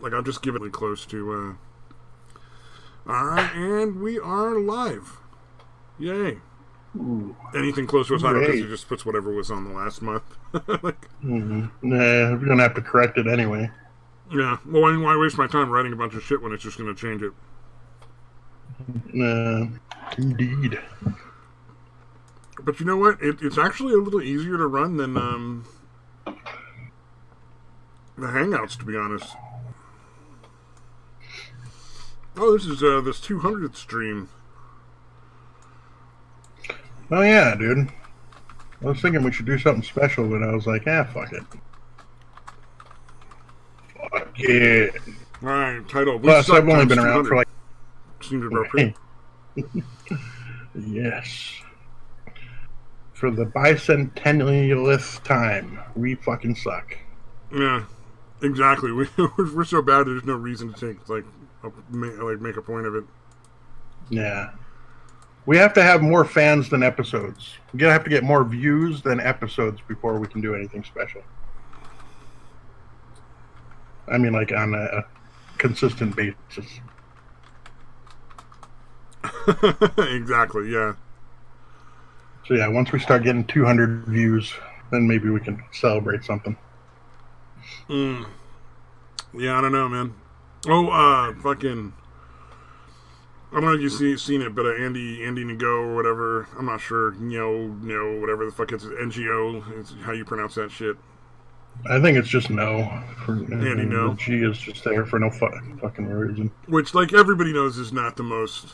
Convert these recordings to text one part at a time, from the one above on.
Like, I'll just give it close to, Alright, and we are live. Yay. Ooh, Anything close to a title because great. it just puts whatever was on the last month. Like, Nah, we're gonna have to correct it anyway. yeah. Well, why waste my time writing a bunch of shit when it's just going to change it? Indeed. But you know what? It's actually a little easier to run than the Hangouts, to be honest. Oh, this is this 200th stream. Oh yeah, dude. I was thinking we should do something special, but I was like, fuck it. Fuck it. All right, title. Plus, I've only been around for like. Seems appropriate. Yes. For the bicentennialth time, we fucking suck. Yeah, exactly. We're so bad. There's no reason to take make a point of it. Yeah. We have to have more fans than episodes. We're gonna have to get more views than episodes before we can do anything special. I mean, like on a consistent basis. Exactly, yeah. So yeah, once we start getting 200 views, then maybe we can celebrate something. Yeah, I don't know, man. Oh, fucking. I don't know if you've seen it, but Andy Ngo or whatever. I'm not sure. No, whatever the fuck it's NGO is how you pronounce that shit. I think it's just no. Andy No. The G is just there for no fucking reason. Which, like, everybody knows is not the most.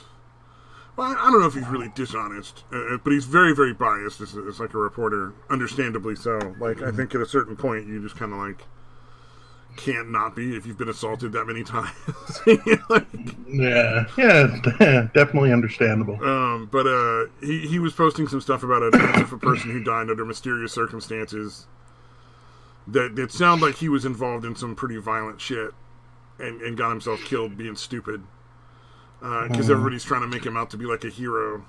Well, I don't know if he's really dishonest, but he's very, very biased as like a reporter, understandably so. Like, I think at a certain point, you just kind of like can't not be if you've been assaulted that many times. Like, yeah, definitely understandable. But he was posting some stuff about a person who died under mysterious circumstances that sound like he was involved in some pretty violent shit and got himself killed being stupid. Because everybody's trying to make him out to be like a hero,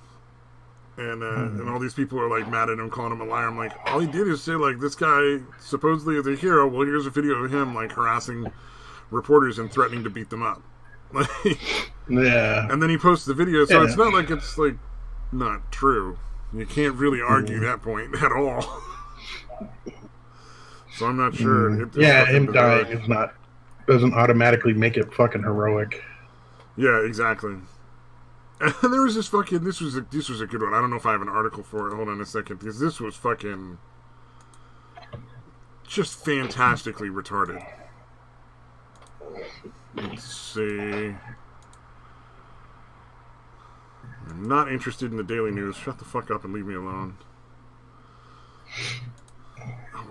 and all these people are like mad at him, calling him a liar. I'm like, all he did is say like this guy supposedly is a hero. Well, here's a video of him like harassing reporters and threatening to beat them up. Like, yeah. And then he posts the video, so it's not like it's like not true. You can't really argue that point at all. So I'm not sure. Him dying doesn't automatically make it fucking heroic. Yeah, exactly. And there was this fucking this was a good one. I don't know if I have an article for it. Hold on a second, because this was fucking just fantastically retarded. Let's see. I'm not interested in the Daily News. Shut the fuck up and leave me alone.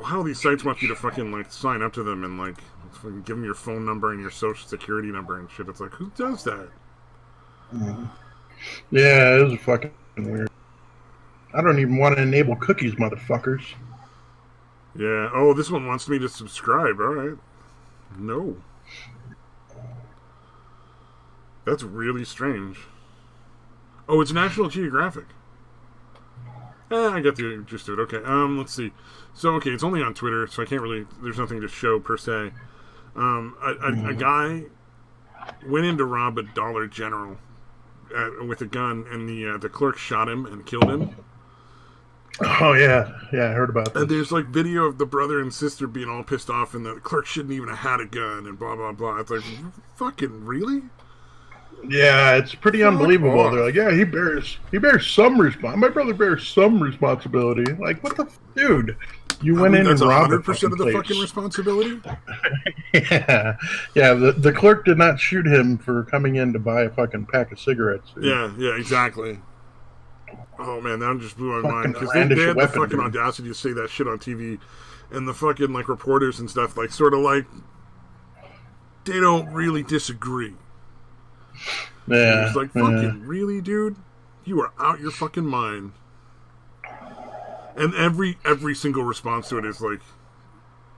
How these sites want you to fucking like sign up to them and like fucking give them your phone number and your social security number and shit. It's like, who does that? Yeah, it was fucking weird. I don't even want to enable cookies, motherfuckers. Yeah. Oh, this one wants me to subscribe. All right. No. That's really strange. Oh, it's National Geographic. I get the gist of it. Okay. Let's see. So, okay, it's only on Twitter, so I can't really. There's nothing to show per se. A guy went in to rob a Dollar General with a gun, and the clerk shot him and killed him. Oh yeah, I heard about that. And there's like video of the brother and sister being all pissed off, and the clerk shouldn't even have had a gun, and blah blah blah. It's like, fucking really? Yeah, it's pretty unbelievable. Off. They're like, yeah, he bears some responsibility. My brother bears some responsibility. Like, what the dude? You went in and robbed 100% of the fucking responsibility. yeah. The clerk did not shoot him for coming in to buy a fucking pack of cigarettes. Dude. Yeah, exactly. Oh man, that just blew my mind because they had the fucking audacity to say that shit on TV, and the fucking like reporters and stuff like sort of like they don't really disagree. Yeah, it's like fucking really, dude, you are out your fucking mind. And every single response to it is like,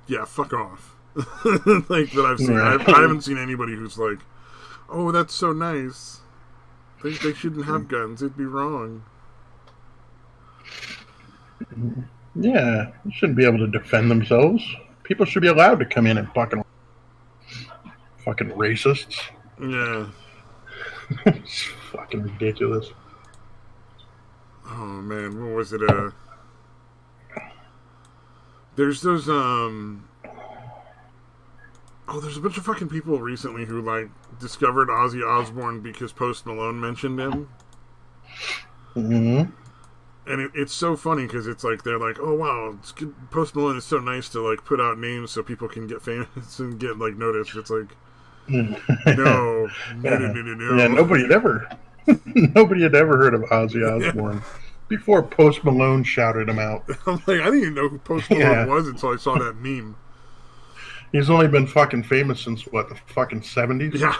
yeah, fuck off. Like that I've seen. I haven't seen anybody who's like, oh, that's so nice. They shouldn't have guns. It'd be wrong. Yeah, they shouldn't be able to defend themselves. People should be allowed to come in and fucking Fucking racists. Yeah. It's fucking ridiculous. Oh man, what was it? There's those Oh, there's a bunch of fucking people recently who like discovered Ozzy Osbourne because Post Malone mentioned him. Mm-hmm. And it's so funny because it's like they're like, oh wow, Post Malone is so nice to like put out names so people can get famous and get like noticed. It's like, no. Yeah, nobody had ever heard of Ozzy Osbourne before Post Malone shouted him out. I'm like, I didn't even know who Post Malone was until I saw that meme. He's only been fucking famous since what, the fucking 70s? Yeah.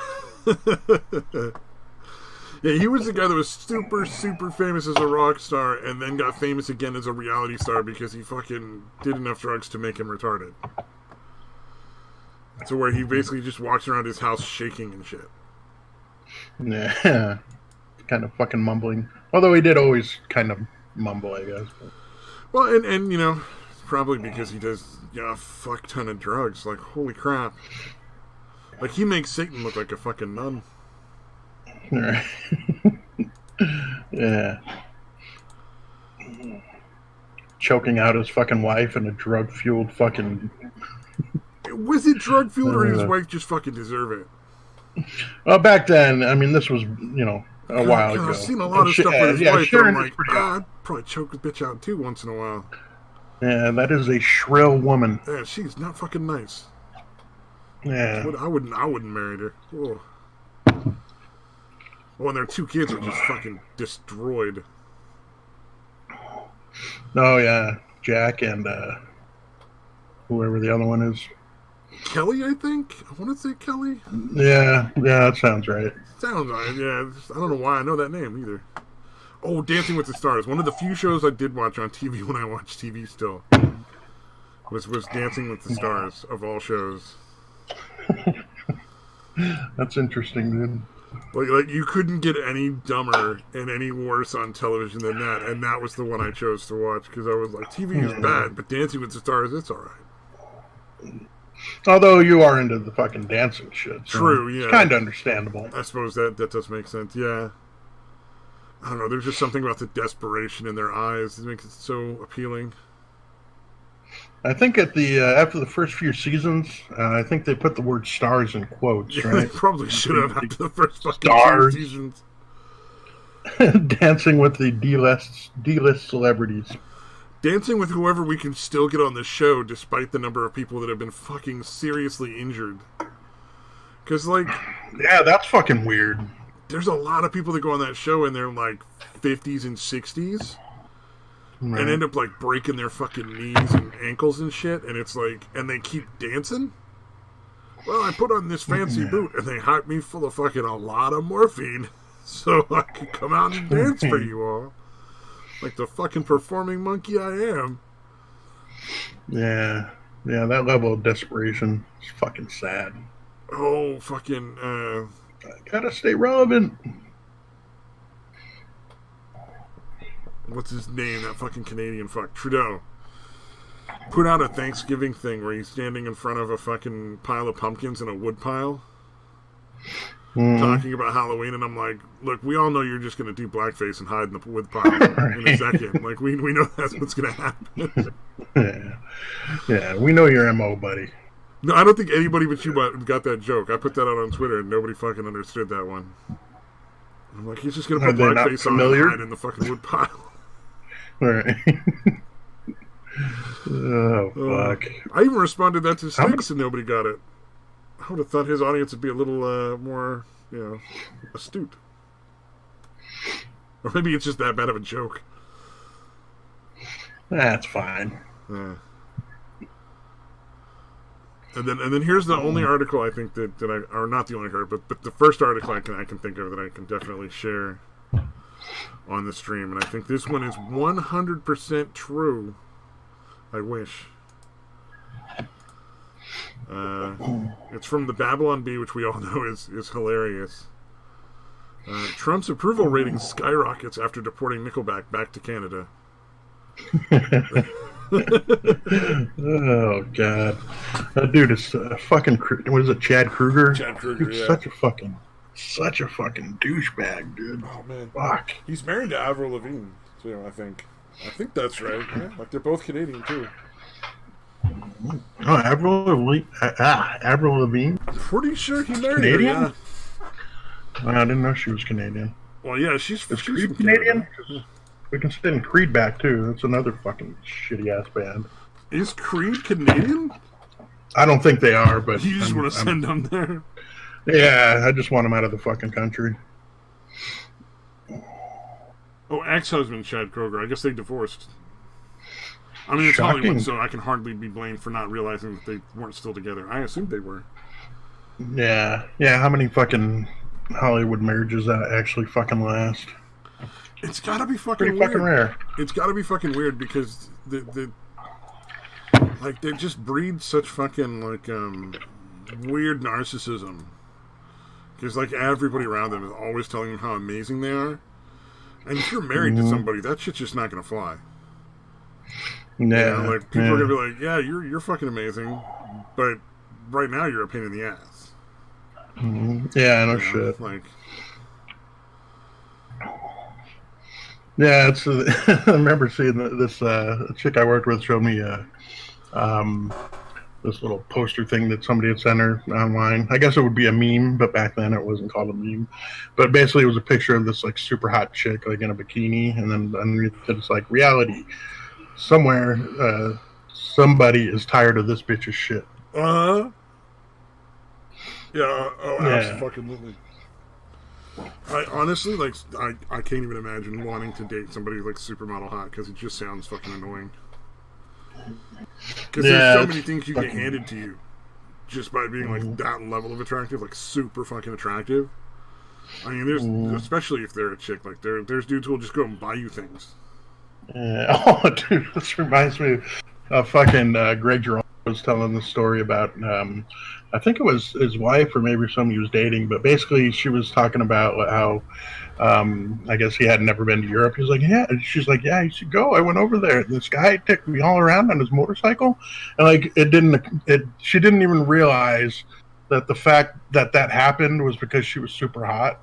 Yeah, he was the guy that was super, super famous as a rock star and then got famous again as a reality star because he fucking did enough drugs to make him retarded. So where he basically just walks around his house shaking and shit. Yeah. Kind of fucking mumbling. Although he did always kind of mumble, I guess. Well, and you know, probably because he does a fuck ton of drugs. Like, holy crap. Like, he makes Satan look like a fucking nun. Right. Yeah. Choking out his fucking wife in a drug-fueled fucking... Was it drug-fueled or did his wife just fucking deserve it? Well, back then, I mean, this was, you know, a while ago. I've seen a lot of stuff with his wife, and I'm like, I'd probably choke the bitch out too once in a while. Yeah, that is a shrill woman. Yeah, she's not fucking nice. Yeah. I wouldn't marry her. Oh. Well, and their two kids are just fucking destroyed. Oh, yeah. Jack and whoever the other one is. Kelly, I think? I want to say Kelly. Yeah, that sounds right. Sounds right, yeah. I don't know why I know that name either. Oh, Dancing with the Stars. One of the few shows I did watch on TV when I watched TV still was Dancing with the Stars, of all shows. That's interesting, dude. Like you couldn't get any dumber and any worse on television than that, and that was the one I chose to watch because I was like, TV is bad, but Dancing with the Stars, it's alright. Although you are into the fucking dancing shit. So true, yeah. It's kind of understandable. I suppose that does make sense, yeah. I don't know, there's just something about the desperation in their eyes that makes it so appealing. I think at the after the first few seasons, I think they put the word stars in quotes, yeah, right? They probably should have after the first fucking stars. Seasons. Dancing with the D-list celebrities. Dancing with whoever we can still get on the show despite the number of people that have been fucking seriously injured. Because, like... Yeah, that's fucking weird. There's a lot of people that go on that show and they're, like, 50s and 60s. Right. And end up, like, breaking their fucking knees and ankles and shit. And it's like... And they keep dancing? Well, I put on this fancy boot and they hyped me full of fucking a lot of morphine so I could come out and dance for you all. Like the fucking performing monkey I am. Yeah, that level of desperation is fucking sad. Oh, fucking, I gotta stay relevant. What's his name? That fucking Canadian fuck. Trudeau. Put out a Thanksgiving thing where he's standing in front of a fucking pile of pumpkins in a wood pile. Talking about Halloween, and I'm like, look, we all know you're just going to do blackface and hide in the wood pile in a second. Like, we know that's what's going to happen. Yeah, we know your MO, buddy. No, I don't think anybody but you got that joke. I put that out on Twitter, and nobody fucking understood that one. I'm like, he's just going to put blackface on and hide in the fucking wood pile. Right. Oh, fuck. I even responded that to Sticks, and nobody got it. I would have thought his audience would be a little more, astute. Or maybe it's just that bad of a joke. That's fine. Yeah. And then here's the only article I think that I, or not the only article, but the first article I can think of that I can definitely share on the stream, and I think this one is 100% true. I wish. It's from the Babylon Bee, which we all know is hilarious. Trump's approval rating skyrockets after deporting Nickelback back to Canada. Oh god, that dude is fucking. What is it, Chad Kruger? Chad Kruger, Dude's yeah. such a fucking douchebag, dude. Oh man, Fuck. he's married to Avril Lavigne too. I think that's right. Yeah, like they're both Canadian too. Oh, Avril Lavigne. I'm pretty sure he married Canadian? her. Yeah. I didn't know she was Canadian. Well, yeah, she's Creed from Canadian? Canada. We can send Creed back too. That's another fucking shitty ass band. Is Creed Canadian? I don't think they are, but You just want to send them there? Yeah, I just want them out of the fucking country. Oh, ex-husband Chad Kroger. I guess they divorced. I mean, it's Shocking. Hollywood, so I can hardly be blamed for not realizing that they weren't still together. I assumed they were. Yeah. How many fucking Hollywood marriages that actually fucking last? It's gotta be fucking Pretty weird. fucking rare. It's gotta be fucking weird because they just breed such fucking weird narcissism. Because everybody around them is always telling them how amazing they are, and if you're married to somebody, that shit's just not gonna fly. Yeah, People are gonna be like, yeah, you're fucking amazing, but right now you're a pain in the ass. Yeah, no shit. Yeah, it's. I remember seeing this chick I worked with showed me this little poster thing that somebody had sent her online. I guess it would be a meme, but back then it wasn't called a meme. But basically, it was a picture of this super hot chick in a bikini, and then underneath it's reality. Somewhere, somebody is tired of this bitch's shit. Yeah. Oh, absolutely. I honestly I can't even imagine wanting to date somebody supermodel hot because it just sounds fucking annoying. Because there's so many things you get handed to you just by being that level of attractive, super fucking attractive. I mean, there's especially if they're a chick, there's dudes who will just go and buy you things. Yeah. Oh, dude, this reminds me of fucking Greg Jerome was telling the story about, I think it was his wife or maybe somebody he was dating, but basically she was talking about how, I guess he had never been to Europe. He's like, yeah. And she's like, yeah, you should go. I went over there. This guy took me all around on his motorcycle. And she didn't even realize that the fact that happened was because she was super hot.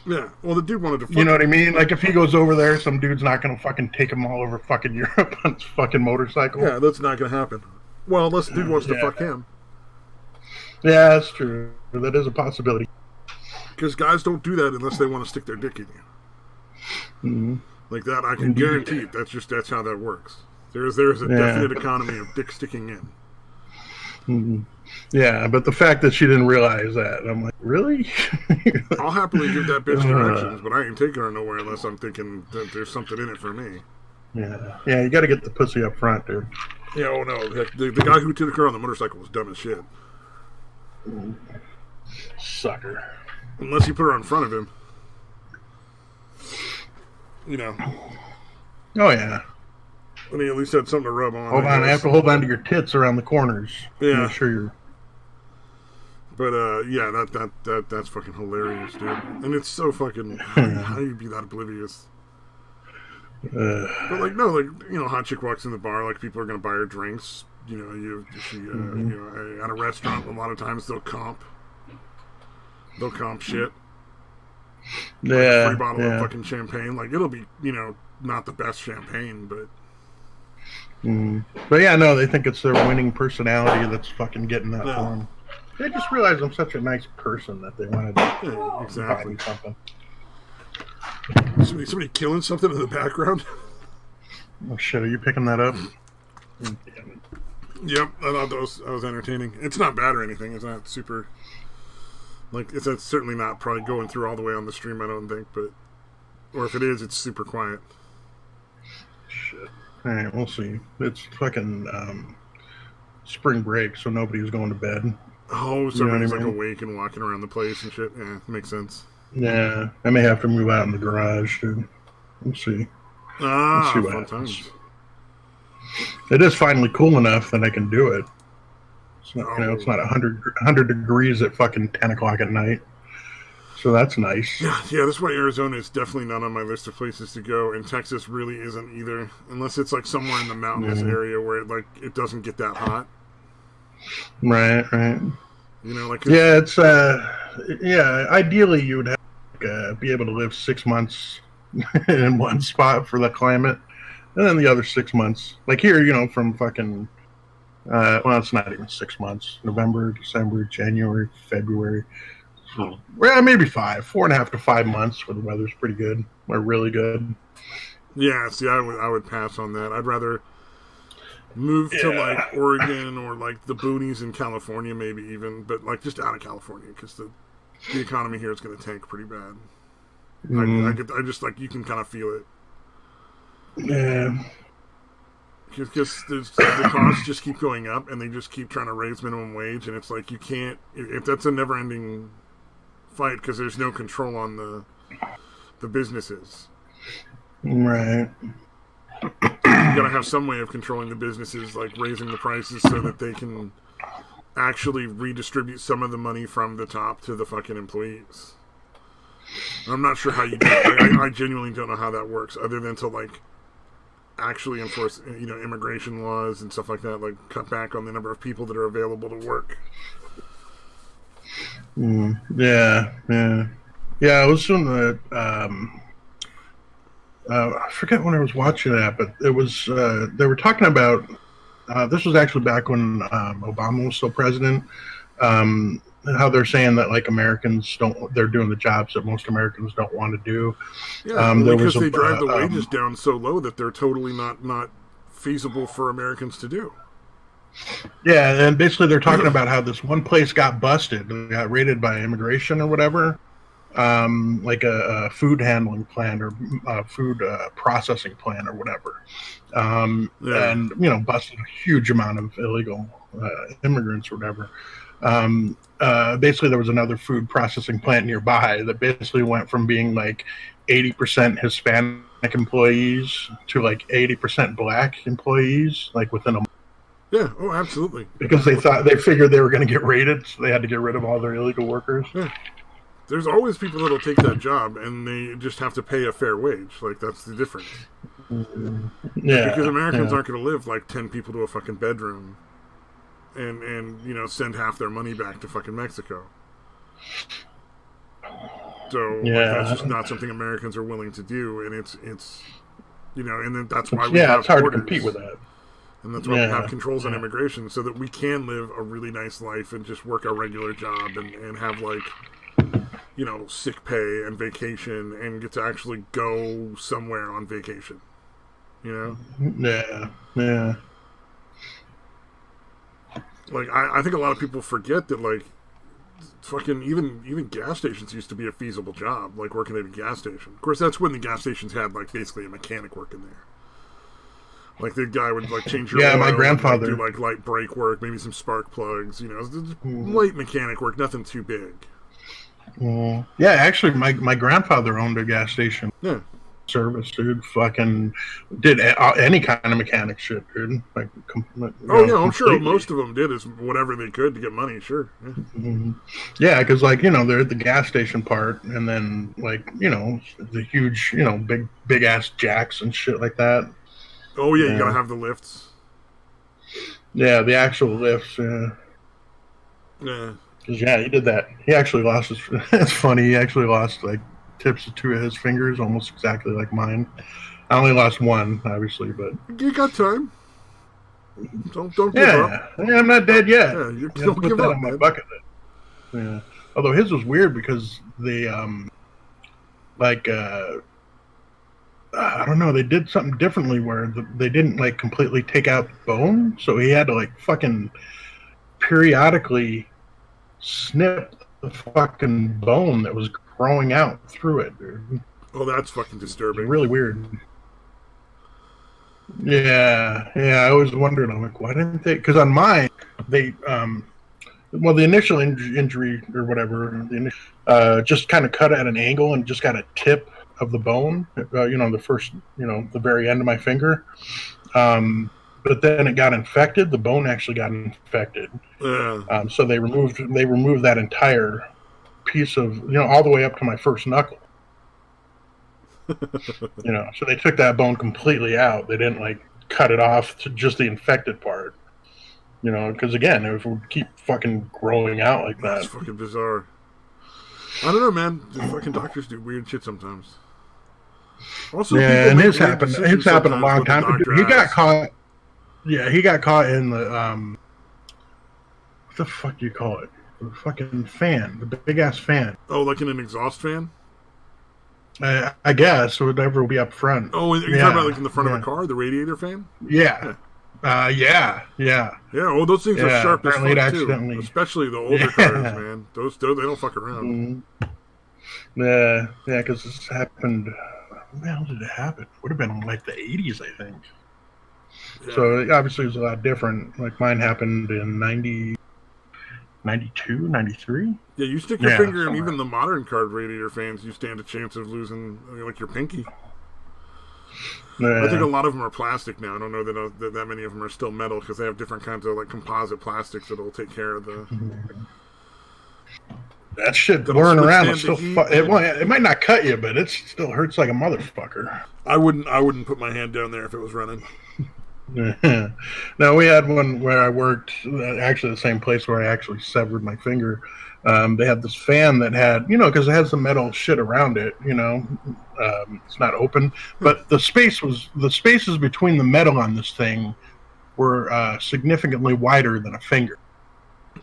Yeah, well, the dude wanted to fuck. You know what I mean? If he goes over there, some dude's not going to fucking take him all over fucking Europe on his fucking motorcycle. Yeah, that's not going to happen. Well, unless the dude wants to fuck him. Yeah, that's true. That is a possibility. Because guys don't do that unless they want to stick their dick in you. Mm-hmm. Like that, I can guarantee it. That's how that works. There's a definite economy of dick sticking in. Mm-hmm. Yeah, but the fact that she didn't realize that, I'm like, really? I'll happily give that bitch directions, but I ain't taking her nowhere unless I'm thinking that there's something in it for me. Yeah, you got to get the pussy up front, dude. Yeah, oh no, the guy who took her on the motorcycle was dumb as shit. Sucker. Unless you put her in front of him. You know. Oh, yeah. And he at least had something to rub on. I have to hold on to your tits around the corners. Yeah. Make sure you're... But, yeah, that's fucking hilarious, dude. And it's so fucking... how do you be that oblivious? But, hot chick walks in the bar, people are going to buy her drinks. You know, at a restaurant, a lot of times they'll comp shit. Yeah. Free bottle of fucking champagne. It'll be, not the best champagne, but... But yeah, no, they think it's their winning personality that's fucking getting that for them. They just realize I'm such a nice person that they wanted to exactly. buy me something. Somebody killing something in the background? Oh shit, are you picking that up? Yep, I thought that was entertaining. It's not bad or anything. It's not super... it's certainly not probably going through all the way on the stream, I don't think, but... Or if it is, it's super quiet. Shit. Alright, we'll see. It's fucking spring break, so nobody's going to bed. Oh, so everybody's awake and walking around the place and shit. Yeah, makes sense. Yeah, I may have to move out in the garage, dude. We'll see. We'll see what happens. It is finally cool enough that I can do it. It's not, it's not 100 degrees at fucking 10 o'clock at night. So that's nice. Yeah, that's why Arizona is definitely not on my list of places to go, and Texas really isn't either, unless it's like somewhere in the mountainous area where it doesn't get that hot. Right. You know, like it's ideally you would have be able to live 6 months in one spot for the climate, and then the other 6 months, like here, from fucking. Well, it's not even 6 months. November, December, January, February. Well, maybe 4.5 to 5 months where the weather's pretty good or really good. Yeah, see, I would pass on that. I'd rather move to like Oregon or like the boonies in California, maybe even, but like just out of California because the economy here is going to tank pretty bad. I just like you can kind of feel it. Yeah. Because the costs just keep going up, and they just keep trying to raise minimum wage, and it's like you can't. If that's a never-ending fight, because there's no control on the businesses. Right. You gotta have some way of controlling the businesses, like raising the prices so that they can actually redistribute some of the money from the top to the fucking employees. I'm not sure how you do it. I genuinely don't know how that works, other than to like actually enforce, immigration laws and stuff like that, like cut back on the number of people that are available to work. Yeah. I was doing the I forget when I was watching that, but it was they were talking about this was actually back when Obama was still president. How they're saying that like they're doing the jobs that most Americans don't want to do. Yeah, because they drive the wages down so low that they're totally not feasible for Americans to do. Yeah, and basically they're talking about how this one place got busted and got raided by immigration or whatever, like a food handling plant or food processing plant or whatever, and busted a huge amount of illegal immigrants or whatever. Basically, there was another food processing plant nearby that basically went from being like 80% Hispanic employees to like 80% Black employees, like within a month. Yeah, oh, absolutely. Because they figured they were going to get raided, so they had to get rid of all their illegal workers. Yeah. There's always people that'll take that job, and they just have to pay a fair wage. Like, that's the difference. Yeah. Because Americans aren't going to live like 10 people to a fucking bedroom. And send half their money back to fucking Mexico. So that's just not something Americans are willing to do, and it's and then that's why we have it's hard borders. to compete with that. And that's why we have controls on immigration, so that we can live a really nice life and just work our regular job and have like sick pay and vacation and get to actually go somewhere on vacation. Yeah. Like, I think a lot of people forget that, like, fucking even gas stations used to be a feasible job, like working at a gas station. Of course, that's when the gas stations had, like, basically a mechanic working there. Like, the guy would, like, change your oil, my grandfather. do, like, light brake work, maybe some spark plugs, light mechanic work, nothing too big. Yeah, actually, my grandfather owned a gas station. Yeah. Service, dude. Fucking did any kind of mechanic shit, dude. Like, I'm sure most of them did is whatever they could to get money. Sure. Yeah, because they're at the gas station part, and then the huge, big ass jacks and shit like that. Oh yeah, you gotta have the lifts. Yeah, the actual lifts. Yeah. Yeah, he did that. He actually lost his. It's funny. He actually lost like tips of 2 of his fingers, almost exactly like mine. I only lost one, obviously, but you got time. Don't give up. Yeah, I'm not dead yet. Yeah, you don't put give that up, on my man. bucket list. Yeah. Although his was weird because they I don't know, they did something differently where they didn't like completely take out the bone, so he had to like fucking periodically snip the fucking bone that was growing out through it, dude. Oh, that's fucking disturbing. Really weird. Yeah, I always wondered, I'm like, why didn't they? Because on mine, they, the initial injury or whatever, just kind of cut at an angle and just got a tip of the bone, the first, the very end of my finger. But then it got infected. The bone actually got infected. Yeah. So they removed that entire piece of, all the way up to my first knuckle. So they took that bone completely out. They didn't like cut it off to just the infected part. Because again, if it would keep fucking growing out like that. That's fucking bizarre. I don't know, man. The fucking doctors do weird shit sometimes. Also, yeah, and it's happened a long time ago. He got caught. Yeah, he got caught in the what the fuck do you call it? The fucking fan, the big ass fan. Oh, like in an exhaust fan? I guess, or whatever will be up front. Oh, you're talking about like in the front of a car, the radiator fan? Yeah. Yeah. Yeah, well, those things are sharp as fuck, too. Especially the older cars, man. Those, they don't fuck around. Yeah, because this happened... When the hell did it happen? Would have been like the 80s, I think. Yeah. So, obviously, it was a lot different. Like, mine happened in 92, 93? Yeah, you stick your finger in even the modern car radiator fans, you stand a chance of losing, like, your pinky. I think a lot of them are plastic now. I don't know that many of them are still metal because they have different kinds of like composite plastics that'll take care of the. That shit whirring around is still. It might not cut you, but it still hurts like a motherfucker. I wouldn't put my hand down there if it was running. No, we had one where I worked, actually the same place where I actually severed my finger. They had this fan that had, because it has the metal shit around it, it's not open, but the spaces between the metal on this thing were significantly wider than a finger.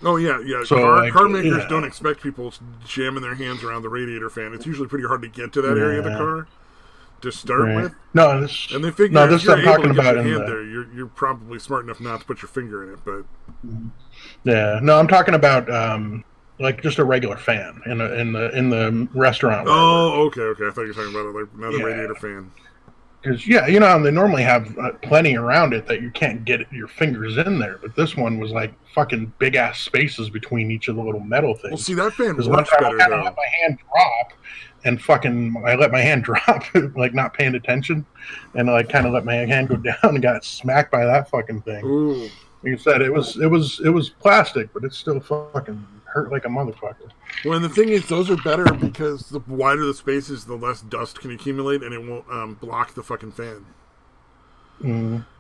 Oh yeah. So car makers don't expect people jamming their hands around the radiator fan. It's usually pretty hard to get to that area of the car to start with. And they figure if you're able to get your hand there, you're probably smart enough not to put your finger in it. But I'm talking about like just a regular fan in the restaurant. Oh, okay. I thought you were talking about like another radiator fan. Because they normally have plenty around it that you can't get your fingers in there, but this one was like fucking big ass spaces between each of the little metal things. Well, see, that fan works better though. I let my hand drop, and I let my hand drop, like not paying attention, and I kind of let my hand go down and got smacked by that fucking thing. Ooh. Like I said, it was plastic, but it still fucking hurt like a motherfucker. Well, and the thing is, those are better because the wider the spaces, the less dust can accumulate, and it won't block the fucking fan.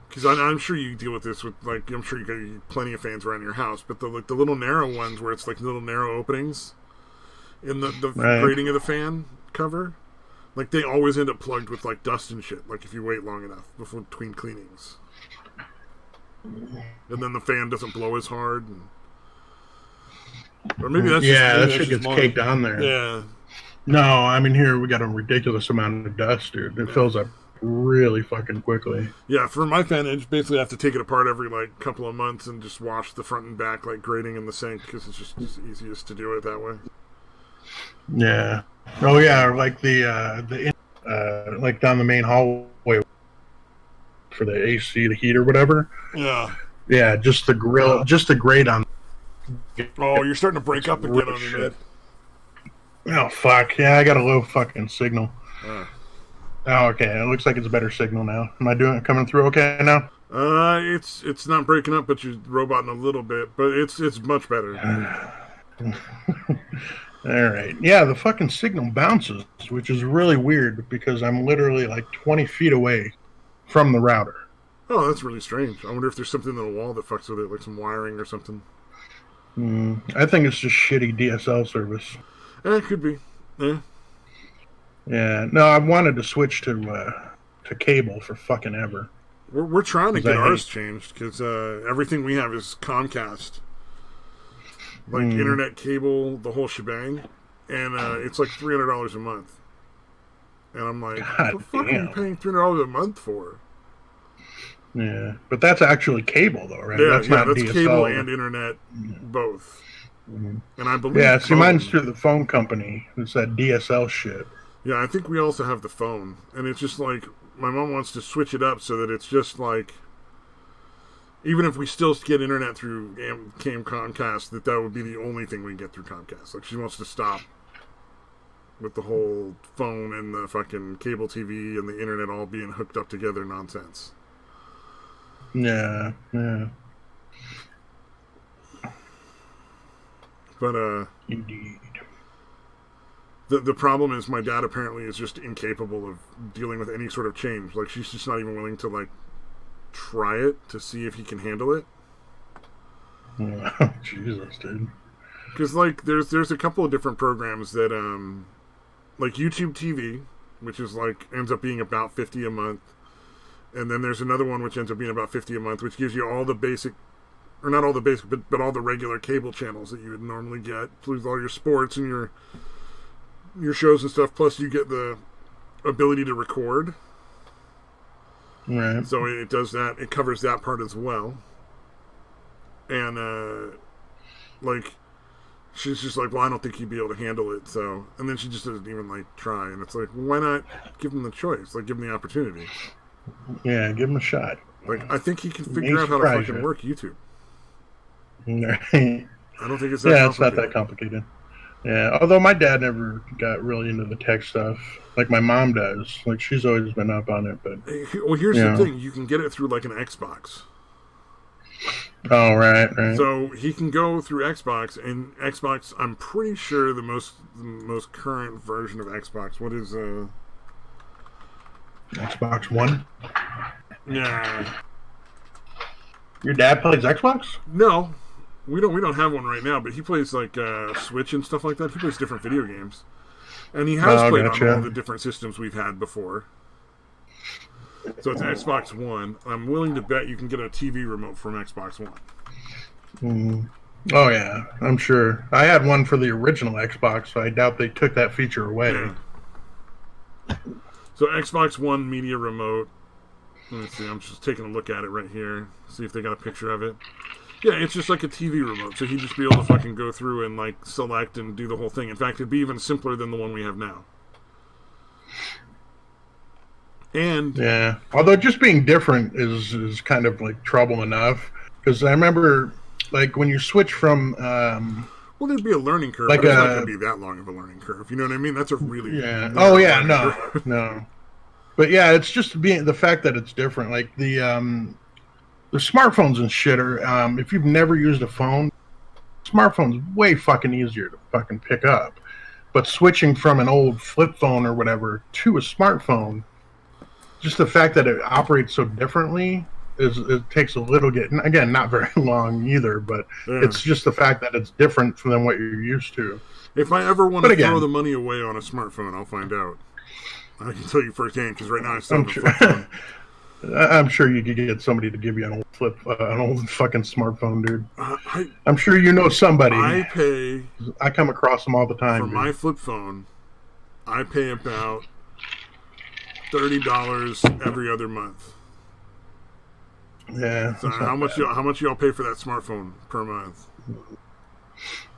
Because I'm sure you deal with this with, like, I'm sure you got plenty of fans around your house, but the little narrow ones where it's like little narrow openings in the grating of the fan cover, like they always end up plugged with like dust and shit. Like if you wait long enough between cleanings, and then the fan doesn't blow as hard. Or maybe that's that shit gets caked on there. Yeah. No, I mean here we got a ridiculous amount of dust, dude. It fills up really fucking quickly. Yeah, for my fan, I just basically have to take it apart every like couple of months and just wash the front and back like grating in the sink because it's just easiest to do it that way. Yeah. Oh yeah, like the like down the main hallway for the AC, the heat or whatever. Yeah. Yeah, just the grill, just the grate on. Oh, you're starting to break up again on your head. Oh fuck! Yeah, I got a low fucking signal. Oh, okay. It looks like it's a better signal now. Am I coming through okay now? It's not breaking up, but you're roboting a little bit. But it's much better. All right. Yeah, the fucking signal bounces, which is really weird because I'm literally like 20 feet away from the router. Oh, that's really strange. I wonder if there's something in the wall that fucks with it, like some wiring or something. I think it's just shitty DSL service. It could be. Yeah. Yeah. No, I wanted to switch to cable for fucking ever. We're trying to get ours changed because everything we have is Comcast, like internet, cable, the whole shebang, and it's like $300 a month. And I'm like, what the fuck are you paying $300 a month for? Yeah, but that's actually cable, though, right? Yeah, that's DSL. Cable and internet, both. And I believe. Yeah, see, mine's through the phone company. It's that DSL shit. Yeah, I think we also have the phone, and it's just like my mom wants to switch it up so that it's just like, even if we still get internet through Comcast, that would be the only thing we can get through Comcast. Like she wants to stop with the whole phone and the fucking cable TV and the internet all being hooked up together nonsense. Yeah. But indeed. The problem is my dad apparently is just incapable of dealing with any sort of change. Like, she's just not even willing to, like, try it to see if he can handle it. Oh, Jesus, dude. Because, like, there's a couple of different programs that, like YouTube TV, which is, like, ends up being about $50 a month. And then there's another one which ends up being about $50 a month, which gives you all the basic, or not all the basic, but all the regular cable channels that you would normally get, plus all your sports and your shows and stuff, plus you get the ability to record. Right. So it does that. It covers that part as well. And, like, she's just like, well, I don't think he'd be able to handle it, so... And then she just doesn't even, like, try. And it's like, why not give him the choice? Like, give him the opportunity. Yeah, give him a shot. Like, I think he can figure out how to fucking work YouTube. Right. I don't think it's that complicated. It's not that complicated. Yeah, although my dad never got really into the tech stuff, like my mom does. Like, she's always been up on it, but... Well, here's the thing. You can get it through, like, an Xbox. Oh, right. So he can go through Xbox, and Xbox, I'm pretty sure the most current version of Xbox, what is, Xbox One? Yeah. Your dad plays Xbox? No. We don't have one right now, but he plays, like, Switch and stuff like that. He plays different video games. And he has played on all the different systems we've had before. So it's Xbox One. I'm willing to bet you can get a TV remote from Xbox One. Mm. Oh, yeah. I'm sure. I had one for the original Xbox, so I doubt they took that feature away. Yeah. So Xbox One media remote. Let me see. I'm just taking a look at it right here. See if they got a picture of it. Yeah, it's just like a TV remote. So he'd just be able to fucking go through and, like, select and do the whole thing. In fact, it'd be even simpler than the one we have now. And yeah, although just being different is kind of like trouble enough, because I remember, like, when you switch from well, there'd be a learning curve, like but it's not going to be that long of a learning curve. You know what I mean? That's a really no, but yeah, it's just being the fact that it's different. Like the smartphones and shit are if you've never used a phone, smartphone's way fucking easier to fucking pick up, but switching from an old flip phone or whatever to a smartphone. Just the fact that it operates so differently it takes a little again, not very long either, but it's just the fact that it's different than what you're used to. If I ever want to throw the money away on a smartphone, I'll find out. I can tell you firsthand, because right now I still have a flip phone. I'm sure you could get somebody to give you an old fucking smartphone, dude. I'm sure you know somebody. I come across them all the time. For my flip phone, I pay about $30 every other month. Yeah. So how much y'all pay for that smartphone per month?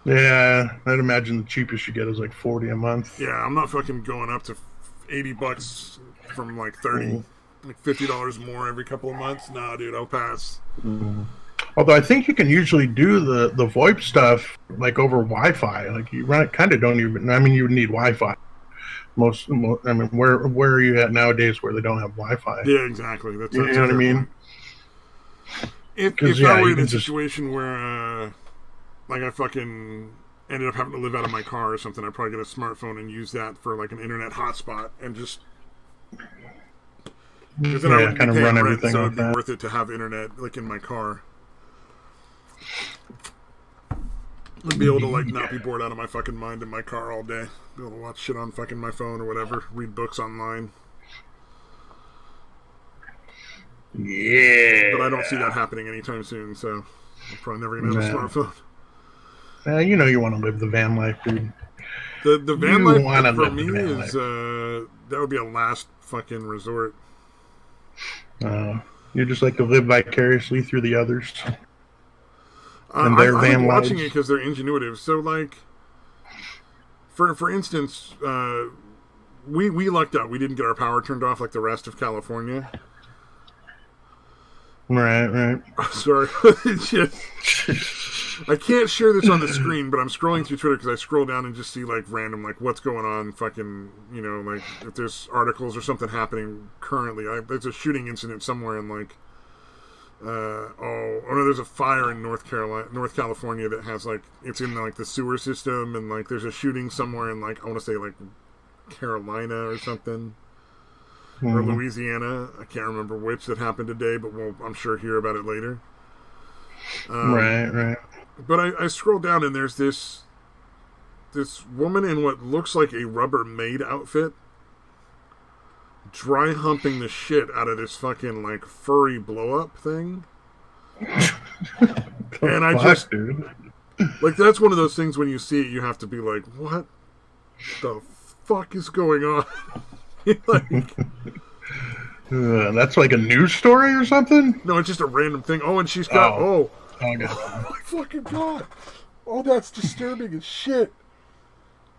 Yeah, I'd imagine the cheapest you get is like $40 a month. Yeah, I'm not fucking going up to $80 from like 30, like $50 more every couple of months. Nah, dude, I'll pass. Mm-hmm. Although I think you can usually do the VoIP stuff like over Wi-Fi. Like you kind of don't even. I mean, you would need Wi-Fi. I mean, where are you at nowadays where they don't have Wi-Fi? Yeah, exactly. That's you know what I mean? If I were in a situation where, like, I fucking ended up having to live out of my car or something, I'd probably get a smartphone and use that for, like, an internet hotspot and just... Because then I would kind of run everything, so it'd be worth it to have internet, like, in my car. I'd be able to, like, not be bored out of my fucking mind in my car all day. Be able to watch shit on fucking my phone or whatever. Read books online. Yeah. But I don't see that happening anytime soon, so I'm probably never going to have a smartphone. You know you want to live the van life, dude. The van life for me is, that would be a last fucking resort. You just like to live vicariously through the others. I like watching it because they're ingenuitive. So, like, for instance, we lucked out. We didn't get our power turned off like the rest of California. Right. Sorry. It's just, I can't share this on the screen, but I'm scrolling through Twitter because I scroll down and just see, like, random, like, what's going on, fucking, you know, like, if there's articles or something happening currently. There's a shooting incident somewhere in, like, Oh no, there's a fire in North California that has like it's in like the sewer system, and like there's a shooting somewhere in like I want to say like Carolina or something, or Louisiana. I can't remember which that happened today, but we'll I'm sure hear about it later. Right. But I scroll down and there's this woman in what looks like a Rubbermaid outfit, dry humping the shit out of this fucking like furry blow up thing. And I just dude. Like that's one of those things when you see it you have to be like, what the fuck is going on? Like, that's like a news story or something? no, it's just a random thing. Oh, and she's got oh my fucking god. Oh, that's disturbing as shit.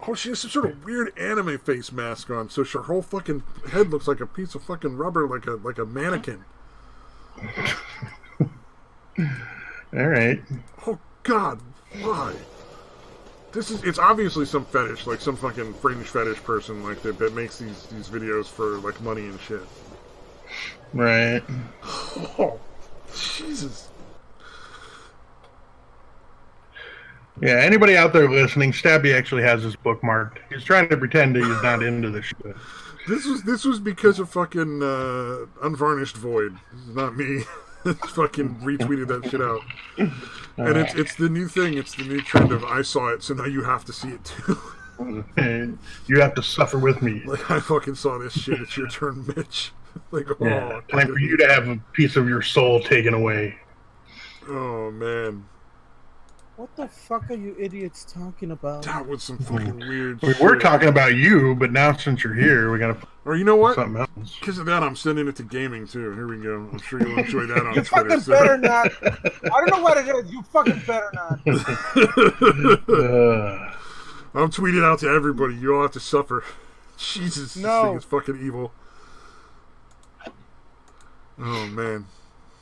Oh, she has some sort of weird anime face mask on, so her whole fucking head looks like a piece of fucking rubber, like a mannequin. All right. Oh God, why? It's obviously some fetish, like some fucking fringe fetish person, like that makes these videos for like money and shit. Right. Oh, Jesus. Yeah, anybody out there listening, Stabby actually has this bookmarked. He's trying to pretend that he's not into this shit. This was because of fucking Unvarnished Void. This is not me. Fucking retweeted that shit out. And it's the new thing. It's the new trend of I saw it, so now you have to see it too. You have to suffer with me. Like, I fucking saw this shit. It's your turn, Mitch. Like, yeah. Time for you to have a piece of your soul taken away. Oh, man. What the fuck are you idiots talking about? That was some fucking weird shit. We're talking about you, but now since you're here, we gotta... Or you know what? Something else. Because of that, I'm sending it to gaming, too. Here we go. I'm sure you'll enjoy that on you Twitter. You fucking better not. I don't know what it is. You fucking better not. I'm tweeting out to everybody. You all have to suffer. Jesus, no. This thing is fucking evil. Oh, man.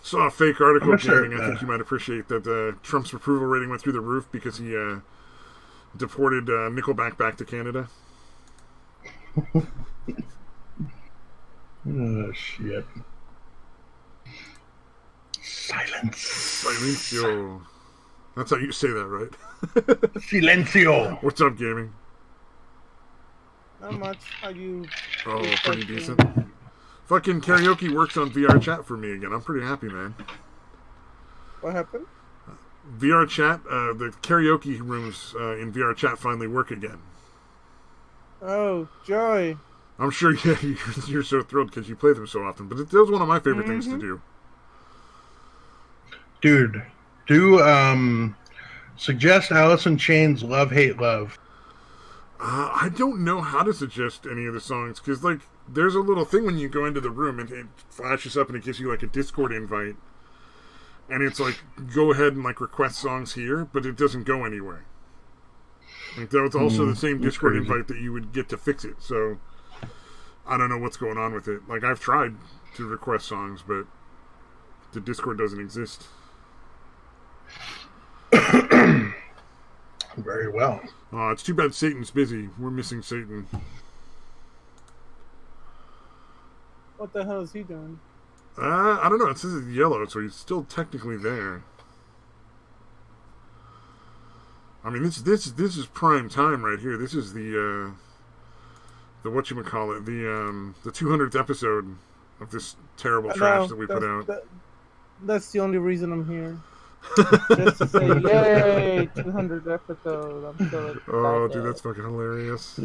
Saw a fake article gaming. I think you might appreciate that Trump's approval rating went through the roof because he deported Nickelback back to Canada. Oh, shit. Silence. Silencio. That's how you say that, right? Silencio. What's up, gaming? Not much. How you... Oh, pretty decent. Fucking karaoke works on VR chat for me again. I'm pretty happy, man. What happened? VR chat, the karaoke rooms in VR chat finally work again. Oh, joy. I'm sure you're so thrilled because you play them so often, but that was one of my favorite things to do. Dude, do suggest Alice in Chains' Love, Hate, Love. I don't know how to suggest any of the songs because, like, there's a little thing when you go into the room and it flashes up and it gives you like a Discord invite, and it's like go ahead and like request songs here, but it doesn't go anywhere. Like that was also the same Discord invite that you would get to fix it. So I don't know what's going on with it. Like I've tried to request songs, but the Discord doesn't exist. Very well. It's too bad Satan's busy. We're missing Satan. What the hell is he doing? I don't know. It says it's yellow, so he's still technically there. I mean, this is prime time right here. This is the whatchamacallit, the 200th episode of this terrible trash that we put out. That's the only reason I'm here. Just to say, yay, 200 episode. I'm so excited. Oh, dude, that's fucking hilarious.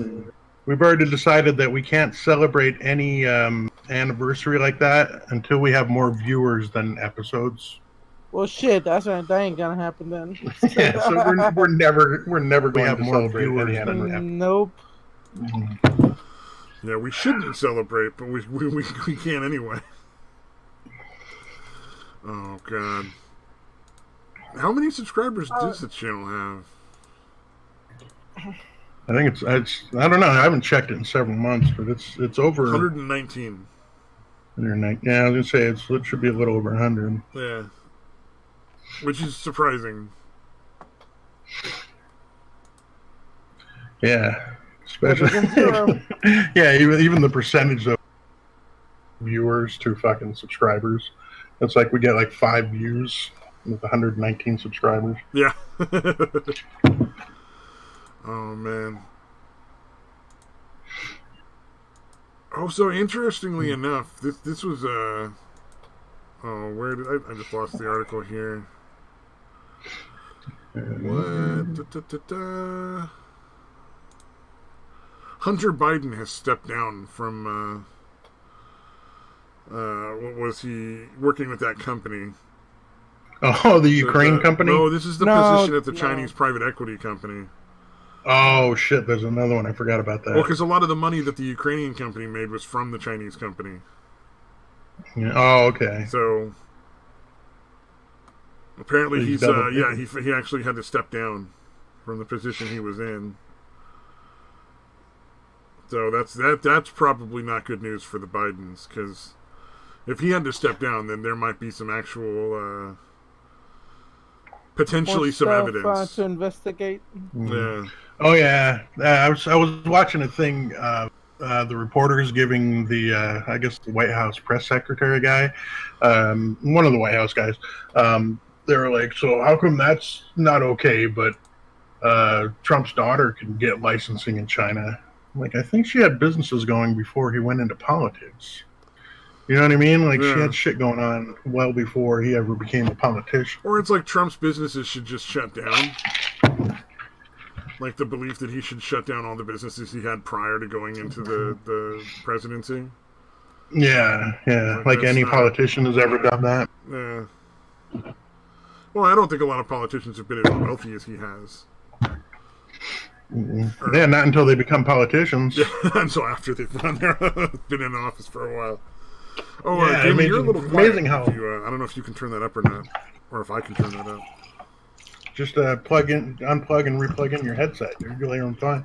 We've already decided that we can't celebrate any anniversary like that until we have more viewers than episodes. Well, shit, that ain't gonna happen then. Yeah, so we're never going to celebrate any anniversary. Nope. Yeah, we shouldn't celebrate, but we can anyway. Oh god. How many subscribers does the channel have? I think it's I don't know. I haven't checked it in several months, but it's over 119. 119. Yeah, I was gonna say it should be a little over 100. Yeah, which is surprising. Yeah, especially yeah, even the percentage of viewers to fucking subscribers It's like we get like 5 views with 119 subscribers. Yeah. Oh man. Oh, so interestingly enough, this was oh, where did I just lost the article here. What? Hunter Biden has stepped down from what was he working with that company? Oh, the Ukraine company? No, this is the position at the Chinese private equity company. Oh, shit, there's another one. I forgot about that. Well, because a lot of the money that the Ukrainian company made was from the Chinese company. Yeah. Oh, okay. So, apparently he actually had to step down from the position he was in. So that's probably not good news for the Bidens, because if he had to step down, then there might be some actual... potentially some evidence to investigate. Yeah. Oh yeah. I was watching a thing. The reporters giving the I guess the White House press secretary guy, one of the White House guys. They were like, so how come that's not okay, but Trump's daughter can get licensing in China? Like, I think she had businesses going before he went into politics. You know what I mean? Like, she had shit going on well before he ever became a politician. Or it's like Trump's businesses should just shut down. Like the belief that he should shut down all the businesses he had prior to going into the presidency. Yeah, yeah. Like any politician has ever done that. Yeah. Well, I don't think a lot of politicians have been as wealthy as he has. Yeah, not until they become politicians. Yeah, until after they've been in office for a while. Oh, yeah, Damon, you're a little quiet. Amazing how... I don't know if you can turn that up or not. Or if I can turn that up. Just unplug and replug in your headset. You're on fine.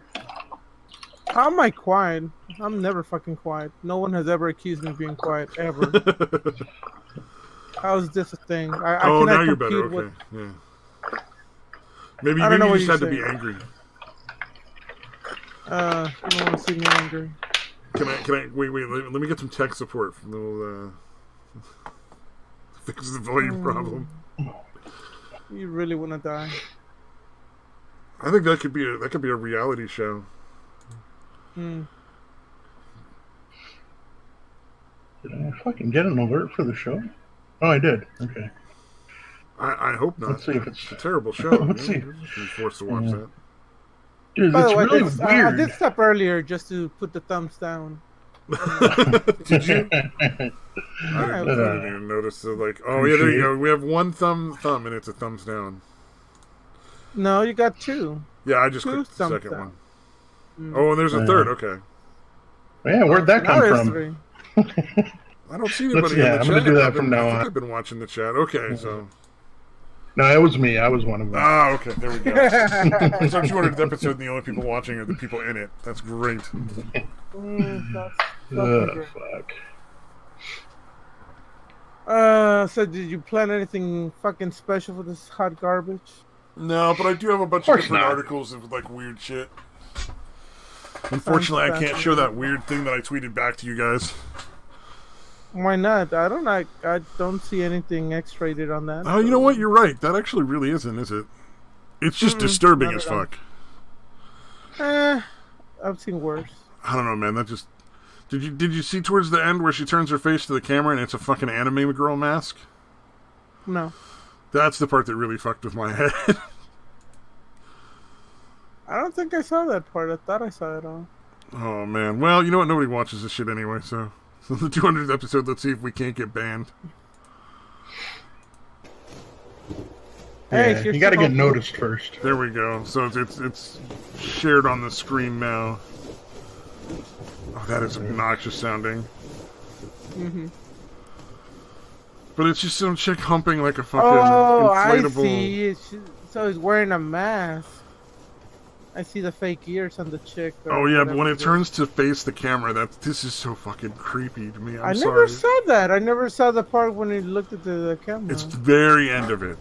How am I quiet? I'm never fucking quiet. No one has ever accused me of being quiet, ever. How is this a thing? Now you're better. Okay. Yeah. Maybe you just had to be angry. You don't want to see me angry. Can I wait, let me get some tech support from the fix the volume problem. You really want to die? I think that could be a reality show. Did I fucking get an alert for the show? Oh, I did. Okay. I hope not. Let's see if it's a terrible show. Let's see. Be forced to watch that. Dude, By it's the way, really weird. I did stop earlier just to put the thumbs down. Did you? I didn't even notice. Like, oh yeah, there you go. We have one thumb, and it's a thumbs down. No, you got two. Yeah, I just clicked the second down. one. Oh, and there's a third. Okay. Yeah, where'd that come from? I don't see anybody in the chat. I'm gonna do that from now on. I've been watching the chat. Okay, so. No, it was me. I was one of them. Ah, okay. There we go. It's our 200th episode, and the only people watching are the people in it. That's great. Fuck. So did you plan anything fucking special for this hot garbage? No, but I do have a bunch of different articles of like weird shit. Unfortunately, I can't show that weird thing that I tweeted back to you guys. Why not? I don't see anything X-rated on that. Oh, you know what? You're right. That actually really isn't, is it? It's just disturbing as fuck. I've seen worse. I don't know, man. That just... Did you see towards the end where she turns her face to the camera and it's a fucking anime girl mask? No. That's the part that really fucked with my head. I don't think I saw that part. I thought I saw it all. Oh, man. Well, you know what? Nobody watches this shit anyway, so... So the 200th episode, let's see if we can't get banned. Yeah, you gotta get noticed first. There we go. So it's shared on the screen now. Oh, that is obnoxious sounding. But it's just some chick humping like a fucking inflatable... I see. So he's wearing a mask. I see the fake ears on the chick. Oh yeah, but when it turns to face the camera, this is so fucking creepy to me. I never saw that. I never saw the part when he looked at the camera. It's the very end of it.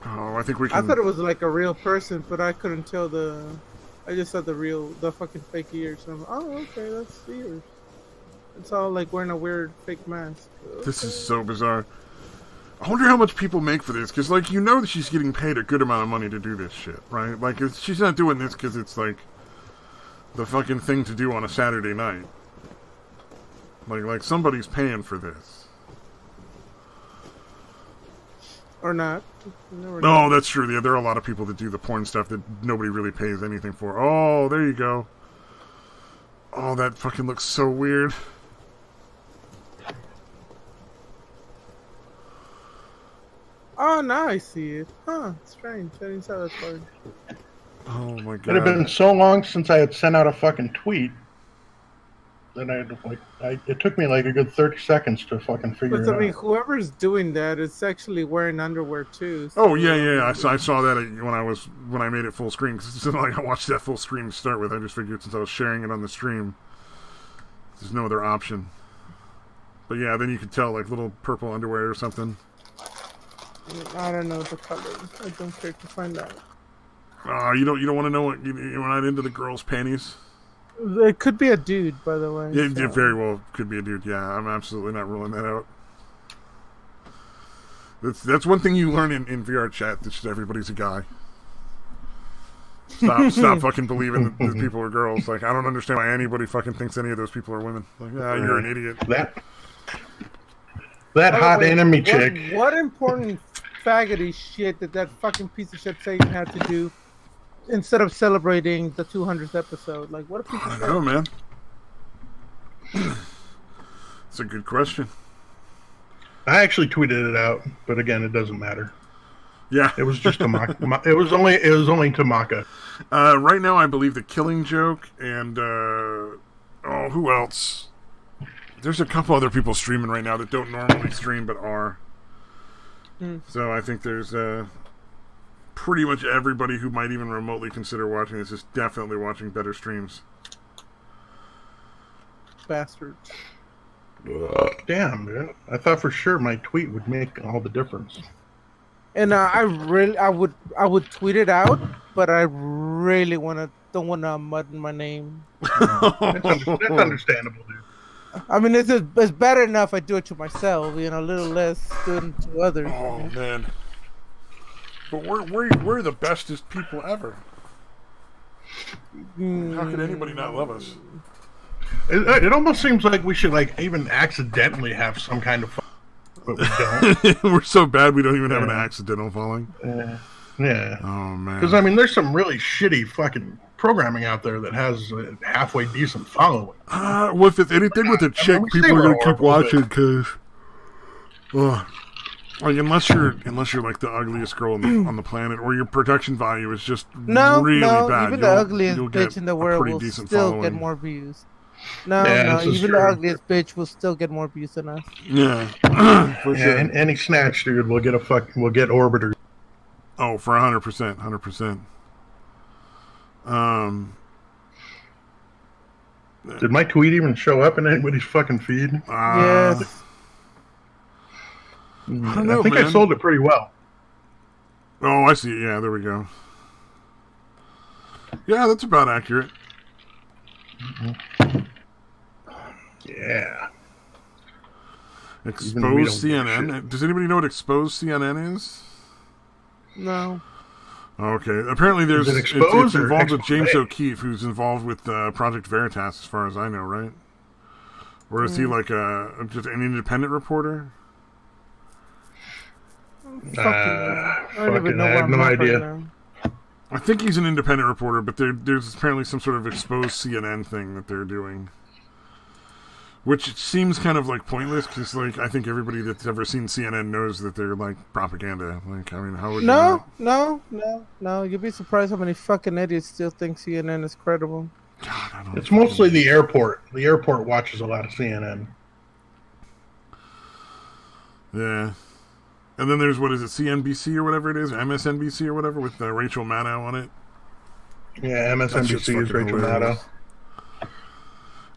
Oh, I think we can... I thought it was like a real person, but I couldn't tell I just saw the fucking fake ears. So I'm like, oh, okay, that's ears. It's all like wearing a weird fake mask. This is so bizarre. I wonder how much people make for this, because, like, you know that she's getting paid a good amount of money to do this shit, right? Like, she's not doing this because it's, like, the fucking thing to do on a Saturday night. Like somebody's paying for this. Or not. No, that's true. Yeah, there are a lot of people that do the porn stuff that nobody really pays anything for. Oh, there you go. Oh, that fucking looks so weird. Oh, now I see it. Huh, strange. I didn't see that part. Oh my god. It had been so long since I had sent out a fucking tweet that I had to, like, it took me like a good 30 seconds to fucking figure it out. I mean, whoever's doing that is actually wearing underwear too. So yeah. I saw that when I made it full screen. Cause like I watched that full screen to start with. I just figured since I was sharing it on the stream, there's no other option. But yeah, then you could tell like little purple underwear or something. I don't know the color. I don't care to find out. You don't want to know what you're not into the girls' panties. It could be a dude, by the way. It very well could be a dude. Yeah, I'm absolutely not ruling that out. That's one thing you learn in VR chat. That just everybody's a guy. Stop fucking believing that people are girls. Like I don't understand why anybody fucking thinks any of those people are women. Like you're an idiot. That hot enemy chick. What important faggoty shit did that fucking piece of shit Satan had to do instead of celebrating the 200th episode? Like, what a piece of shit. I know, man. It's a good question. I actually tweeted it out, but again, it doesn't matter. Yeah, it was just Tamaka. It was only Tamaka. Right now, I believe the Killing Joke and who else? There's a couple other people streaming right now that don't normally stream but are. So I think there's pretty much everybody who might even remotely consider watching this is definitely watching better streams. Bastards. Damn, dude. I thought for sure my tweet would make all the difference. And I would tweet it out, but I really don't wanna mudden my name. That's understandable, dude. I mean, it's bad enough I do it to myself, a little less doing it to others. Oh man! But we're the bestest people ever. How could anybody not love us? It almost seems like we should even accidentally have some kind of, but we don't. We're so bad we don't even have an accidental following. Yeah. Oh man. Because there's some really shitty fucking programming out there that has a halfway decent following. Well, if it's anything with a chick, people are gonna keep watching because, unless you're like the ugliest girl on the planet, or your production value is just really bad. Even the ugliest bitch in the world will still get more views. No, even the ugliest bitch will still get more views than us. Yeah, for sure. And any snatch dude will get orbiter. Oh, for 100%. Did my tweet even show up in anybody's fucking feed? Yes. I don't know, I think I sold it pretty well. Oh, I see. Yeah, there we go. Yeah, that's about accurate. Yeah. Exposed CNN. Does anybody know what Exposed CNN is? No. Okay. Apparently, it's involved with James O'Keefe, who's involved with Project Veritas, as far as I know, right? Or is he like just an independent reporter? I have no idea. I think he's an independent reporter, but there's apparently some sort of Exposed CNN thing that they're doing. Which seems kind of pointless because I think everybody that's ever seen CNN knows that they're propaganda. How would No. You'd be surprised how many fucking idiots still think CNN is credible. God, it's mostly the airport. The airport watches a lot of CNN. Yeah. And then there's, CNBC or whatever it is, MSNBC or whatever, with Rachel Maddow on it. Yeah, MSNBC is Rachel Maddow.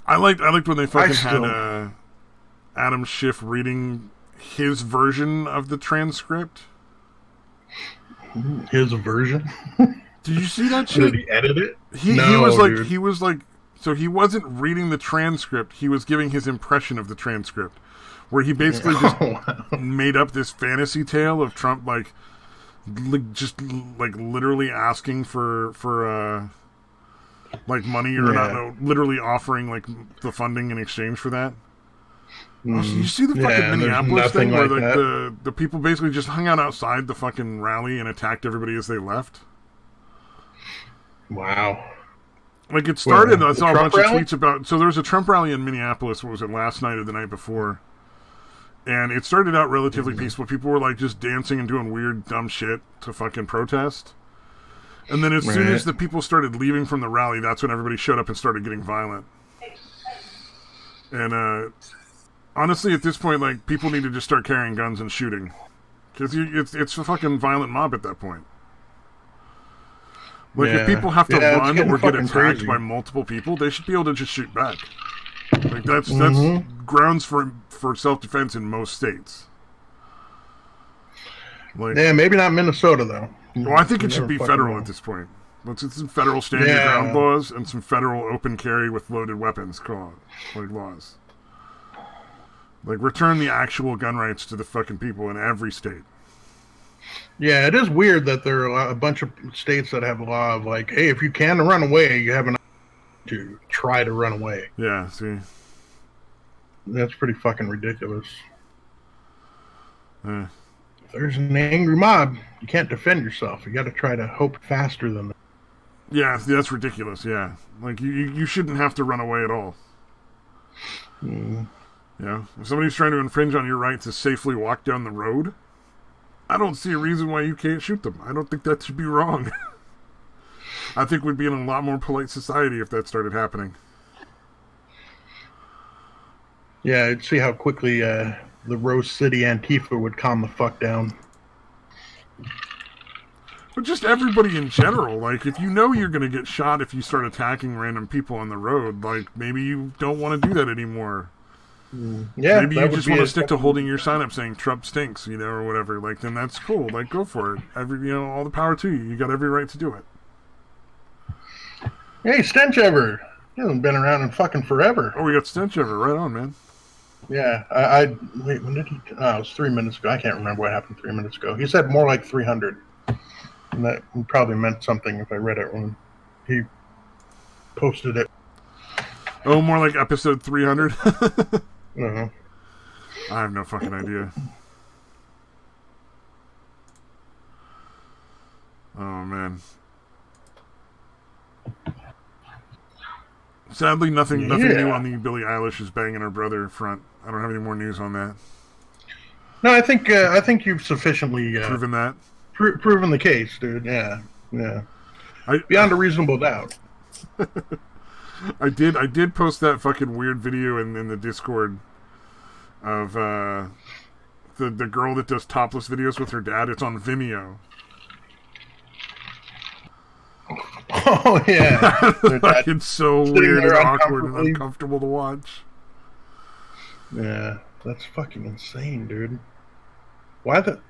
I liked when they fucking had Adam Schiff reading his version of the transcript. His version? Did you see that shit? Did he edit it? He So he wasn't reading the transcript. He was giving his impression of the transcript, where he basically just made up this fantasy tale of Trump, like literally asking for like money or not, no, literally offering like the funding in exchange for that. Oh, so you see the fucking Minneapolis thing where like the people basically just hung out outside the fucking rally and attacked everybody as they left. Wow. Like, it started, I saw a bunch of tweets about... So there was a Trump rally in Minneapolis, what was it, last night or the night before? And it started out relatively peaceful. People were, like, just dancing and doing weird, dumb shit to fucking protest. And then as soon as the people started leaving from the rally, that's when everybody showed up and started getting violent. And, honestly, at this point, like, people need to just start carrying guns and shooting. Because it's a fucking violent mob at that point. Like, if people have to run or get attacked by multiple people, they should be able to just shoot back. Like, that's grounds for self-defense in most states. Like, yeah, maybe not Minnesota, though. Well, I think it should be federal at this point. Let's get some federal stand your ground laws and some federal open carry with loaded weapons laws. Like, return the actual gun rights to the fucking people in every state. Yeah, it is weird that there are a bunch of states that have a law of like, hey, if you can run away, you have an option to try to run away. Yeah, see. That's pretty fucking ridiculous. If there's an angry mob, you can't defend yourself. You got to try to hope faster than that. Yeah, that's ridiculous, yeah. Like, you shouldn't have to run away at all. Yeah, if somebody's trying to infringe on your right to safely walk down the road... I don't see a reason why you can't shoot them. I don't think that should be wrong. I think we'd be in a lot more polite society if that started happening. Yeah, I'd see how quickly the Rose City Antifa would calm the fuck down. But just everybody in general. Like, if you know you're going to get shot if you start attacking random people on the road, like, maybe you don't want to do that anymore. Yeah, maybe you just want to stick to holding your sign up saying Trump stinks, or whatever. Like, then that's cool. Like, go for it. All the power to you. You got every right to do it. Hey, Stench Ever. He hasn't been around in fucking forever. Oh, we got Stench Ever. Right on, man. Yeah, wait, when did he... Oh, it was 3 minutes ago. I can't remember what happened 3 minutes ago. He said more like 300. And that probably meant something if I read it when he posted it. Oh, more like episode 300? I have no fucking idea. Oh, man. Sadly, nothing new on the Billie Eilish is banging her brother front. I don't have any more news on that. No, I think you've sufficiently proven that. Proven the case, dude. Yeah. Beyond a reasonable doubt. I did post that fucking weird video in the Discord of the girl that does topless videos with her dad. It's on Vimeo. Oh yeah, it's so weird and awkward and uncomfortable to watch. Yeah, that's fucking insane, dude. Why the?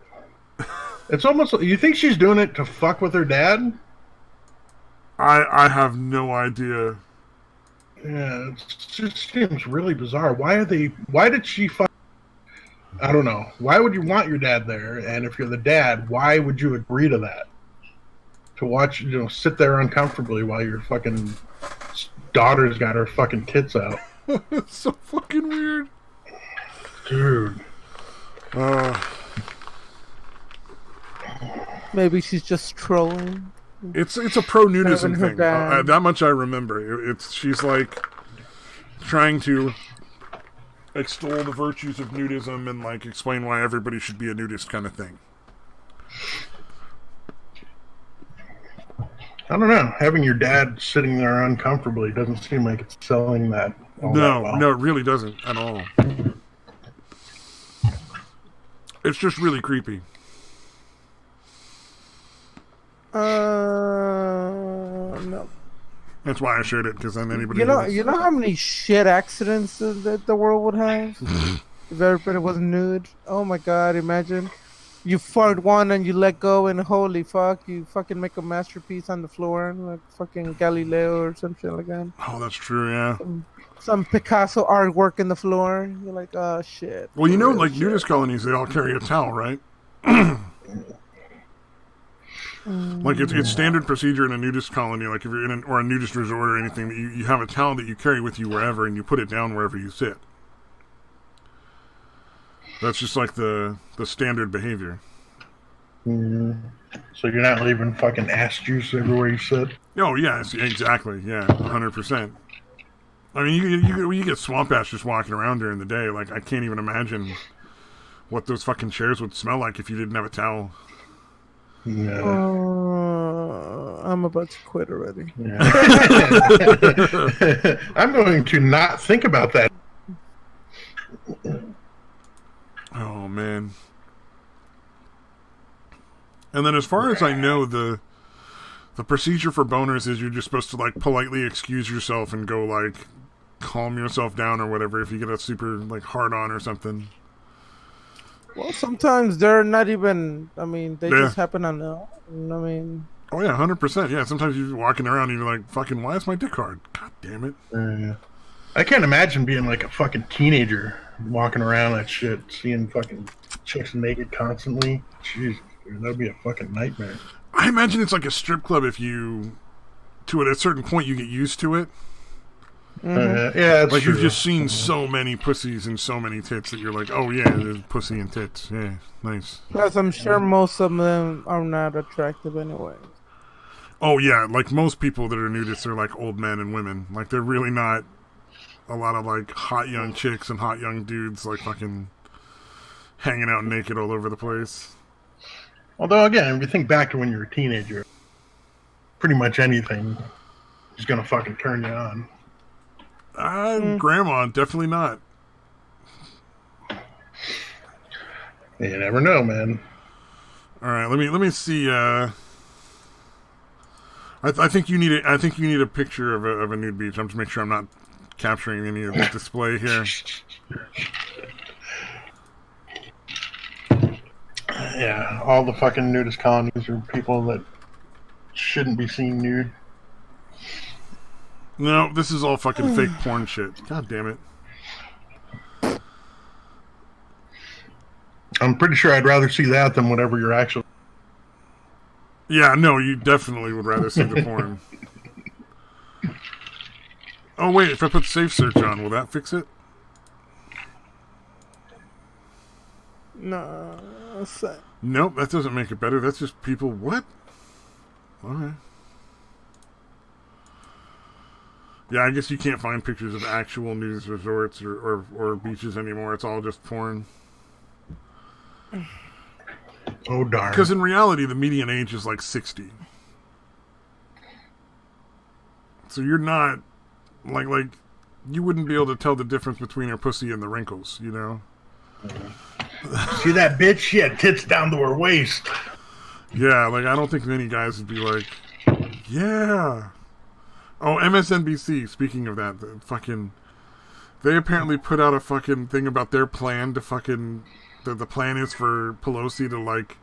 It's almost. You think she's doing it to fuck with her dad? I have no idea. Yeah, it just seems really bizarre. Why did she fuck? I don't know. Why would you want your dad there? And if you're the dad, why would you agree to that? To watch, sit there uncomfortably while your fucking daughter's got her fucking tits out. It's so fucking weird. Dude. Maybe she's just trolling. It's a pro-nudism thing. That much I remember. She's like trying to extol the virtues of nudism and like explain why everybody should be a nudist kind of thing. I don't know. Having your dad sitting there uncomfortably doesn't seem like it's selling that. No, it really doesn't at all. It's just really creepy. No. That's why I shared it, because then anybody. You know how many shit accidents that the world would have if everybody was nude. Oh my god! Imagine you fart one and you let go, and holy fuck, you fucking make a masterpiece on the floor, like fucking Galileo or some shit like that. Oh, that's true. Yeah. Some Picasso artwork in the floor. You're like, oh shit. Well, you know, like shit. nudist colonies, they all carry a towel, right? Like it's standard procedure in a nudist colony, like if you're in or a nudist resort or anything, that you have a towel that you carry with you wherever, and you put it down wherever you sit. That's just like the standard behavior. So you're not leaving fucking ass juice everywhere you sit? Oh yes, exactly. Yeah, 100%. I mean, you get swamp ass just walking around during the day. Like I can't even imagine what those fucking chairs would smell like if you didn't have a towel. Yeah. I'm about to quit already. Yeah. I'm going to not think about that. Oh man. And then as far as I know, the procedure for boners is you're just supposed to like politely excuse yourself and go like calm yourself down or whatever if you get a super like hard on or something. Well, sometimes they're not even. I mean, they just happen on their own. I mean. Oh yeah, 100%. Yeah, sometimes you're walking around and you're like, "Fucking, why is my dick hard? God damn it!" I can't imagine being like a fucking teenager walking around that shit, seeing fucking chicks naked constantly. Jesus, dude, that'd be a fucking nightmare. I imagine it's like a strip club. If you, to at a certain point, you get used to it. Yeah, it's like true. You've just seen so many pussies and so many tits that you're like, oh yeah, there's pussy and tits. Yeah, nice. Plus, I'm sure most of them are not attractive anyway. Oh yeah, like most people that are nudists are like old men and women. Like they're really not a lot of like hot young chicks and hot young dudes like fucking hanging out naked all over the place. Although again, if you think back to when you were a teenager, pretty much anything is gonna fucking turn you on. Grandma, definitely not. You never know, man. All right, let me see. I think you need a picture of a nude beach. I'm just make sure I'm not capturing any of this display here. Yeah, all the fucking nudist colonies are people that shouldn't be seen nude. No, this is all fucking fake porn shit. God damn it. I'm pretty sure I'd rather see that than whatever you're actually... Yeah, no, you definitely would rather see the porn. Oh, wait, if I put safe search on, will that fix it? No. Nope, that doesn't make it better. That's just people... What? Alright. Yeah, I guess you can't find pictures of actual nudist resorts or beaches anymore. It's all just porn. Oh, darn. Because in reality, the median age is like 60. So you're not... Like, you wouldn't be able to tell the difference between her pussy and the wrinkles, you know? See that bitch? She had tits down to her waist. Yeah, like, I don't think many guys would be like, yeah... Oh, MSNBC, speaking of that, they apparently put out a fucking thing about their plan to fucking, the plan is for Pelosi to, like,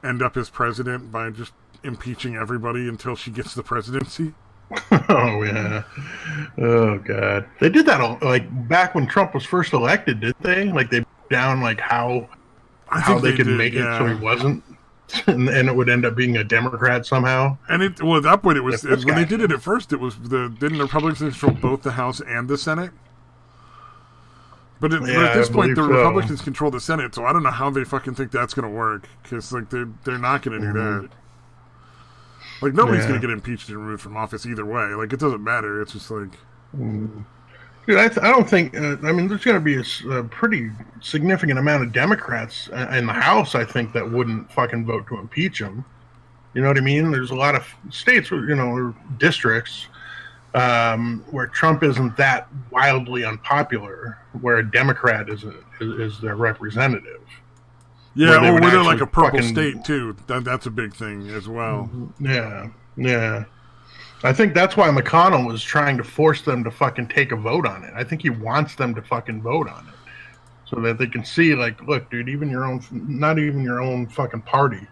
end up as president by just impeaching everybody until she gets the presidency. Oh, yeah. Oh, God. They did that, like, back when Trump was first elected, didn't they? Like, they down, like, how they could make it so he wasn't. And it would end up being a Democrat somehow. And at that point, when they did it at first, it was didn't the Republicans control both the House and the Senate? But at this point, the Republicans control the Senate, so I don't know how they fucking think that's going to work. Because like they're not going to do that. Like nobody's going to get impeached and removed from office either way. Like it doesn't matter. It's just like. Dude, I don't think. I mean, there's going to be a pretty significant amount of Democrats in the House, I think, that wouldn't fucking vote to impeach him. You know what I mean? There's a lot of states, or districts, where Trump isn't that wildly unpopular, where a Democrat is their representative. Yeah, or where they're like a purple state too. That's a big thing as well. Yeah. I think that's why McConnell was trying to force them to fucking take a vote on it. I think he wants them to fucking vote on it. so that they can see, like, look, dude, not even your own fucking party.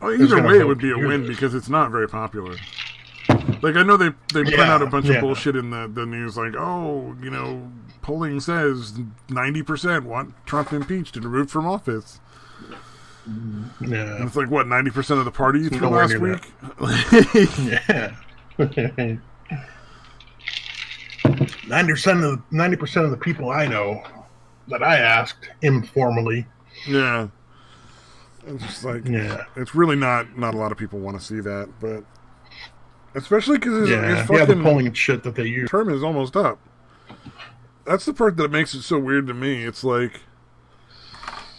Well, either way, it would be a win because it's not very popular. Like, I know they print out a bunch of bullshit in the news, like, oh, polling says 90% want Trump impeached and removed from office. Yeah. And it's like, what, 90% of the party you threw last week? Yeah. 90% of the people I know that I asked informally. Yeah. It's just like, it's really not a lot of people want to see that, but especially because his fucking the polling shit that they use. Term is almost up. That's the part that makes it so weird to me. It's like,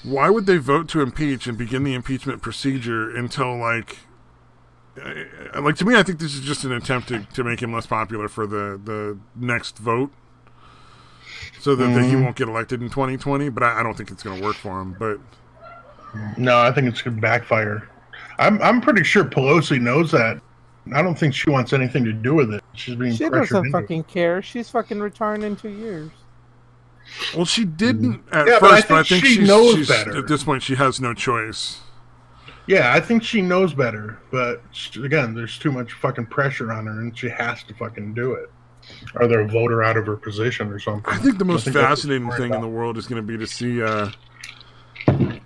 why would they vote to impeach and begin the impeachment procedure until, like, to me, I think this is just an attempt to make him less popular for the next vote, so that he won't get elected in 2020. But I don't think it's going to work for him. But no, I think it's going to backfire. I'm pretty sure Pelosi knows that. I don't think she wants anything to do with it. She doesn't fucking care. She's fucking retiring in 2 years. Well, she didn't at first, but I think she knows better. At this point, she has no choice. Yeah, I think she knows better, but again, there's too much fucking pressure on her, and she has to fucking do it. Or they'll vote her out of her position or something. I think the most fascinating thing in the world is going to be to see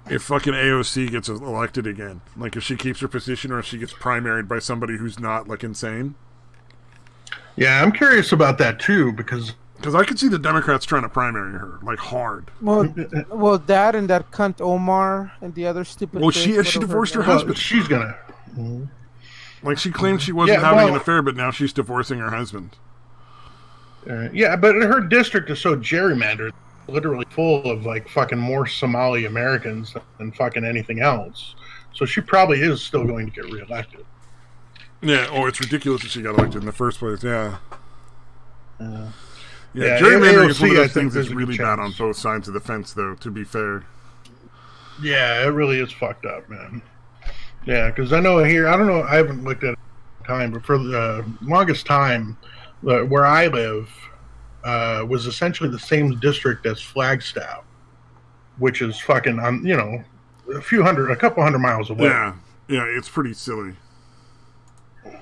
if fucking AOC gets elected again. Like, if she keeps her position or if she gets primaried by somebody who's not, like, insane. Yeah, I'm curious about that, too, because I could see the Democrats trying to primary her, like, hard. Well, that and that cunt Omar and the other stupid. Well, she divorced her husband. She's gonna. Like, she claimed she wasn't having an affair, but now she's divorcing her husband. Yeah, but her district is so gerrymandered, literally full of, like, fucking more Somali Americans than fucking anything else. So she probably is still going to get reelected. Yeah. Oh, it's ridiculous that she got elected in the first place. Yeah. Yeah, gerrymandering is one of those things that's really bad on both sides of the fence, though, to be fair. Yeah, it really is fucked up, man. Yeah, because I know here, I don't know, I haven't looked at it in time, but for the longest time, where I live was essentially the same district as Flagstaff, which is fucking, a couple hundred miles away. Yeah, it's pretty silly.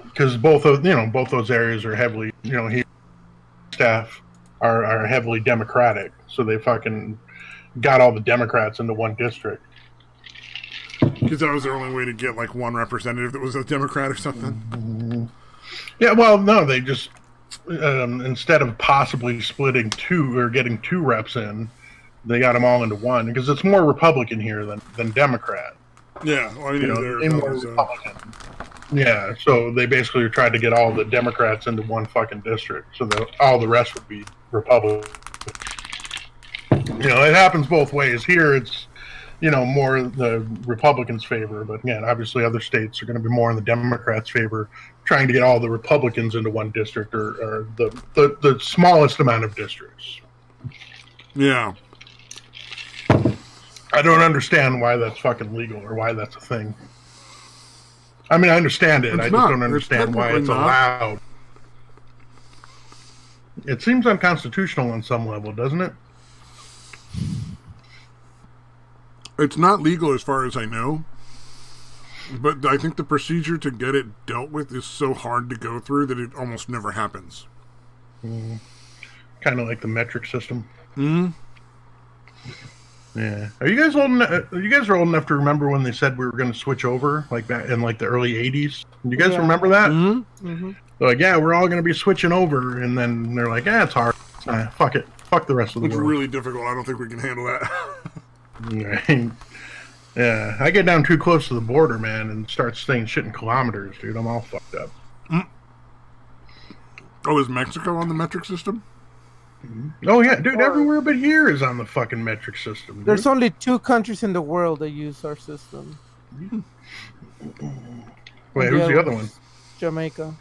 Because both those areas are heavily, here, staff are heavily Democratic, so they fucking got all the Democrats into one district. Because that was their only way to get, like, one representative that was a Democrat or something? Yeah, well, no, they just, instead of possibly splitting two or getting two reps in, they got them all into one, because it's more Republican here than Democrat. Yeah, well, I mean, more Republican. Yeah, so they basically tried to get all the Democrats into one fucking district, so that all the rest would be Republican. It happens both ways. Here, it's, more the Republicans' favor, but again, obviously other states are going to be more in the Democrats' favor, trying to get all the Republicans into one district or the smallest amount of districts. Yeah. I don't understand why that's fucking legal or why that's a thing. I mean, I understand it. I just don't understand why it's allowed. It seems unconstitutional on some level, doesn't it? It's not legal as far as I know. But I think the procedure to get it dealt with is so hard to go through that it almost never happens. Kind of like the metric system. Mm-hmm. Yeah. Are you guys old enough? You guys are old enough to remember when they said we were going to switch over, like back in like the early '80s? Do you guys remember that? Mm-hmm. Mm-hmm. They're like, yeah, we're all going to be switting over, and then they're like, it's hard. Fuck it. Fuck the rest of the world. It's really difficult. I don't think we can handle that. Right. Yeah, I get down too close to the border, man, and start saying shit in kilometers, dude. I'm all fucked up. Oh, is Mexico on the metric system? Oh, yeah, dude, everywhere but here is on the fucking metric system. Dude. There's only 2 countries in the world that use our system. Wait, who's the other one? Jamaica.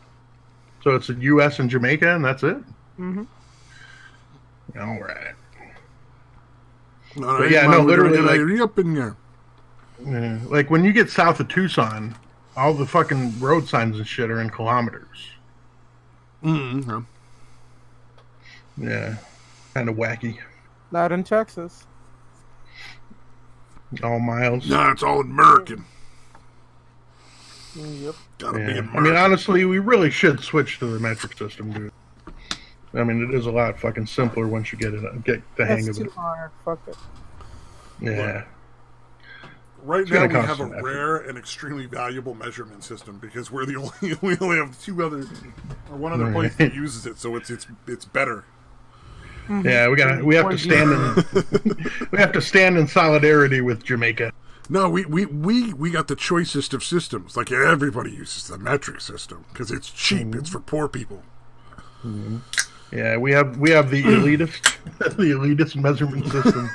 So it's the U.S. and Jamaica, and that's it? Mm-hmm. All right. But yeah, no, literally, like, like when you get south of Tucson, all the fucking road signs and shit are in kilometers. Mm-hmm. Yeah, kind of wacky. Not in Texas. All miles. Nah, it's all American. Yep. Gotta be American. I mean, honestly, we really should switch to the metric system, dude. I mean, it is a lot fucking simpler once you get the hang of it. That's too hard. Fuck it. Yeah. Right now, we have a rare and extremely valuable measurement system because we're the only we only have one other place that uses it, so it's better. Mm-hmm. Yeah, we have to stand in we have to stand in solidarity with Jamaica. No, we got the choicest of systems. Like everybody uses the metric system because it's cheap. Mm-hmm. It's for poor people. Mm-hmm. Yeah, we have the elitist measurement system.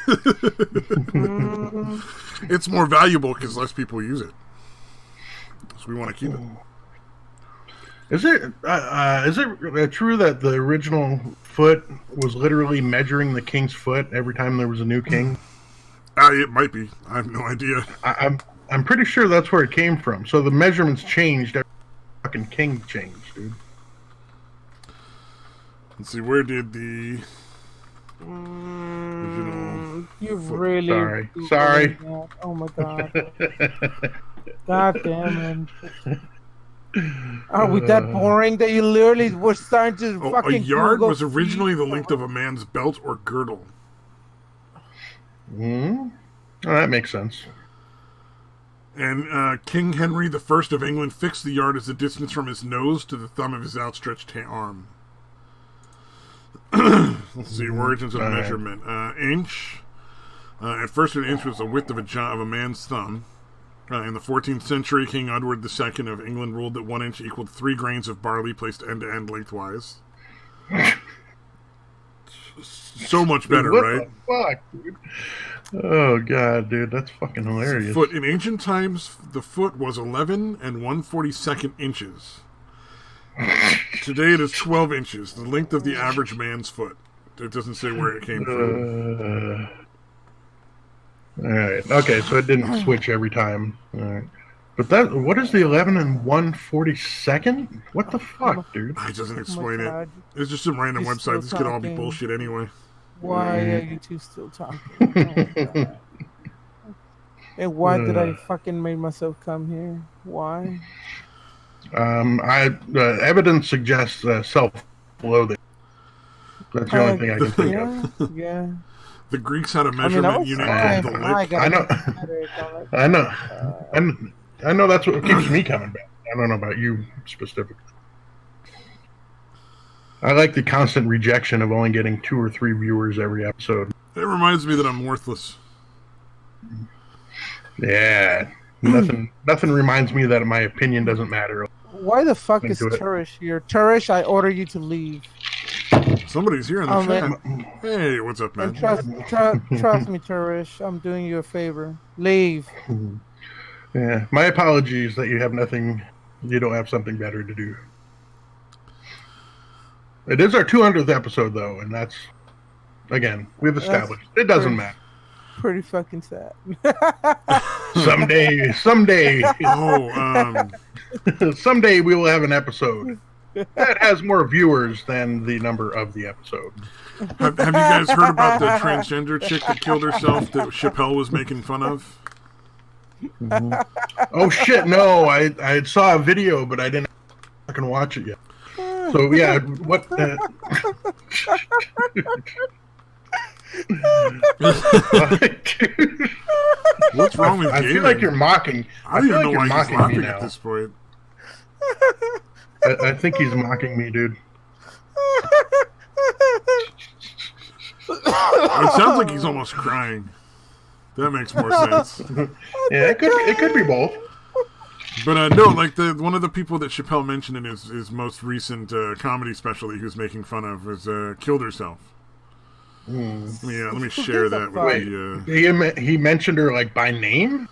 It's more valuable because less people use it, so we want to keep it. Is it true that the original foot was literally measuring the king's foot every time there was a new king? It might be. I have no idea. I'm pretty sure that's where it came from. So the measurements changed every fucking king changed, dude. Let's see, where did the original You've foot... really... Sorry. Oh my god. God damn it. Are we that boring that you literally were starting to fucking... A yard Google was originally the length of a man's belt or girdle. Oh, that makes sense. And King Henry I of England fixed the yard as the distance from his nose to the thumb of his outstretched arm. Let's see, origins of measurement. Inch. At first, an inch was the width of a man's thumb. In the 14th century, King Edward II of England ruled that 1 inch equaled 3 grains of barley placed end to end lengthwise. So much better, what right? The fuck, dude? Oh god, dude, that's fucking hilarious. Foot. In ancient times, the foot was 11 1/42 inches. Today it is 12 inches, the length of the average man's foot. It doesn't say where it came from. Alright, okay, so it didn't switch every time. Alright. But what is the 11 1/42? What the fuck, dude? It doesn't explain it. It's just some random website. This could all be bullshit anyway. Why are you two still talking? Oh, and why did I fucking make myself come here? Why? Evidence suggests self-loathing. That's the only thing I can think of. Yeah. The Greeks had a measurement unit called the lip. I know that's what keeps me coming back. I don't know about you specifically. I like the constant rejection of only getting 2 or 3 viewers every episode. It reminds me that I'm worthless. Yeah. Nothing reminds me that my opinion doesn't matter. Why the fuck is Turish here? Turish, I order you to leave. Somebody's here in the chat. Hey, what's up, man? Trust me, Turish. I'm doing you a favor. Leave. Yeah, my apologies that you don't have something better to do. It is our 200th episode, though, and that's, again, we've established. It doesn't matter. Pretty fucking sad. Someday. Someday we will have an episode that has more viewers than the number of the episode. Have you guys heard about the transgender chick that killed herself that Chappelle was making fun of? Mm-hmm. Oh shit! No, I saw a video, but I didn't fucking watch it yet. So yeah, what? What's wrong with I gaming? feel like you're mocking. I don't even know why he's laughing at this point. I think he's mocking me, dude. It sounds like he's almost crying. That makes more sense. Yeah, it could be both. But no, like one of the people that Chappelle mentioned in his most recent comedy special that he was making fun of was killed herself. Yeah, let me share that with you. He mentioned her like by name?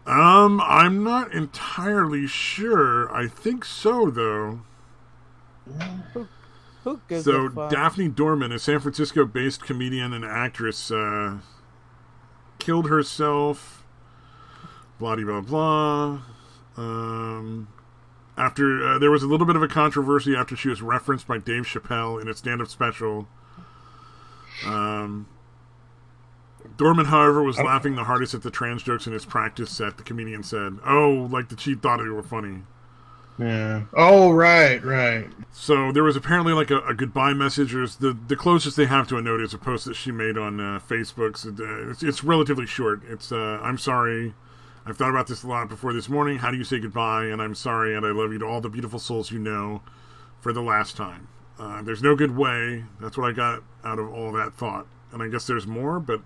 I'm not entirely sure. I think so, though. Who gives so a fuck? Daphne Dorman, a San Francisco-based comedian and actress, killed herself. Blah blah blah. After there was a little bit of a controversy after she was referenced by Dave Chappelle in a stand-up special. Dorman, however, was laughing the hardest at the trans jokes in his practice set. The comedian said, "Oh, like that she thought they were funny." Yeah. Oh, right. So there was apparently like a goodbye message. Or the closest they have to a note is a post that she made on Facebook. So, it's relatively short. It's I'm sorry. I've thought about this a lot before this morning. How do you say goodbye? And I'm sorry, and I love you to all the beautiful souls you know for the last time. There's no good way. That's what I got out of all that thought. And I guess there's more, but...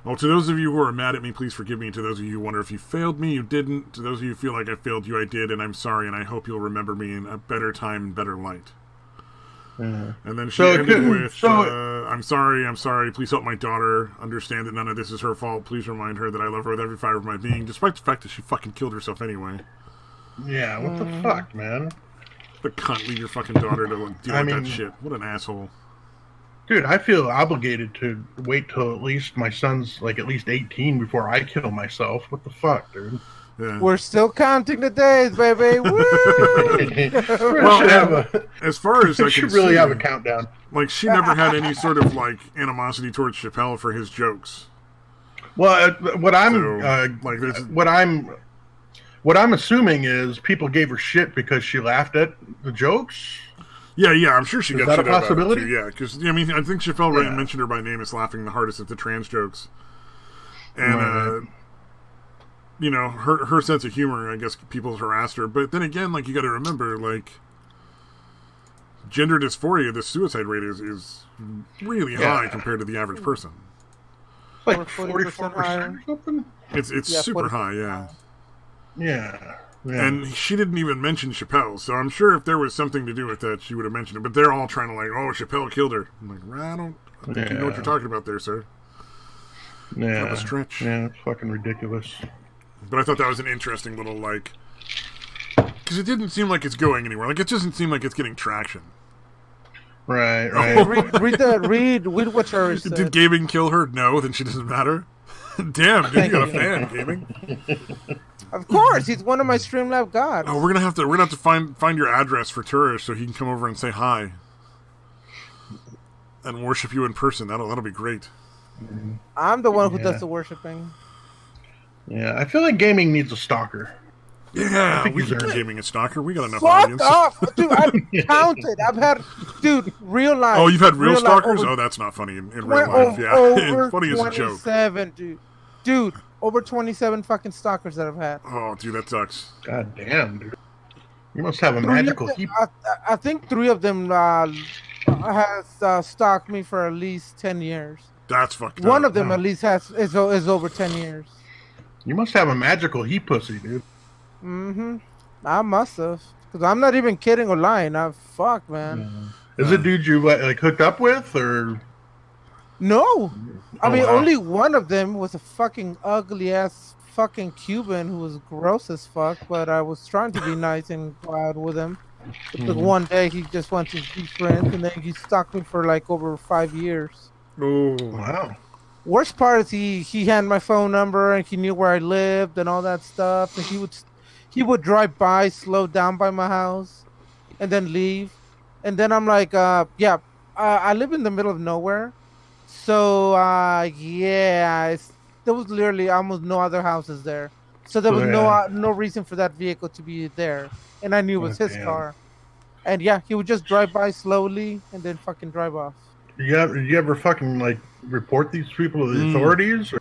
Well, to those of you who are mad at me, please forgive me. To those of you who wonder if you failed me, you didn't. To those of you who feel like I failed you, I did, and I'm sorry, and I hope you'll remember me in a better time and better light. And then she ended with, I'm sorry, please help my daughter understand that none of this is her fault. Please remind her that I love her with every fiber of my being, despite the fact that she fucking killed herself anyway. Yeah, what the fuck, man? The cunt, leave your fucking daughter to deal with that shit. What an asshole. Dude, I feel obligated to wait till at least my son's like at least 18 before I kill myself. What the fuck, dude? Yeah. We're still counting the days, baby. Woo! Well, as far as I should can really see, have a countdown. Like, she never had any sort of like animosity towards Chappelle for his jokes. Well, what I'm assuming is people gave her shit because she laughed at the jokes. Yeah, I'm sure she got that shit a out possibility? of it too. Yeah, because I mean, I think Chappelle mentioned her by name as laughing the hardest at the trans jokes, and you know, her sense of humor. I guess people harassed her, but then again, like you got to remember, like gender dysphoria, the suicide rate is really high compared to the average person. Like 44% or something. It's super high, yeah. Yeah. And she didn't even mention Chappelle, so I'm sure if there was something to do with that, she would have mentioned it. But they're all trying to like, oh, Chappelle killed her. I'm like, well, I think you know what you're talking about there, sir. Yeah. Not a stretch. Yeah, it's fucking ridiculous. But I thought that was an interesting little, like... Because it didn't seem like it's going anywhere. Like, it doesn't seem like it's getting traction. Right. Read what Charlie said. Did Gaming kill her? No, then she doesn't matter. Damn, dude, you got a fan, Gaming. Of course, he's one of my Streamlab gods. Oh, we're gonna have to find your address for Turish so he can come over and say hi and worship you in person. That'll be great. I'm the one who does the worshiping. Yeah, I feel like Gaming needs a stalker. Yeah, we can Gaming a stalker. We got enough Fuck audience. up, dude! I've counted. I've had, real life. Oh, you've had real stalkers? Oh, that's not funny in real life. Yeah, over funny as a joke. 27, dude. Over 27 fucking stalkers that I've had. Oh, dude, that sucks. God damn, dude. You must have a magical heap. I think 3 of them has stalked me for at least 10 years. That's fucked up. One of them at least is over 10 years. You must have a magical heat pussy, dude. Mm-hmm. I must have. Because I'm not even kidding or lying. Fuck, man. Is it dude you like hooked up with, or... No. I mean, only one of them was a fucking ugly-ass fucking Cuban who was gross as fuck, but I was trying to be nice and go out with him. But one day he just wanted to be friends, and then he stalked me for like over 5 years. Oh, wow. Worst part is he had my phone number, and he knew where I lived and all that stuff, and he would drive by, slow down by my house, and then leave. And then I'm like, I live in the middle of nowhere. So, there was literally almost no other houses there. So there was no reason for that vehicle to be there. And I knew it was his car. And he would just drive by slowly and then fucking drive off. Did you ever fucking, like, report these people to the authorities? Or?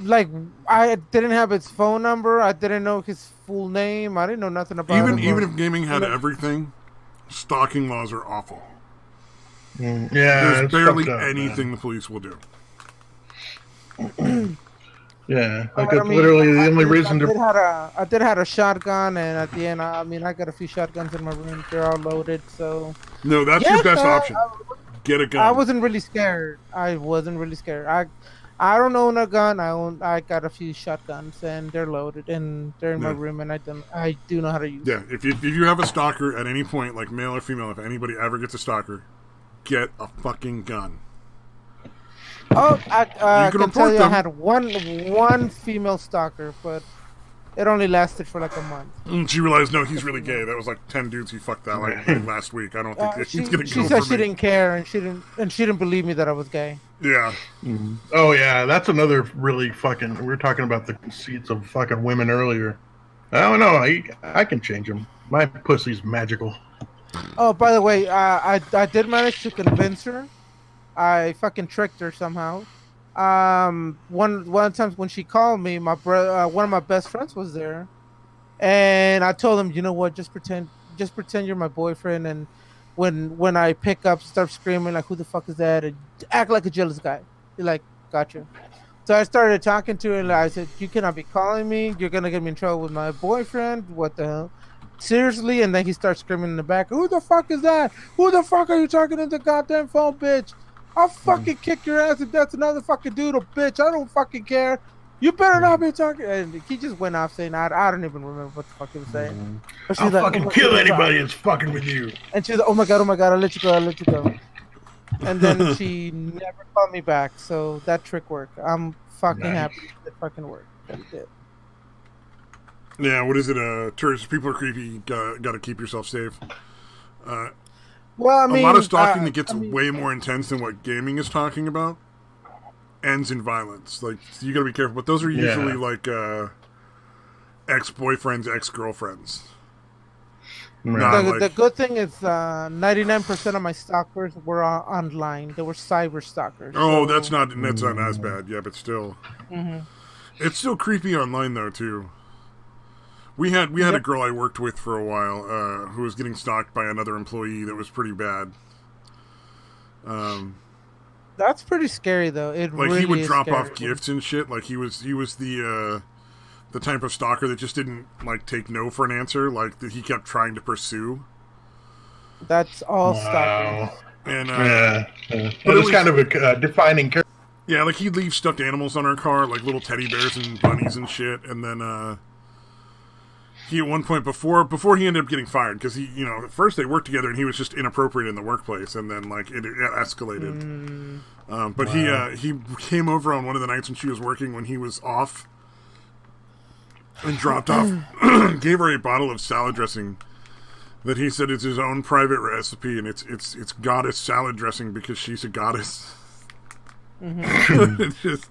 Like, I didn't have his phone number. I didn't know his full name. I didn't know nothing about him. Even if Gaming had everything, stalking laws are awful. Yeah, there's barely anything the police will do. Yeah, like it's literally the only reason to. I did have a shotgun, and at the end, I got a few shotguns in my room. They're all loaded, so. No, that's your best option. Get a gun. I wasn't really scared. I don't own a gun. I got a few shotguns, and they're loaded, and they're in my room, and I do know how to use. Yeah, if you have a stalker at any point, like male or female, if anybody ever gets a stalker, get a fucking gun. Oh, I can tell you I had one female stalker, but It only lasted for like a month. And she realized, no, he's really gay. That was like 10 dudes he fucked that like last week. I don't think he's gonna go She said for she me. didn't care, and she didn't believe me that I was gay. Yeah. Mm-hmm. Oh yeah, that's another really fucking. We were talking about the conceits of fucking women earlier. I don't know. I can change them. My pussy's magical. Oh, by the way, I did manage to convince her. I fucking tricked her somehow. One time when she called me, my one of my best friends was there, and I told him, you know what, just pretend you're my boyfriend, and when I pick up, start screaming like, who the fuck is that, and act like a jealous guy. You're like, gotcha. So I started talking to her, and I said, you cannot be calling me. You're gonna get me in trouble with my boyfriend. What the hell? Seriously? And then he starts screaming in the back, who the fuck is that? Who the fuck are you talking to the goddamn phone, bitch? I'll fucking kick your ass if that's another fucking dude or bitch. I don't fucking care. You better not be talking. And he just went off saying, I don't even remember what the fuck he was saying. But I'll like, fucking kill anybody that's fucking with you. And she's like, oh my god, I'll let you go. And then she never called me back. So that trick worked. I'm fucking happy it fucking worked. That it did. Yeah, what is it? Tourists, people are creepy. Gotta keep yourself safe. Well, I mean, a lot of stalking that gets way more intense than what gaming is talking about ends in violence. Like, so you gotta be careful. But those are usually like ex-boyfriends, ex-girlfriends. Right. The good thing is 99% of my stalkers were online. They were cyber stalkers. Oh, so... that's not as bad. Yeah, but still, it's still creepy online though too. We had a girl I worked with for a while who was getting stalked by another employee that was pretty bad. That's pretty scary though. It like really he would is drop scary. off gifts and shit. Like he was the type of stalker that just didn't like take no for an answer. Like that he kept trying to pursue. That's all stalking. And but it was kind of a defining character. Yeah, like he'd leave stuffed animals on our car, like little teddy bears and bunnies and shit, and then he at one point before he ended up getting fired because he, you know, at first they worked together and he was just inappropriate in the workplace, and then like it escalated. But he came over on one of the nights when she was working when he was off and dropped off, gave her a bottle of salad dressing that he said is his own private recipe, and it's goddess salad dressing because she's a goddess. Just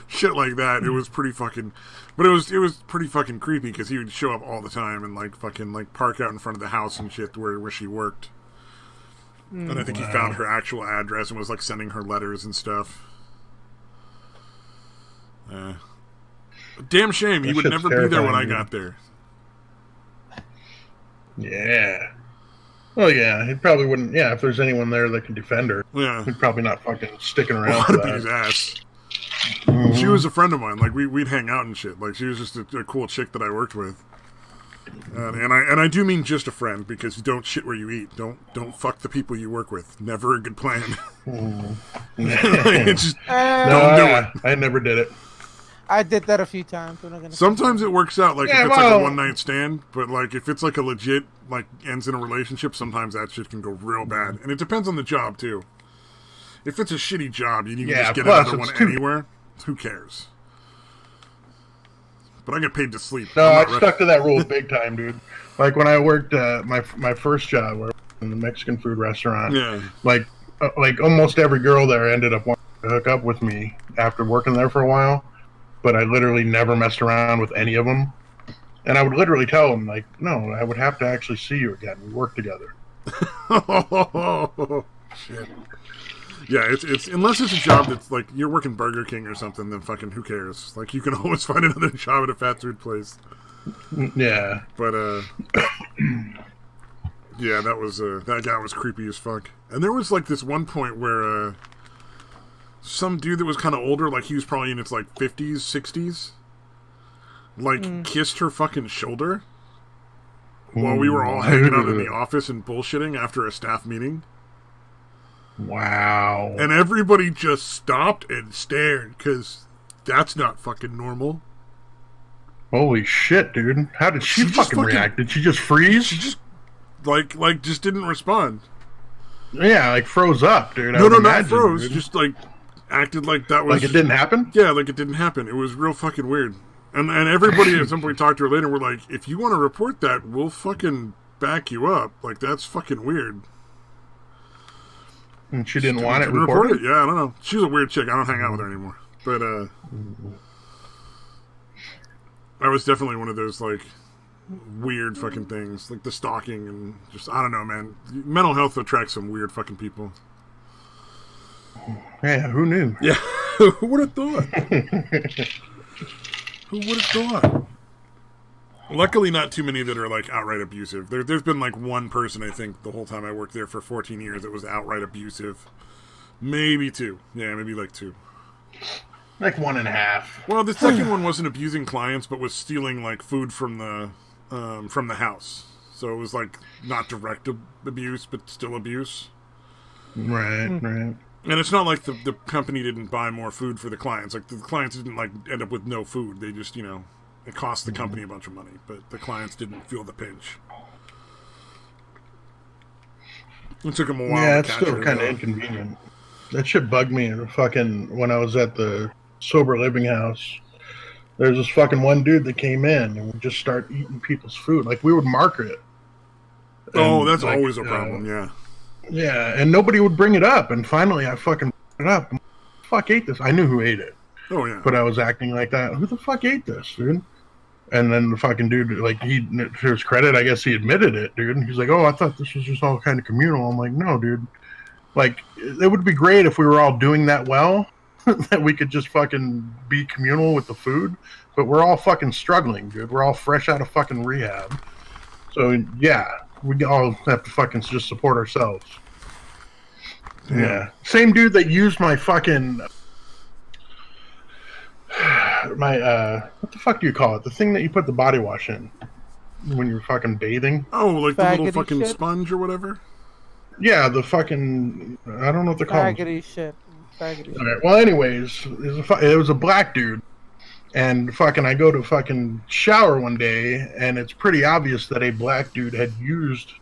shit like that. It was pretty fucking, but it was pretty fucking creepy because he would show up all the time and like fucking like park out in front of the house and shit where she worked. And I think he found her actual address and was like sending her letters and stuff. Damn shame he would never be there when I got there. Yeah. Oh yeah, he probably wouldn't. Yeah, if there's anyone there that can defend her, he'd probably not fucking sticking around. For that. His ass. She was a friend of mine. Like we'd hang out and shit. Like she was just a cool chick that I worked with. And I do mean just a friend because you don't shit where you eat. Don't fuck the people you work with. Never a good plan. Just don't do it. I never did it. I did that a few times. Sometimes it works out, like if it's like a one night stand, but like if it's like a legit like ends in a relationship, sometimes that shit can go real bad, and it depends on the job too. If it's a shitty job, you can just get another one anywhere. Who cares? But I get paid to sleep. No, I stuck to that rule big time, dude. Like when I worked my first job, where in the Mexican food restaurant. Yeah. Like almost every girl there ended up wanting to hook up with me after working there for a while. But I literally never messed around with any of them. And I would literally tell them, like, no, I would have to actually see you again. We work together. Shit. Yeah, it's unless it's a job that's like you're working Burger King or something, then fucking who cares? Like you can always find another job at a fast food place. Yeah. But yeah, that guy was creepy as fuck. And there was like this one point where some dude that was kind of older, like he was probably in his like 50s, 60s, like kissed her fucking shoulder while we were all hanging out in the office and bullshitting after a staff meeting. Wow. And everybody just stopped and stared because that's not fucking normal. Holy shit, dude. How did she fucking react? Did she just freeze? She just like just didn't respond. Yeah, like froze up, dude. No, not froze. Dude. Just like acted like that was like it didn't happen. Yeah, like it didn't happen. It was real fucking weird. And everybody at some point talked to her later. We're like, if you want to report that, we'll fucking back you up. Like, that's fucking weird. And she didn't want it reported? Yeah, I don't know. She's a weird chick. I don't hang out with her anymore. But that was definitely one of those, like, weird fucking things. Like the stalking and just, I don't know, man. Mental health attracts some weird fucking people. Yeah, who knew? Yeah, who would have thought? Who would have thought? Luckily, not too many that are, like, outright abusive. There's been, like, one person, I think, the whole time I worked there for 14 years that was outright abusive. Maybe two. Yeah, maybe, like, two. Like 1.5. Well, the second one wasn't abusing clients, but was stealing, like, food from the house. So it was, like, not direct abuse, but still abuse. Right, right. And it's not like the company didn't buy more food for the clients. Like, the clients didn't, like, end up with no food. They just, you know, it cost the company a bunch of money. But the clients didn't feel the pinch. It took them a while Yeah, to it's catch still kind of inconvenient. That shit bugged me fucking when I was at the sober living house. There's this fucking one dude that came in and would just start eating people's food. Like, we would mark it. Oh, that's like, always a problem, yeah. Yeah, and nobody would bring it up. And finally, I fucking brought it up. Fuck ate this. I knew who ate it. Oh, yeah. But I was acting like that. Who the fuck ate this, dude? And then the fucking dude, like, to his credit, I guess he admitted it, dude. And he's like, oh, I thought this was just all kind of communal. I'm like, no, dude. Like, it would be great if we were all doing that well, that we could just fucking be communal with the food. But we're all fucking struggling, dude. We're all fresh out of fucking rehab. So, yeah, we all have to fucking just support ourselves. Yeah. Same dude that used my fucking... what the fuck do you call it? The thing that you put the body wash in when you're fucking bathing. Oh, like the little fucking shit? sponge or whatever? Yeah, the fucking... I don't know what they're called. Faggoty shit. Faggoty All right, well, anyways, it was a black dude. And fucking I go to fucking shower one day, and it's pretty obvious that a black dude had used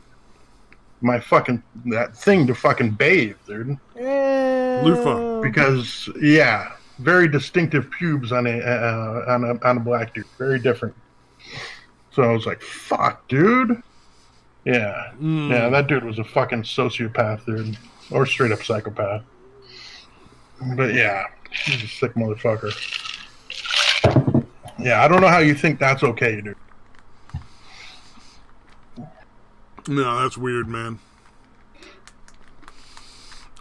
my fucking... that thing to fucking bathe, dude. Loofah. Because, yeah... very distinctive pubes on a black dude. Very different. So I was like, fuck, dude. Yeah. Yeah, that dude was a fucking sociopath, dude. Or straight up psychopath. But yeah, he's a sick motherfucker. Yeah, I don't know how you think that's okay, dude. No, that's weird, man.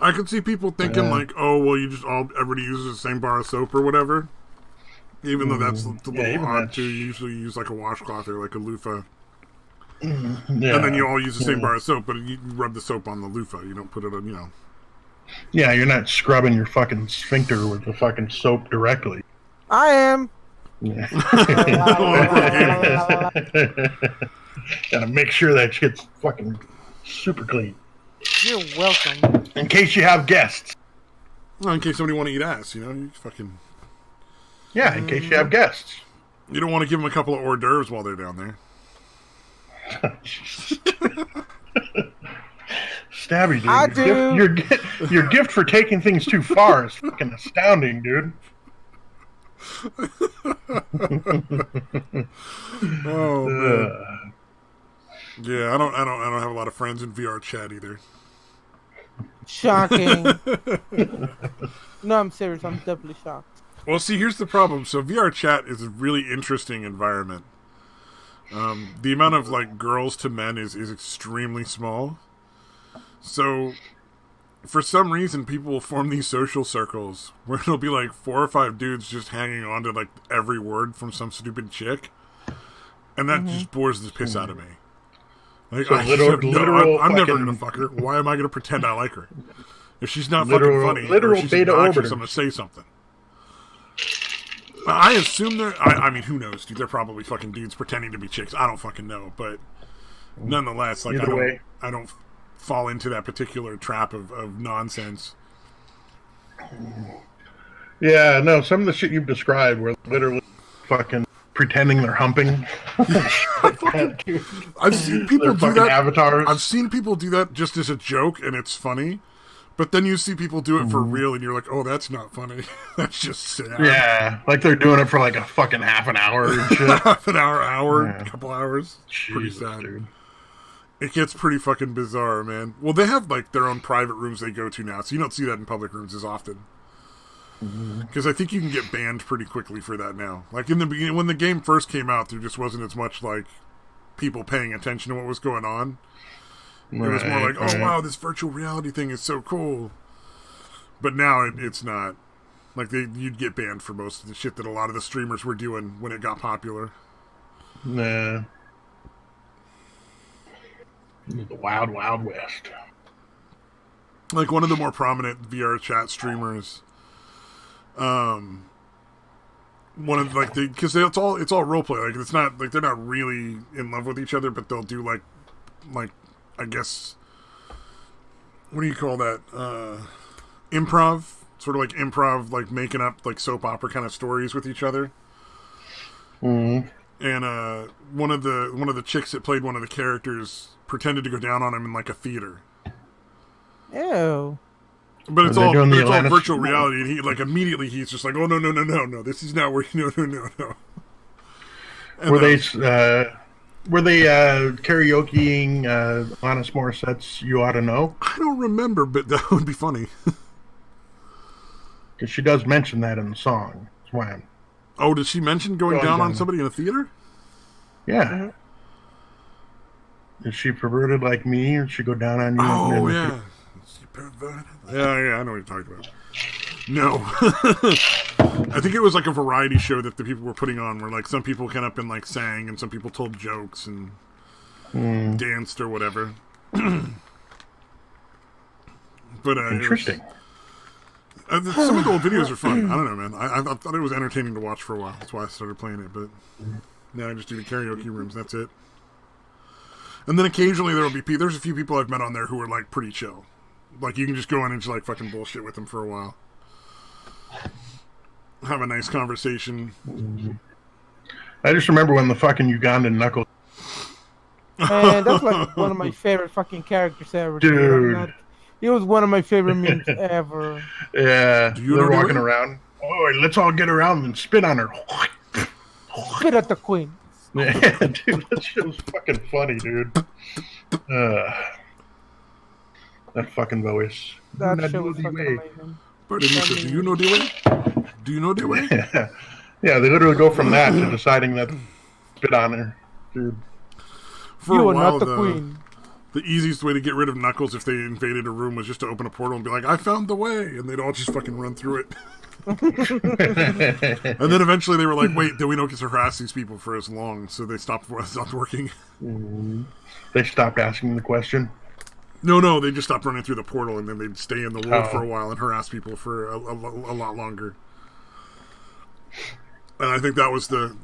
I could see people thinking like, "Oh, well, you just everybody uses the same bar of soap or whatever." Even though that's a little odd too. You usually use like a washcloth or like a loofah, and then you all use the same bar of soap, but you rub the soap on the loofah. You don't put it on, you know. Yeah, you're not scrubbing your fucking sphincter with the fucking soap directly. I am. Yeah. Gotta make sure that shit's fucking super clean. You're welcome. In case you have guests. Well, in case somebody want to eat ass, you know, you fucking... Yeah, in case you have guests. You don't want to give them a couple of hors d'oeuvres while they're down there. Stabby, dude. I do. Your gift for taking things too far is fucking astounding, dude. Oh, man. Yeah, I don't have a lot of friends in VR chat either. Shocking. No, I'm serious. I'm definitely shocked. Well, see, here's the problem. So VR chat is a really interesting environment. The amount of like girls to men is extremely small. So, for some reason, people will form these social circles where it'll be like 4 or 5 dudes just hanging on to like every word from some stupid chick, and that just bores the piss out of me. Like, so I'm never gonna fuck her. Why am I gonna pretend I like her? If she's not fucking funny, or she's obnoxious, I'm gonna say something. I assume they're... I mean, who knows, dude? They're probably fucking dudes pretending to be chicks. I don't fucking know, but nonetheless, like, I don't fall into that particular trap of nonsense. Yeah, no, some of the shit you've described were literally fucking pretending they're humping. I've seen people do that. Avatars. I've seen people do that just as a joke, and it's funny. But then you see people do it for real, and you're like, oh, that's not funny. That's just sad. Yeah, like they're doing it for like a fucking half an hour and shit. Half an hour, Yeah. a couple hours. Jesus, Pretty sad. dude. It gets pretty fucking bizarre, man. Well, they have like their own private rooms they go to now, so you don't see that in public rooms as often. Because I think you can get banned pretty quickly for that now. Like in the beginning, when the game first came out, there just wasn't as much like people paying attention to what was going on. It was more like, oh wow, this virtual reality thing is so cool. But now it's not. Like you'd get banned for most of the shit that a lot of the streamers were doing when it got popular. Nah. The wild, wild west. Like one of the more prominent VR chat streamers, one of like because it's all roleplay. Like it's not like they're not really in love with each other, but they'll do like I guess what do you call that? Improv, sort of like improv, like making up like soap opera kind of stories with each other. Mm-hmm. And one of the chicks that played one of the characters pretended to go down on him in like a theater. Ew. But it's all virtual reality, and he like immediately he's just like, oh no, this is not where no. And were they karaokeing Alanis Morissette's "You Ought to Know"? I don't remember, but that would be funny. Because she does mention that in the song. That's why. Oh, did she mention going down on somebody in a theater? Yeah. Mm-hmm. Is she perverted like me, or she go down on you? Oh yeah. Yeah, I know what you're talking about. No. I think it was like a variety show that the people were putting on where like some people came up and like sang and some people told jokes and danced or whatever. But interesting. Some of the old videos are fun. I don't know, man. I thought it was entertaining to watch for a while. That's why I started playing it. But now I just do the karaoke rooms. That's it. And then occasionally there's a few people I've met on there who are like pretty chill. Like you can just go in and just like fucking bullshit with them for a while. Have a nice conversation. I just remember when the fucking Ugandan knuckle. Man, that's like one of my favorite fucking characters ever. Dude. He was one of my favorite memes ever. Yeah, they're walking around. Oh, let's all get around and spit on her. Spit at the queen. Yeah, dude, that shit was fucking funny, dude. That fucking voice. That shit was fucking amazing. But he said, do you know the way? Do you know the way? Yeah, they literally go from that to deciding that spit on her, dude. You are not the queen. The easiest way to get rid of Knuckles if they invaded a room was just to open a portal and be like, I found the way, and they'd all just fucking run through it. And then eventually they were like, wait, then we don't get to harass these people for as long, so they stopped working. They stopped asking the question? No, they just stopped running through the portal, and then they'd stay in the world for a while and harass people for a lot longer. And I think that was the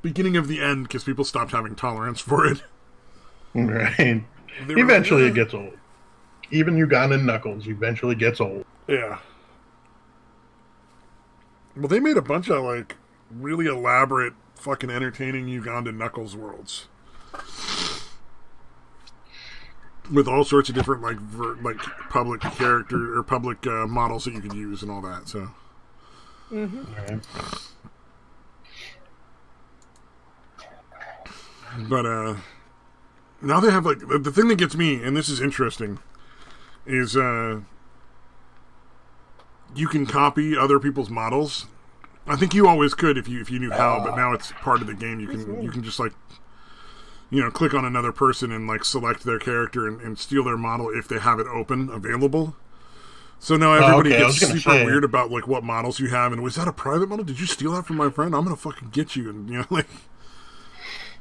beginning of the end, because people stopped having tolerance for it. Right. Eventually it gets old. Even Ugandan Knuckles eventually gets old. Yeah. Well, they made a bunch of, like, really elaborate, fucking entertaining Ugandan Knuckles worlds. With all sorts of different, like public character, or public models that you could use and all that, so. Right. But, now they have, like, the thing that gets me, and this is interesting, is, you can copy other people's models. I think you always could if you knew how, but now it's part of the game. You can just, like, you know, click on another person and, like, select their character and steal their model if they have it open, available. So now everybody gets super weird about, like, what models you have, and was that a private model? Did you steal that from my friend? I'm gonna fucking get you, and, you know, like...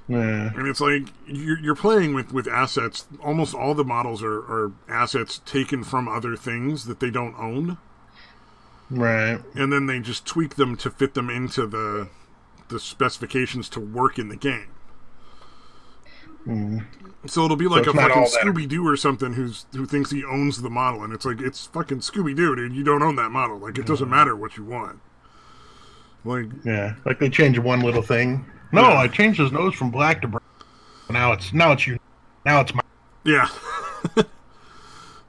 Yeah. And it's like you're playing with assets. Almost all the models are assets taken from other things that they don't own. Right. And then they just tweak them to fit them into the specifications to work in the game. So it'll be like a fucking Scooby-Doo or something who thinks he owns the model, and it's like, it's fucking Scooby-Doo, dude. You don't own that model. Like, it doesn't matter what you want. Like, yeah, like they change one little thing. No, I changed his nose from black to brown. Now it's you. Now it's my. Yeah.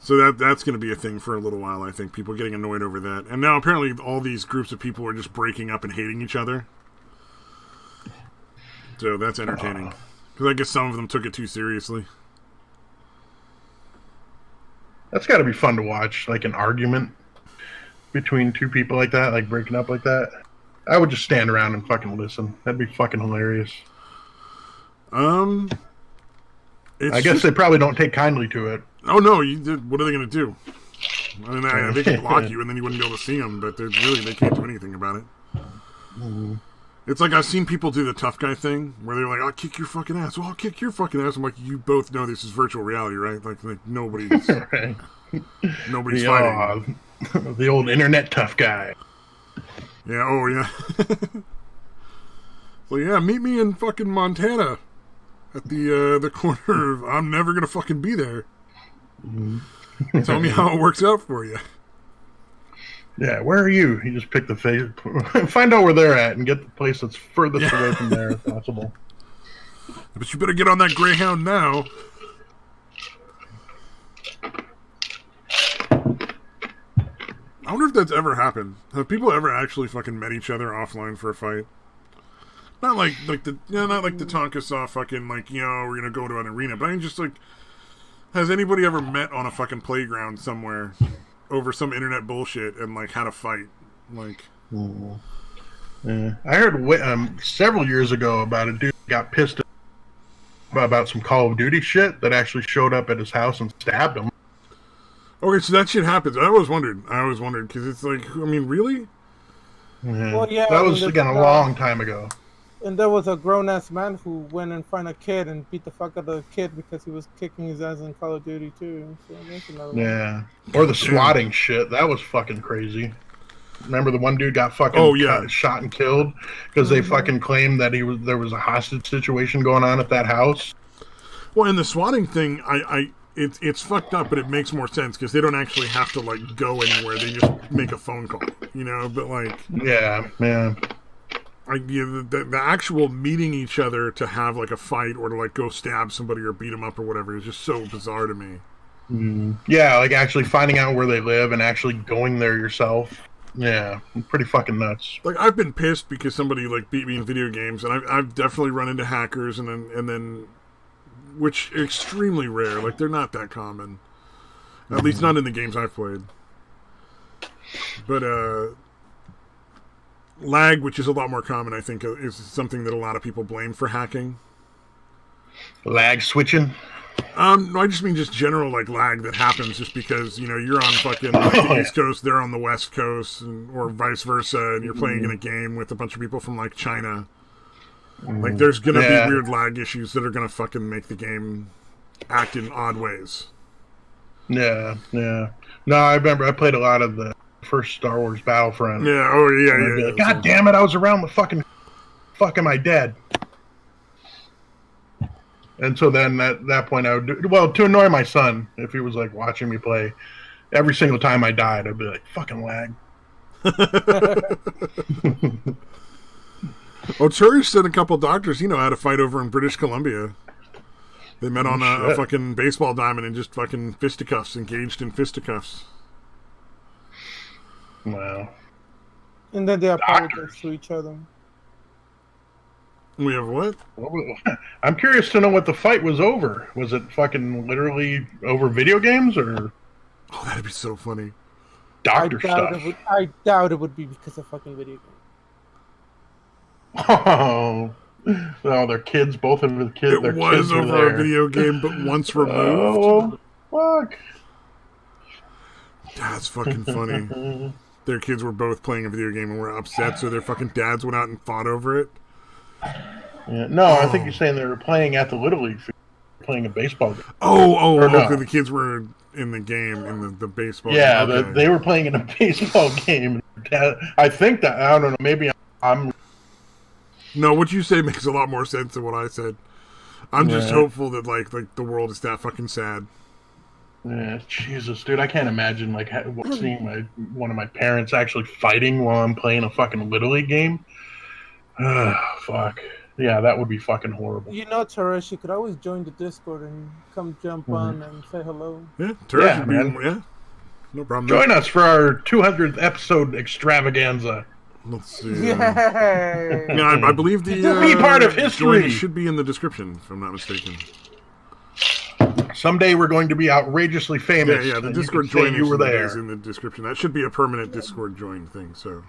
So that's going to be a thing for a little while, I think. People getting annoyed over that. And now apparently all these groups of people are just breaking up and hating each other. So that's entertaining. Because I guess some of them took it too seriously. That's got to be fun to watch, like an argument between two people like that, like breaking up like that. I would just stand around and fucking listen. That'd be fucking hilarious. I guess they probably don't take kindly to it. Oh no! What are they going to do? I mean, they could block you, and then you wouldn't be able to see them. But they can't do anything about it. Mm-hmm. It's like I've seen people do the tough guy thing, where they're like, "I'll kick your fucking ass." Well, I'll kick your fucking ass. I'm like, you both know this is virtual reality, right? Like nobody's right. Nobody's fighting. The old internet tough guy. Yeah. Oh yeah. So yeah, meet me in fucking Montana at the corner of. I'm never gonna fucking be there. Mm-hmm. Tell me how it works out for you. Yeah, where are you? You just pick the face, find out where they're at, and get the place that's furthest away from there if possible. But you better get on that Greyhound now. I wonder if that's ever happened. Have people ever actually fucking met each other offline for a fight? Not like the Tonka saw fucking like, we're gonna go to an arena, but I mean just like, has anybody ever met on a fucking playground somewhere over some internet bullshit and like had a fight? Like, yeah. I heard several years ago about a dude who got pissed about some Call of Duty shit that actually showed up at his house and stabbed him. Okay, so that shit happens. I always wondered because it's like, I mean, really? Yeah. Well, yeah, that was again a long time ago. And there was a grown-ass man who went in front of a kid and beat the fuck out of the kid because he was kicking his ass in Call of Duty too. So that's another one. Or the swatting shit. That was fucking crazy. Remember the one dude got fucking shot and killed because they fucking claimed that there was a hostage situation going on at that house. Well, and the swatting thing, it's fucked up, but it makes more sense because they don't actually have to like go anywhere. They just make a phone call, But like, the actual meeting each other to have like a fight or to like go stab somebody or beat them up or whatever is just so bizarre to me. Yeah, like actually finding out where they live and actually going there yourself. Yeah, pretty fucking nuts. Like I've been pissed because somebody like beat me in video games, and I've definitely run into hackers, and then which are extremely rare. Like they're not that common, at least not in the games I've played. But lag, which is a lot more common, I think, is something that a lot of people blame for hacking. Lag switching? No, I just mean just general like lag that happens just because you're on fucking the East Coast, they're on the West Coast, or vice versa, and you're playing in a game with a bunch of people from like China. Like there's gonna be weird lag issues that are gonna fucking make the game act in odd ways. Yeah. No, I remember I played a lot of the first Star Wars Battlefront. Yeah. Oh yeah. Like, God damn it! I was around the fucking am I dead? And so then at that point I would to annoy my son if he was like watching me play. Every single time I died, I'd be like, "Fucking lag." Well, Church and a couple doctors, had a fight over in British Columbia. They met on a fucking baseball diamond and just fucking fisticuffs, engaged in fisticuffs. Wow. And then they apologized to each other. We have what? I'm curious to know what the fight was over. Was it fucking literally over video games or? Oh, that'd be so funny. Doctor stuff. I doubt it would be because of fucking video games. Oh, their kids, both of the kids. It was over a video game, but once removed. Oh, fuck. That's fucking funny. Their kids were both playing a video game and were upset, so their fucking dads went out and fought over it. Yeah, no, I think you're saying they were playing at the Little League field, playing a baseball game. Okay, the kids were in the game, in the baseball game. Yeah, okay. they were playing in a baseball game. I think that, I don't know, maybe I'm... No, what you say makes a lot more sense than what I said. I'm just hopeful that, like the world is that fucking sad. Yeah, Jesus, dude, I can't imagine, like, seeing one of my parents actually fighting while I'm playing a fucking Little League game. Fuck. Yeah, that would be fucking horrible. You know, Teresh, you could always join the Discord and come jump on and say hello. Yeah, Turret Yeah, would be, man. yeah, no problem. Join us for our 200th episode extravaganza. Let's see. Yay! Yeah, I believe the Be part of history. join should be in the description, if I'm not mistaken. Someday we're going to be outrageously famous. Yeah, the and Discord you can say join you were is there. in the description. That should be a permanent Discord join thing. So,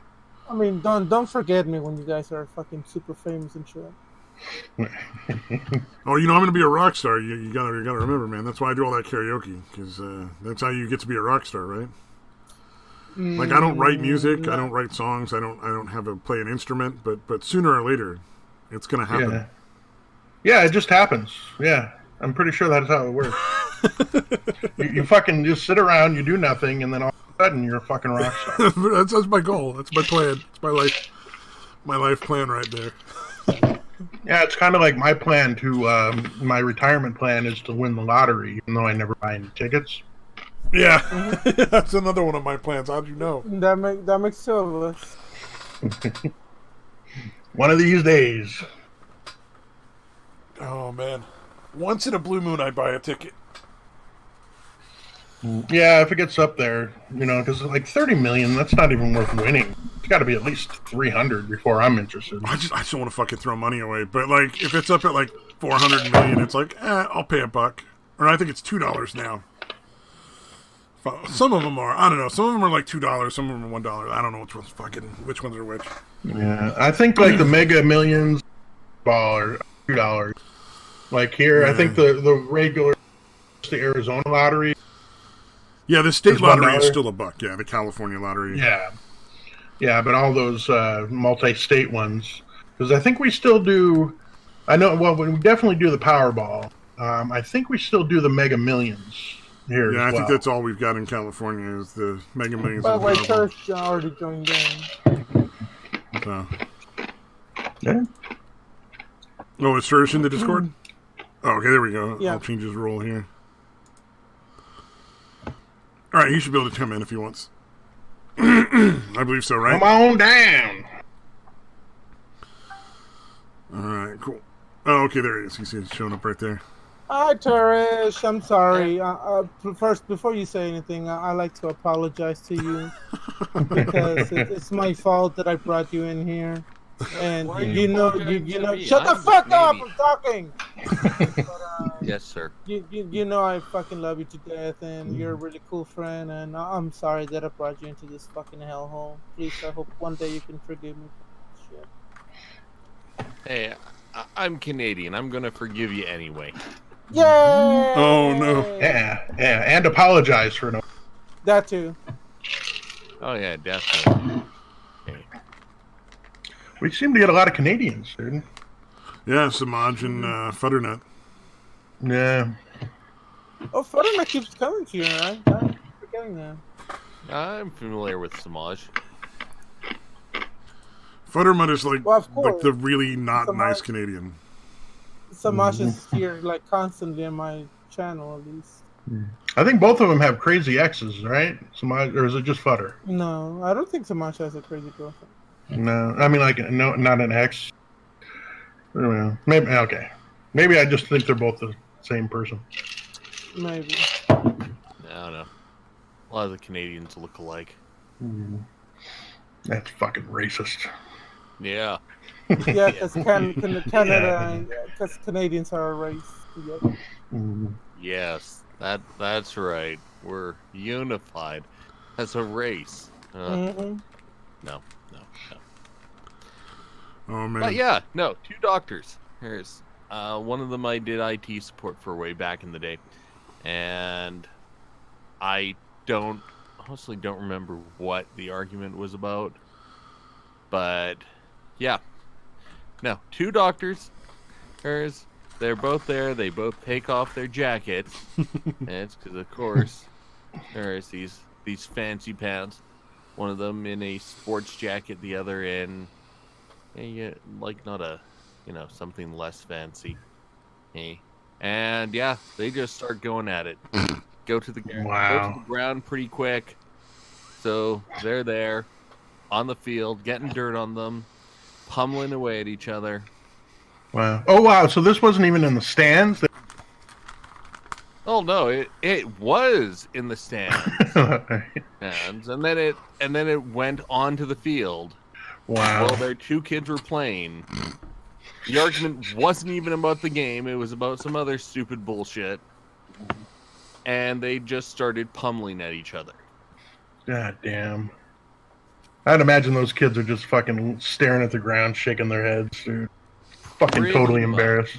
I mean, don't forget me when you guys are fucking super famous and shit. oh, I'm going to be a rock star. You gotta remember, man. That's why I do all that karaoke, because that's how you get to be a rock star, right? Like, I don't write music, No. I don't write songs, I don't have to play an instrument, but sooner or later, it's going to happen. Yeah, it just happens. Yeah, I'm pretty sure that's how it works. you fucking just sit around, you do nothing, and then all of a sudden you're a fucking rock star. that's my goal. That's my plan. It's my life plan right there. Yeah, it's kind of like my plan to my retirement plan is to win the lottery, even though I never buy any tickets. Yeah, that's another one of my plans. How'd you know? That makes two of us. One of these days. Oh man, once in a blue moon, I buy a ticket. Yeah, if it gets up there, because like 30 million, that's not even worth winning. It's got to be at least 300 before I'm interested. I just don't want to fucking throw money away. But like, if it's up at like 400 million, it's like, I'll pay $1. Or I think it's $2 now. Some of them are. I don't know. Some of them are like $2. Some of them are $1. I don't know which ones are which. Yeah, I think like the Mega Millions ball are $2. Like here, I think the regular, the Arizona lottery. Yeah, the state lottery is $1. still $1. Yeah, the California lottery. Yeah, but all those multi-state ones, because I think we still do. I know. Well, we definitely do the Powerball. I think we still do the Mega Millions here. Yeah, as I think well. that's all we've got in California is the Mega Millions. By the way, and Powerball. Teresh already joined in. So. Yeah. Oh, is Serge in the Discord? Oh, okay, there we go. Yeah. I'll change his role here. All right, he should be able to come in if he wants. I believe so, right? Come on down. All right, cool. Oh, okay, there he is. He's showing up right there. Hi, Teresh. I'm sorry. First, before you say anything, I like to apologize to you because it's my fault that I brought you in here. And you know, shut the fuck up! I'm talking. Yes, sir. You know I fucking love you to death, and you're a really cool friend. And I'm sorry that I brought you into this fucking hellhole. Please, I hope one day you can forgive me. Shit. Hey, I'm Canadian. I'm gonna forgive you anyway. Yay! Oh, no. Yeah, and apologize for no. That too. Oh yeah, definitely. Hey. We seem to get a lot of Canadians, dude. Yeah, Samaj and Futternut. Yeah. Oh, Futterman keeps coming to you, right? I'm forgetting that. I'm familiar with Samaj. Futtermut is like, Well, of course. the really not Samaj- nice Canadian. Samash is here like constantly on my channel, at least. I think both of them have crazy exes, right? Or is it just Futter? No, I don't think Samash has a crazy girlfriend. No, I mean like no, not an ex. I don't know. Maybe okay. Maybe I just think they're both the same person. Maybe. I don't know. A lot of the Canadians look alike. That's fucking racist. Yeah. Yeah, because Canada, because Canadians are a race. Yep. Yes. That's right. We're unified as a race. Mm-hmm. No. Oh, man. But yeah, no, 2 doctors. Here's one of them I did IT support for way back in the day. And I honestly don't remember what the argument was about. But yeah. No, 2 doctors. They're both there. They both take off their jackets. And it's because, of course, there's these fancy pants. One of them in a sports jacket, the other in, like not a, something less fancy. Hey, and yeah, they just start going at it. Go to the ground pretty quick. So they're there on the field, getting dirt on them, pummeling away at each other. Wow. Oh wow. So this wasn't even in the stands. Oh no, it was in the stands, and then it went onto the field. Wow. While their two kids were playing. The argument wasn't even about the game; it was about some other stupid bullshit, and they just started pummeling at each other. God damn. I'd imagine those kids are just fucking staring at the ground, shaking their heads, dude. Fucking Pretty totally much. embarrassed.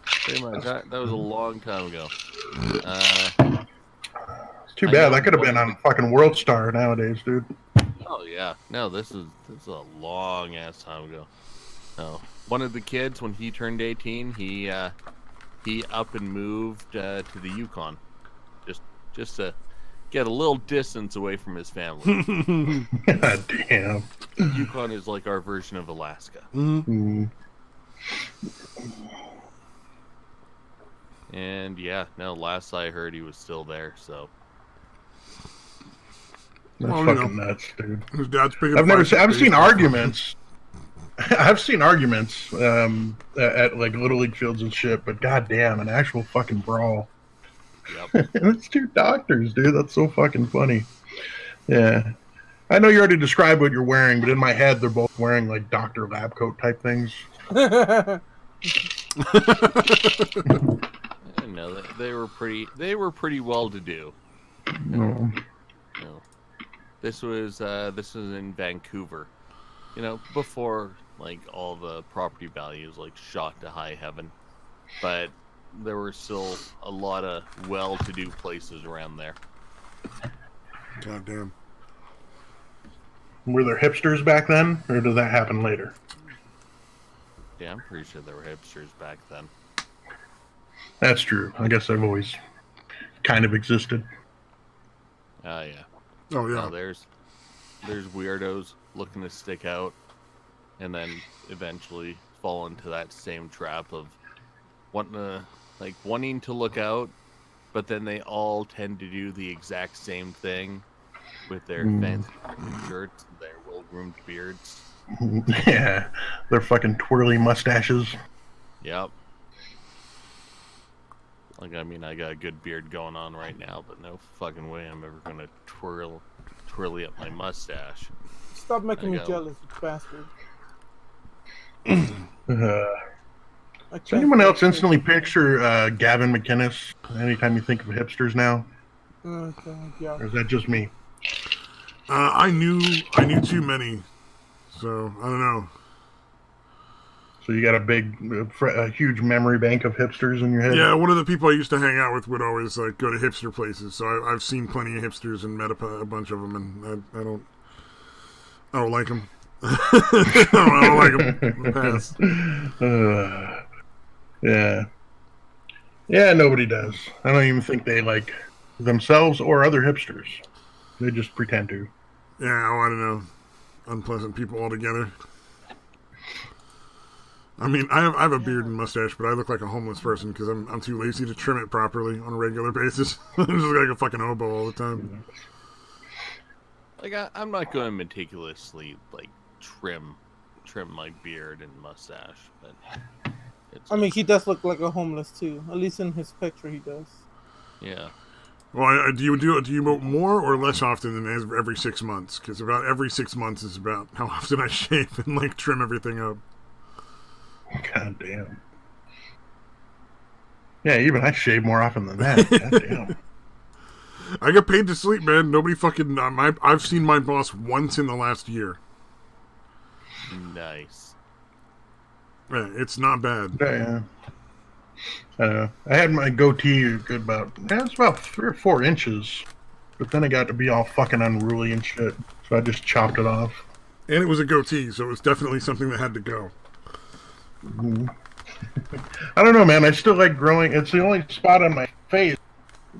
Pretty much. That was a long time ago. It's too bad. That could have been on fucking World Star nowadays, dude. Oh yeah. No, this is a long ass time ago. No. One of the kids, when he turned 18, he up and moved to the Yukon, just to get a little distance away from his family. God damn. Yukon is like our version of Alaska. Mm-hmm. And yeah, no, last I heard he was still there, so. That's fucking nuts, dude. His dad's big. I've seen arguments. I've seen arguments at like Little League fields and shit, but goddamn, an actual fucking brawl. Yep. It's two doctors, dude. That's so fucking funny. Yeah. I know you already described what you're wearing, but in my head, they're both wearing like doctor lab coat type things. No, they were pretty well to do. No. This was in Vancouver. Before like all the property values like shot to high heaven. But there were still a lot of well-to-do places around there. God damn. Were there hipsters back then, or did that happen later? Yeah, I'm pretty sure there were hipsters back then. That's true. I guess they've always kind of existed. Yeah. Oh yeah. No, there's weirdos looking to stick out, and then eventually fall into that same trap of wanting to look out, but then they all tend to do the exact same thing with their fancy shirts, and their well-groomed beards. Yeah, their fucking twirly mustaches. Yep. Like, I mean, I got a good beard going on right now, but no fucking way I'm ever gonna twirly up my mustache. Stop making me jealous, you bastard. Does anyone else instantly picture Gavin McInnes anytime you think of hipsters now? Yeah. Or is that just me? I knew too many, so I don't know. So you got a huge memory bank of hipsters in your head? Yeah, one of the people I used to hang out with would always like go to hipster places. So I've seen plenty of hipsters and met a bunch of them, and I don't like them. I don't like them. Pass. Yeah. Yeah, nobody does. I don't even think they like themselves or other hipsters. They just pretend to. Yeah, I don't know. Unpleasant people altogether. I mean, I have a beard and mustache, but I look like a homeless person because I'm too lazy to trim it properly on a regular basis. I'm just like a fucking hobo all the time. Like, I'm not going to meticulously like trim my beard and mustache, but I mean, he does look like a homeless too. At least in his picture, he does. Yeah. Well, do you vote more or less often than every 6 months? Because about every 6 months is about how often I shave and like trim everything up. God damn. Yeah, even I shave more often than that. God damn. I get paid to sleep, man. Nobody fucking. I've seen my boss once in the last year. Nice. Yeah, it's not bad. Yeah. I had my goatee it's about 3 or 4 inches, but then it got to be all fucking unruly and shit, so I just chopped it off. And it was a goatee, so it was definitely something that had to go. I don't know, man. I still like growing. It's the only spot on my face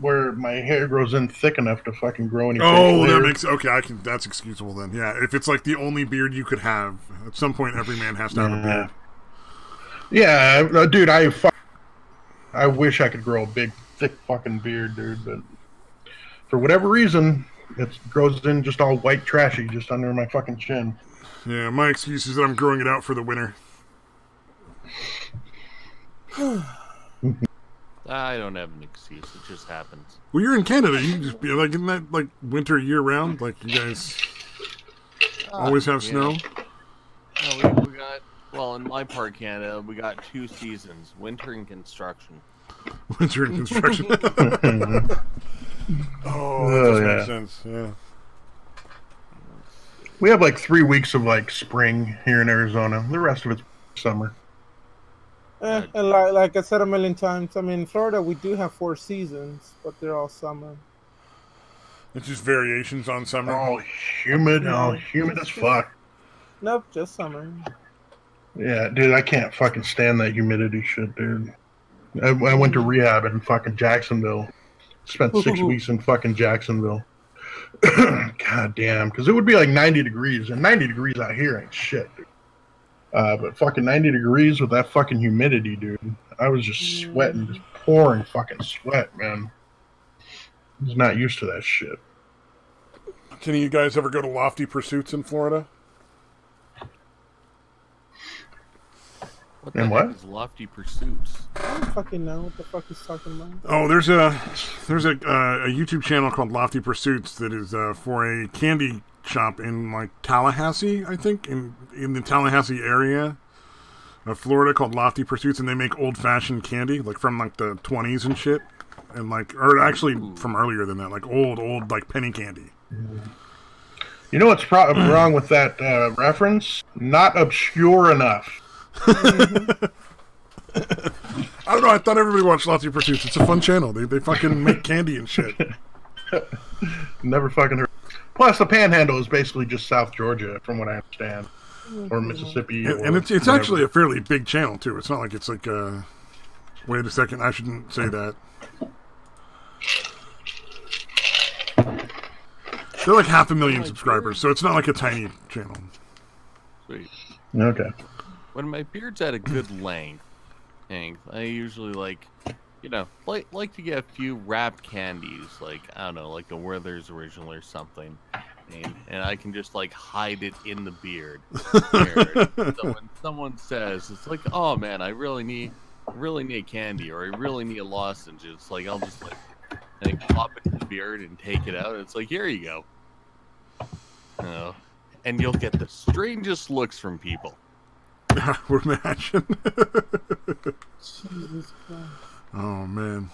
where my hair grows in thick enough to fucking grow any. Oh, that makes okay. That's excusable then. Yeah, if it's like the only beard you could have, at some point every man has to have a beard. Yeah, dude. I wish I could grow a big, thick fucking beard, dude. But for whatever reason, it grows in just all white trashy, just under my fucking chin. Yeah, my excuse is that I'm growing it out for the winter. I don't have an excuse. It just happens. Well, you're in Canada. You can just be like, isn't that like winter year round? Like you guys always have snow. No, we got. Well, in my part of Canada, we got 2 seasons: winter and construction. Winter and construction. That does make sense. Yeah. We have like 3 weeks of like spring here in Arizona. The rest of it's summer. And like I said a million times, I mean, in Florida we do have 4 seasons, but they're all summer. It's just variations on summer. Oh, humid as fuck. Nope, just summer. Yeah, dude, I can't fucking stand that humidity shit, dude. I went to rehab in fucking Jacksonville. Spent 6 weeks in fucking Jacksonville. God damn, because it would be like 90 degrees, and 90 degrees out here ain't shit, dude. But fucking 90 degrees with that fucking humidity, dude. I was just sweating, just pouring fucking sweat, man. I was not used to that shit. Can you guys ever go to Lofty Pursuits in Florida? What the heck is Lofty Pursuits? I don't fucking know what the fuck he's talking about. Oh, there's a YouTube channel called Lofty Pursuits that is for a candy shop in like Tallahassee, I think, in the Tallahassee area of Florida, called Lofty Pursuits, and they make old fashioned candy like from like the 20s and shit, and like, or actually from earlier than that, like old like penny candy. You know what's wrong with that reference? Not obscure enough. I don't know. I thought everybody watched Lofty Pursuits. It's a fun channel. They fucking make candy and shit. Never fucking heard. Plus, the Panhandle is basically just South Georgia, from what I understand, or Mississippi. And it's actually a fairly big channel too. It's not like it's like. Wait a second. I shouldn't say that. They're like 500,000 subscribers, so it's not like a tiny channel. Sweet. Okay. When my beard's at a good length, I usually like to get a few wrapped candies, like, I don't know, like a Werther's Original or something, and I can just like hide it in the beard. So when someone says, it's like, oh man, I really need candy, or I really need a lozenge, it's like, I'll just like pop it in the beard and take it out. It's like, here you go. And you'll get the strangest looks from people. I would imagine. Jesus Christ. Oh man.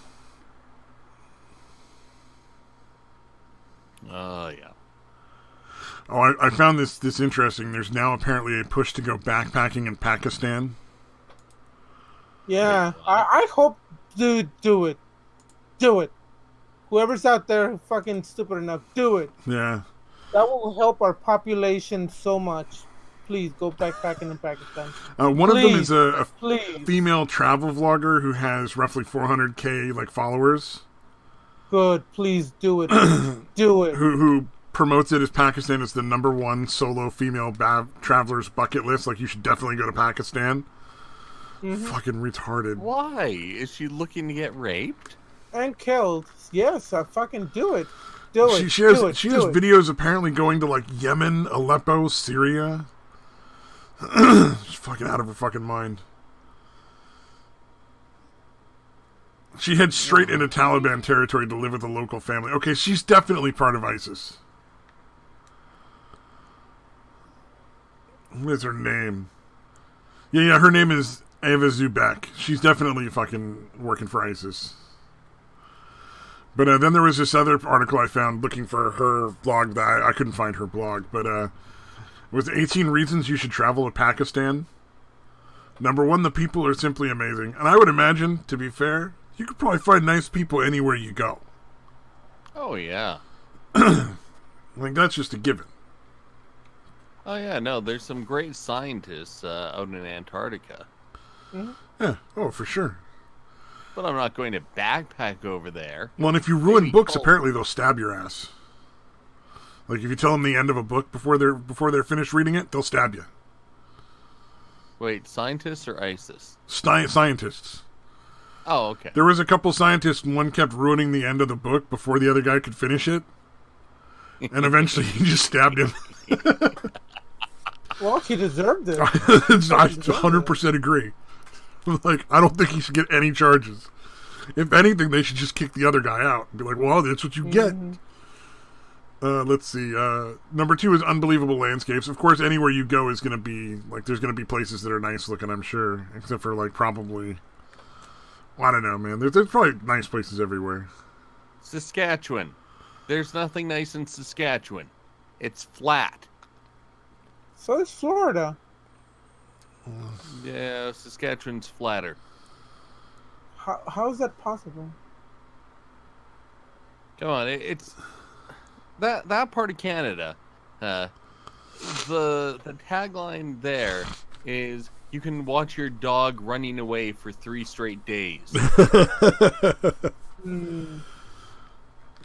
Oh yeah. Oh, I found this interesting. There's now apparently a push to go backpacking in Pakistan. Yeah, I hope, dude, do it. Do it. Whoever's out there fucking stupid enough, do it. Yeah. That will help our population so much. Please go backpacking in Pakistan. One of them is a female travel vlogger who has roughly 400K like followers. Good, please do it. Do it. Who promotes it as Pakistan as the #1 solo female traveler's bucket list. Like, you should definitely go to Pakistan. Mm-hmm. Fucking retarded. Why? Is she looking to get raped? And killed. Yes, I fucking do it. Do it. She has videos apparently going to like Yemen, Aleppo, Syria. She's fucking out of her fucking mind. She heads straight into Taliban territory to live with a local family. Okay, she's definitely part of ISIS. What is her name? Yeah, her name is Ava Zubek. She's definitely fucking working for ISIS. But then there was this other article I found looking for her blog that I couldn't find her blog, but it was 18 reasons you should travel to Pakistan. #1, the people are simply amazing. And I would imagine, to be fair, you could probably find nice people anywhere you go. Oh, yeah. Like, that's just a given. Oh, yeah, no, there's some great scientists out in Antarctica. Mm-hmm. Yeah, oh, for sure. But I'm not going to backpack over there. Well, and if you ruin books, apparently they'll stab your ass. Like, if you tell them the end of a book before they're finished reading it, they'll stab you. Wait, scientists or ISIS? Scientists. Oh, okay. There was a couple scientists, and one kept ruining the end of the book before the other guy could finish it. And eventually he just stabbed him. Well, he deserved it. I 100% agree. Like, I don't think he should get any charges. If anything, they should just kick the other guy out and be like, well, that's what you get. Let's see. Number 2 is unbelievable landscapes. Of course, anywhere you go is going to be, like, there's going to be places that are nice looking, I'm sure. Except for, like, probably, I don't know, man. There's probably nice places everywhere. Saskatchewan. There's nothing nice in Saskatchewan. It's flat. So is Florida. Yeah, Saskatchewan's flatter. How is that possible? Come on, it's that part of Canada. The tagline there is you can watch your dog running away for 3 straight days.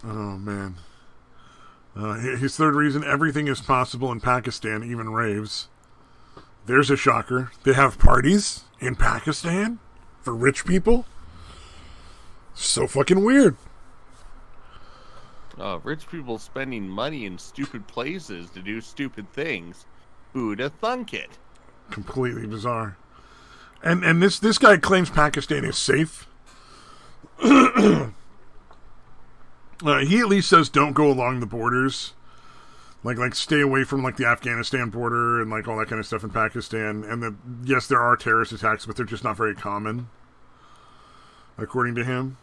Oh man. His third reason: everything is possible in Pakistan, even raves. There's a shocker. They have parties in Pakistan for rich people. So fucking weird. Rich people spending money in stupid places to do stupid things. Who'd have thunk it? Completely bizarre. And this guy claims Pakistan is safe. He at least says don't go along the borders. Like stay away from like the Afghanistan border and like all that kind of stuff in Pakistan. And that yes, there are terrorist attacks, but they're just not very common, according to him.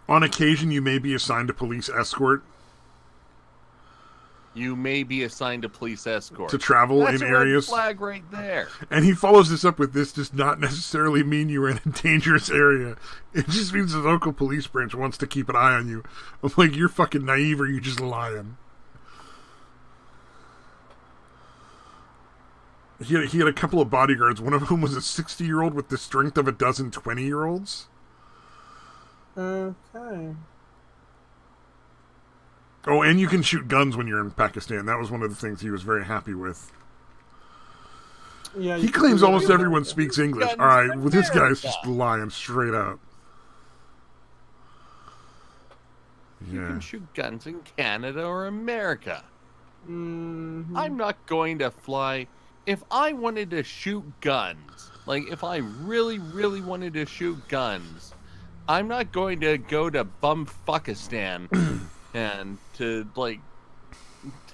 On occasion, you may be assigned a police escort. You may be assigned a police escort to travel in areas. That's a red flag right there. And he follows this up with, this does not necessarily mean you're in a dangerous area. It just means the local police branch wants to keep an eye on you. I'm like, you're fucking naive or you just lying. He had a couple of bodyguards. One of whom was a 60-year-old with the strength of a dozen 20-year-olds. Okay. Oh, and you can shoot guns when you're in Pakistan. That was one of the things he was very happy with. Yeah, he claims almost everyone speaks English. All right, well, this guy's just lying straight up. You can shoot guns in Canada or America. Mm-hmm. I'm not going to fly. If I wanted to shoot guns, like if I really, really wanted to shoot guns, I'm not going to go to Bumfuckistan and to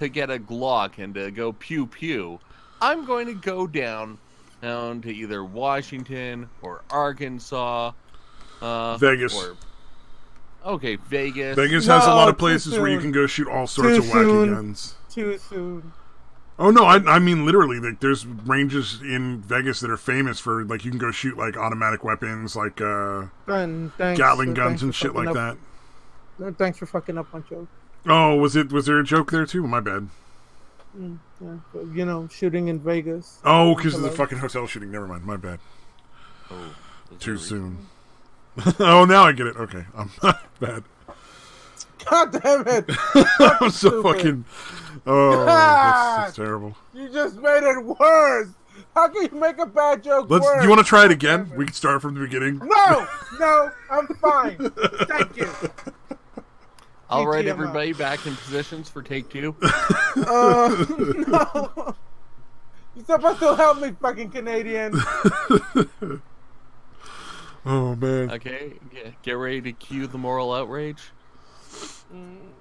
get a Glock and to go pew pew. I'm going to go down to either Washington or Arkansas, Vegas. Vegas. Vegas has a lot of places where you can go shoot all sorts of wacky guns. Too soon. Oh no, I mean literally. Like, there's ranges in Vegas that are famous for like you can go shoot like automatic weapons, like Gatling guns and shit like that. Thanks for fucking up my joke. Oh, was there a joke there too? My bad. Yeah, you know, shooting in Vegas. Oh, because of the fucking hotel shooting. Never mind. My bad. Oh, too soon. Oh, now I get it. Okay, I'm not bad. God damn it! I'm so fucking. Oh, that's terrible. You just made it worse. How can you make a bad joke worse? You want to try it again? We can start from the beginning. No, I'm fine. Thank you. All right, everybody, back in positions for take 2. No. You're supposed to help me, fucking Canadian. Oh, man. Okay, get ready to cue the moral outrage. I'm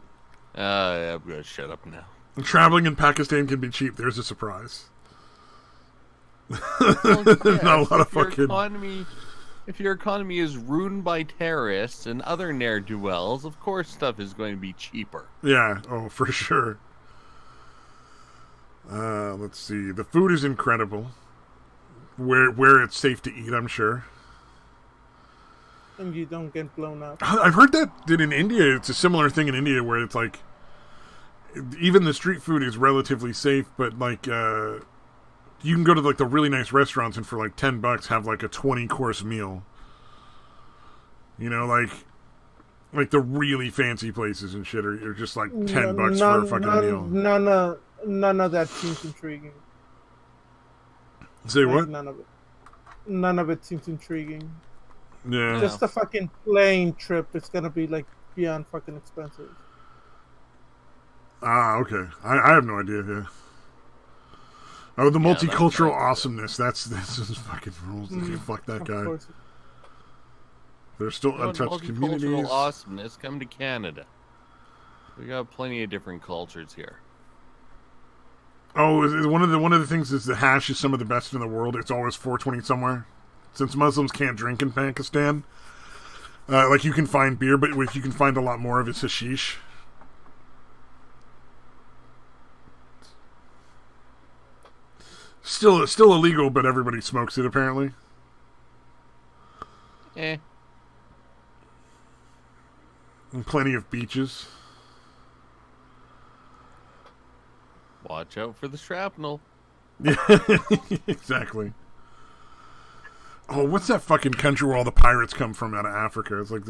gonna shut up now. Traveling in Pakistan can be cheap. There's a surprise. Well, yeah, not a lot of fucking. If your economy is ruined by terrorists and other ne'er-do-wells, of course stuff is going to be cheaper. Yeah, oh, for sure. Let's see. The food is incredible. Where it's safe to eat, I'm sure. And you don't get blown up. I've heard that in India, it's a similar thing in India where it's like, even the street food is relatively safe, but like, you can go to like the really nice restaurants and for like $10 have like a 20-course meal. You know, like the really fancy places and shit are just like $10 for a fucking meal. None of that seems intriguing. Say what? None of it seems intriguing. Yeah. Just a fucking plane trip is gonna be like beyond fucking expensive. Ah, okay. I have no idea. Yeah. Oh, the Yeah, that's multicultural nice. awesomeness. That's just fucking rules. Fuck that Of guy. course. There's still You want untouched multicultural communities. awesomeness? Come to Canada. We got plenty of different cultures here. Oh, one of the things is the hash is some of the best in the world. It's always 420 somewhere. Since Muslims can't drink in Pakistan, like you can find beer, but what you can find a lot more of is hashish. Still illegal, but everybody smokes it apparently. Eh. And plenty of beaches. Watch out for the shrapnel. Yeah, exactly. Oh, what's that fucking country where all the pirates come from out of Africa? It's like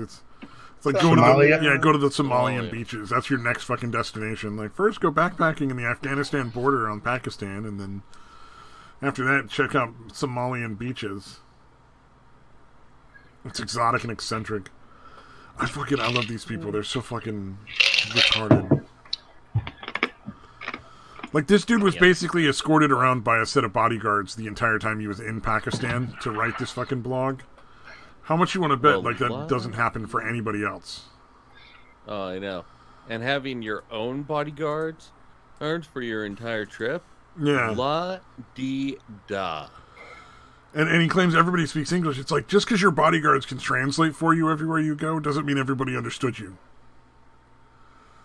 going Somalia? go to the Somalian Somalia. beaches. That's your next fucking destination. Like first go backpacking in the Afghanistan border on Pakistan, and then after that check out Somalian beaches. It's exotic and eccentric. I love these people. They're so fucking retarded. Like, this dude was basically escorted around by a set of bodyguards the entire time he was in Pakistan to write this fucking blog. How much you want to bet, like, that doesn't happen for anybody else? Oh, I know. And having your own bodyguards for your entire trip? Yeah. La-di-da. And he claims everybody speaks English. It's like, just because your bodyguards can translate for you everywhere you go doesn't mean everybody understood you.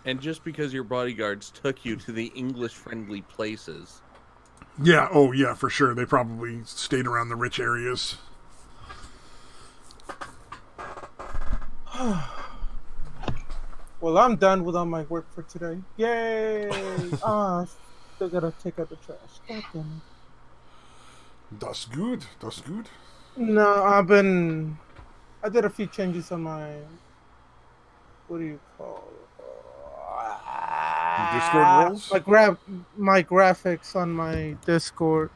And just because your bodyguards took you to the English-friendly places. Yeah, oh yeah, for sure. They probably stayed around the rich areas. Well, I'm done with all my work for today. Yay! Still gotta take out the trash. God damn it. That's good. That's good. No, I did a few changes on my, what do you call it? Discord roles? My graphics on my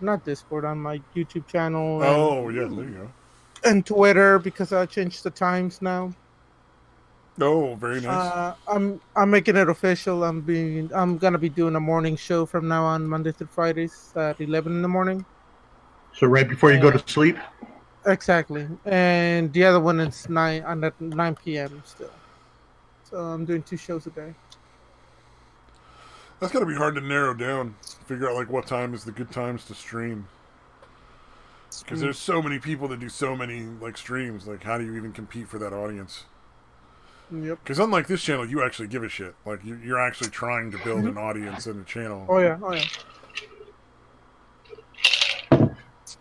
not Discord, on my YouTube channel. Oh, yeah, there you go. And Twitter, because I changed the times now. Oh, very nice. I'm making it official. I'm gonna be doing a morning show from now on, Monday through Fridays at 11 in the morning. So right before you go to sleep? Exactly. And the other one is 9 p.m. still. So I'm doing 2 shows a day. That's gotta be hard to narrow down. Figure out like what time is the good times to stream. Because there's so many people that do so many like streams. Like, how do you even compete for that audience? Yep. Because unlike this channel, you actually give a shit. Like, you're actually trying to build an audience in a channel. Oh yeah.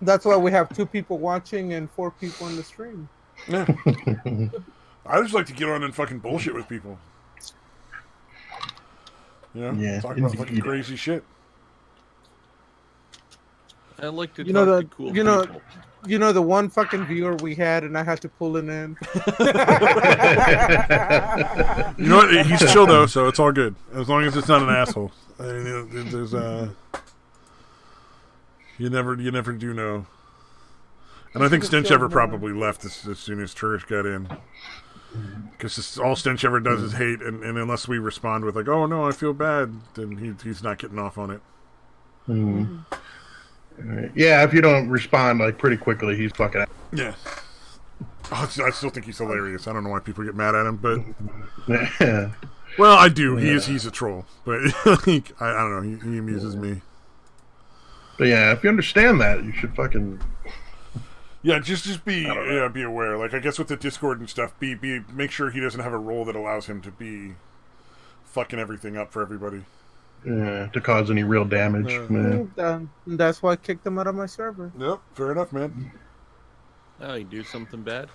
That's why we have 2 people watching and 4 people on the stream. Yeah. I just like to get on and fucking bullshit with people. You know? Yeah, Talk about fucking crazy shit. I like to talk to cool people. You know the one fucking viewer we had, and I had to pull it in. You know what? He's chill though, so it's all good. As long as it's not an asshole. I mean, there's you never do know. And I think Stench Ever probably left as soon as Church got in. Because all Stench ever does is hate, and unless we respond with like, "Oh no, I feel bad," then he's not getting off on it. Mm. Right. Yeah, if you don't respond like pretty quickly, he's fucking out. Yeah. Oh, I still think he's hilarious. I don't know why people get mad at him, but Yeah. well, I do. He's a troll, but like, I don't know. He amuses me. But yeah, if you understand that, you should fucking. Yeah, just be aware. Like, I guess with the Discord and stuff, make sure he doesn't have a role that allows him to be fucking everything up for everybody. Yeah, to cause any real damage. That's why I kicked him out of my server. Yep, fair enough, man. Oh, you do something bad?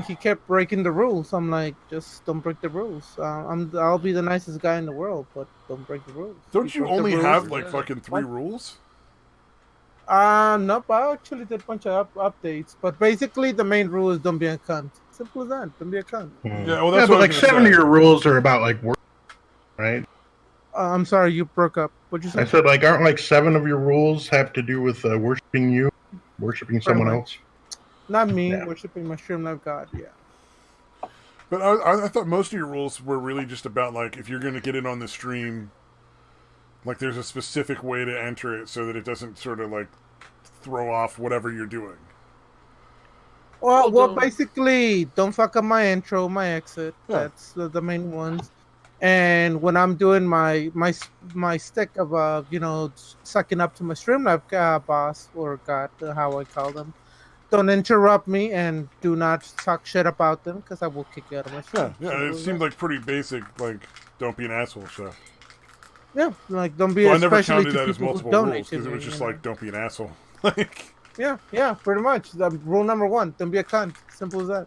He kept breaking the rules. I'm like, just don't break the rules. I'll be the nicest guy in the world, but don't break the rules. Don't you only have like fucking 3 rules? No, I actually did a bunch of updates, but basically the main rule is don't be a cunt. Simple as that. Don't be a cunt. Yeah, well, that's but like 7 of your rules are about like work, right? I'm sorry, you broke up. What'd you say? I said like, aren't like 7 of your rules have to do with worshiping you, worshiping someone else? Not me, worshiping my Streamlight God. Yeah. But I thought most of your rules were really just about like if you're going to get in on the stream, Like there's a specific way to enter it so that it doesn't sort of like throw off whatever you're doing. Well, basically, don't fuck up my intro, my exit. Yeah. That's the main ones. And when I'm doing my stick of sucking up to my Streamlab boss or god, how I call them, don't interrupt me and do not talk shit about them because I will kick you out of my stream. Yeah. It seemed like pretty basic. Like, don't be an asshole stuff. Yeah, like don't be. So I never especially counted to that as people who multiple donate rules to because it me, was just you know? like, don't be an asshole. Like, Yeah, pretty much. Rule number 1: don't be a cunt. Simple as that.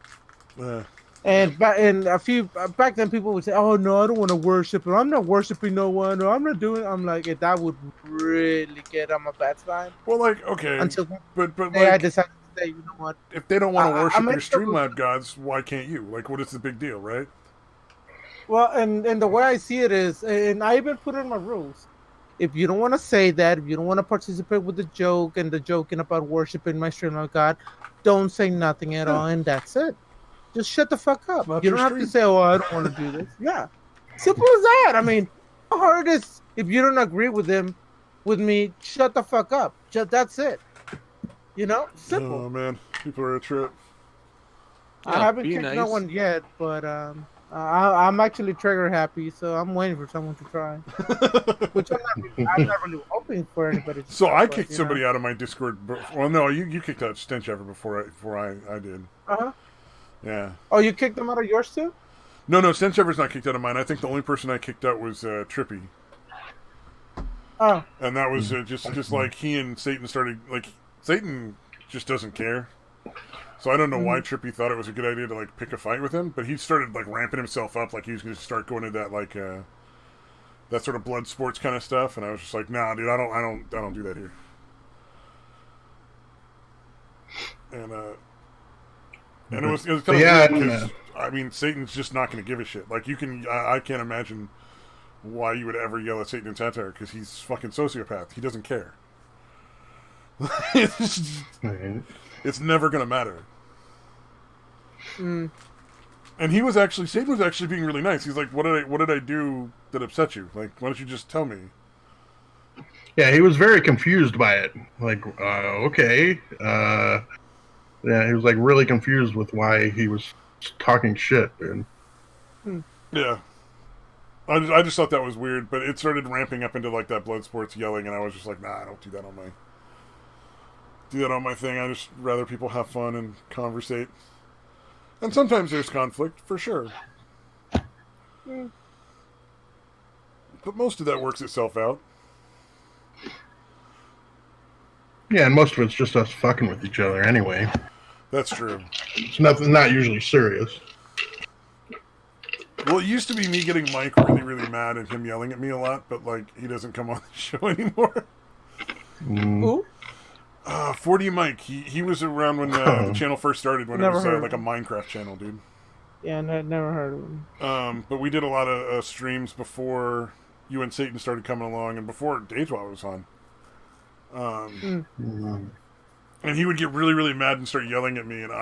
uh, And back then, people would say, "Oh no, I don't want to worship, or I'm not worshiping no one, or I'm not doing." I'm like, that would really get on my bad side. well, like, okay, Until but I like, decided to say, you know what? if they don't want to worship your meant to- Streamlab gods, why can't you? Like, what is the big deal, right? Well, and the way I see it is, and I even put it in my rules. If you don't want to say that, if you don't want to participate with the joke and the joking about worshiping my Streamlab God, don't say nothing at all, and that's it. Just shut the fuck up. Not You your don't have stream. to say, "Oh, I don't want to do this." Yeah, simple as that. I mean, how hard is if you don't agree with me? Shut the fuck up. That's it. You know, simple. Oh man, people are a trip. I haven't kicked no one yet, but I'm actually trigger happy, so I'm waiting for someone to try. Which I'm not really hoping for anybody to So try, I but, kicked somebody out of my Discord. Well, no, you kicked out Stench Ever before I did. Uh-huh. Yeah. Oh, you kicked them out of yours too? No, Stench Ever's not kicked out of mine. I think the only person I kicked out was Trippy. Oh. And that was just like he and Satan started, like, Satan just doesn't care. So I don't know why Trippy thought it was a good idea to, like, pick a fight with him, but he started, like, ramping himself up, like he was going to start going into that, like, that sort of blood sports kind of stuff, and I was just like, nah, dude, I don't do that here. And it was kind of weird because, I mean, Satan's just not going to give a shit. Like, I can't imagine why you would ever yell at Satan in satire, because he's fucking sociopath. He doesn't care. It's never going to matter. Mm. And Satan was actually being really nice. He's like, what did I do that upset you? Like, why don't you just tell me? Yeah, he was very confused by it. Like, okay. Yeah, he was like really confused with why he was talking shit, dude. Yeah. I just thought that was weird, but it started ramping up into like that blood sports yelling, and I was just like, nah, I don't do that on my thing. I just rather people have fun and conversate. And sometimes there's conflict, for sure. But most of that works itself out. Yeah, and most of it's just us fucking with each other anyway. That's true. It's not usually serious. Well, it used to be me getting Mike really, really mad and him yelling at me a lot, but, like, he doesn't come on the show anymore. Who? 4D Mike. He was around when the channel first started, when Never it was heard like a Minecraft channel, dude. Yeah, never heard of him. But we did a lot of streams before you and Satan started coming along, and before Dejois was on. And he would get really, really mad and start yelling at me, and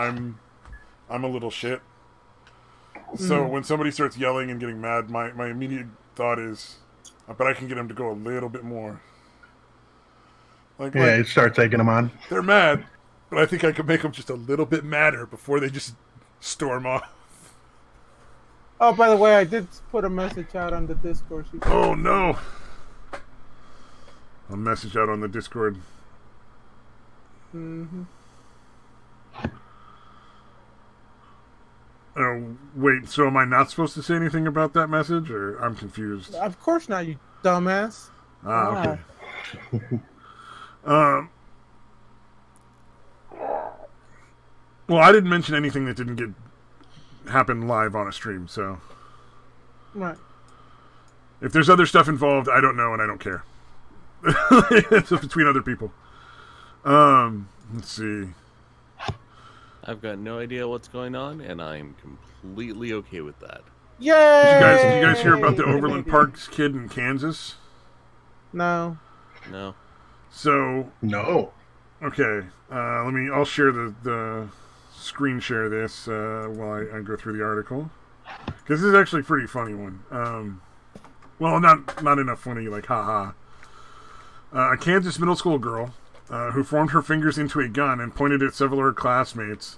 I'm a little shit. So when somebody starts yelling and getting mad, my immediate thought is, I bet I can get him to go a little bit more. You start taking them on. They're mad, but I think I could make them just a little bit madder before they just storm off. Oh, by the way, I did put a message out on the Discord. Oh, no. A message out on the Discord. Mm-hmm. Oh, wait, so am I not supposed to say anything about that message, or I'm confused? Of course not, you dumbass. Okay. Well, I didn't mention anything that didn't happen live on a stream, so... Right. If there's other stuff involved, I don't know and I don't care. It's between other people. Let's see. I've got no idea what's going on, and I'm completely okay with that. Yay! Did you guys hear about the Overland Parks kid in Kansas? No. No. So... No. Okay. I'll share the screen share this while I go through the article. Because this is actually a pretty funny one. Well, not enough funny, like, haha. A Kansas middle school girl who formed her fingers into a gun and pointed at several of her classmates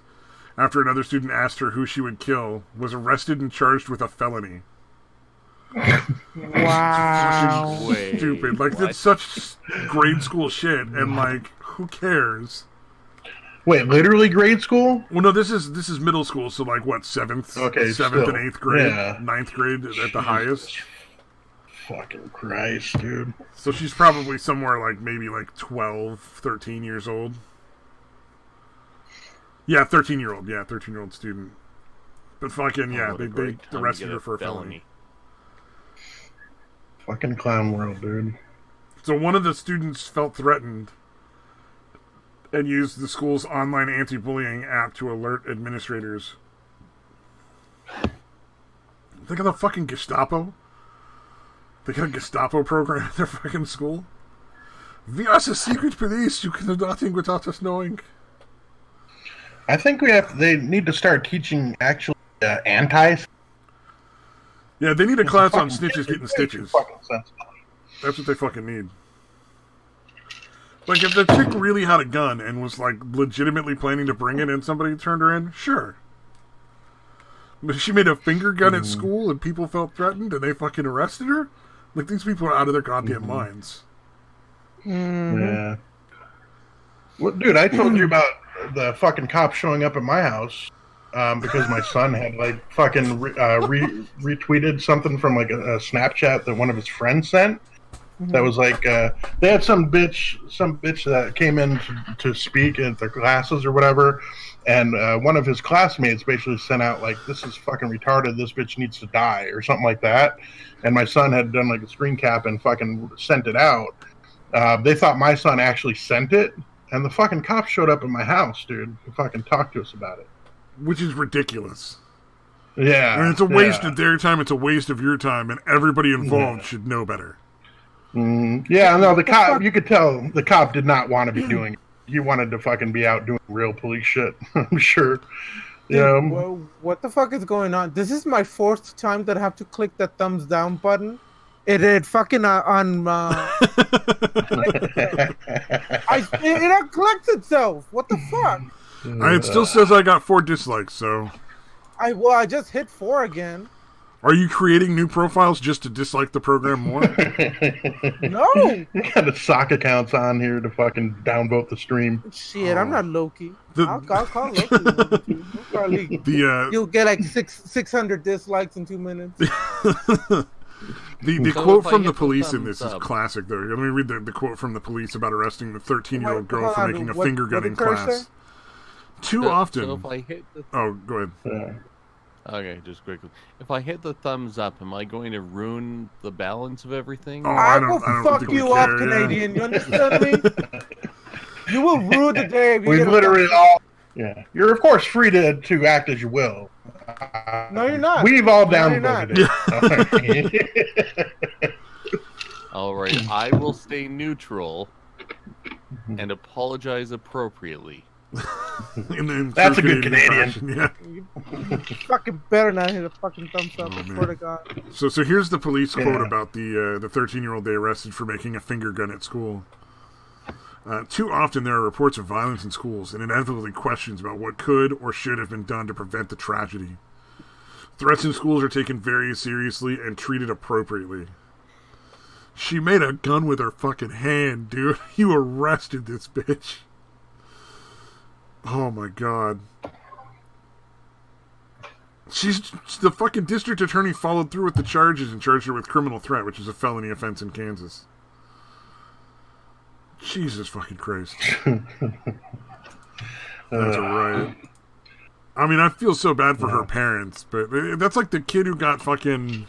after another student asked her who she would kill was arrested and charged with a felony. Wow. Stupid. Like, that's such grade school shit, and like, who cares? Wait, literally grade school? Well, no, this is middle school, so like what, seventh and 8th grade, Yeah. 9th grade at the highest. Fucking Christ, dude. So she's probably somewhere like maybe like 12, 13 years old. Yeah, 13-year-old. Yeah, 13-year-old student. But fucking, yeah, they arrested her for a felony. Fucking clown world, dude. So one of the students felt threatened and used the school's online anti-bullying app to alert administrators. Think of the fucking Gestapo. They got a Gestapo program at their fucking school. We are the secret police. You can do nothing without us knowing. I think they need to start teaching actually anti. Yeah, they need a class on snitches getting stitches. Fucking sensible. That's what they fucking need. Like, if the chick really had a gun and was, like, legitimately planning to bring it and somebody turned her in, sure. But she made a finger gun at school and people felt threatened and they fucking arrested her? Like, these people are out of their goddamn minds. Yeah. Well, dude, I told you about the fucking cops showing up at my house because my son had, like, fucking retweeted something from, like, a Snapchat that one of his friends sent. That was like they had some bitch that came in to speak at their classes or whatever, and one of his classmates basically sent out like, "This is fucking retarded. This bitch needs to die" or something like that. And my son had done like a screen cap and fucking sent it out. They thought my son actually sent it, and the fucking cops showed up at my house, dude, to fucking talk to us about it. Which is ridiculous. Yeah, I mean, it's a waste of their time. It's a waste of your time, and everybody involved should know better. Yeah, no, the cop, you could tell the cop did not want to be doing it. He wanted to fucking be out doing real police shit, I'm sure. Dude, what the fuck is going on? This is my 4th time that I have to click the thumbs down button. It fucking on it unclicks itself. What the fuck? It still says I got 4 dislikes, so... I just hit 4 again. Are you creating new profiles just to dislike the program more? No! You got the sock accounts on here to fucking downvote the stream. Shit, I'm not Loki. I'll call Loki. You'll get like 600 dislikes in 2 minutes. The quote from the police in this is classic, though. Let me read the quote from the police about arresting the 13-year-old girl for making a finger gun in class. Too often... So if I hit the... Oh, go ahead. Yeah. Okay, just quickly. If I hit the thumbs up, am I going to ruin the balance of everything? Oh, I will fuck you up, Canadian. You understand me? You will ruin the day. We literally all... Yeah. You're, of course, free to act as you will. No, you're not. We've all downvoted it. All right, I will stay neutral and apologize appropriately. That's a good Canadian. Yeah. You fucking better not hit a fucking thumbs up. I swear to God. So here's the police quote about the 13-year-old they arrested for making a finger gun at school. Too often there are reports of violence in schools and inevitably questions about what could or should have been done to prevent the tragedy. Threats in schools are taken very seriously and treated appropriately. She made a gun with her fucking hand, dude. You arrested this bitch. Oh my god. The fucking district attorney followed through with the charges and charged her with criminal threat, which is a felony offense in Kansas. Jesus fucking Christ. That's a riot. I mean, I feel so bad for her parents, but that's like the kid who got fucking...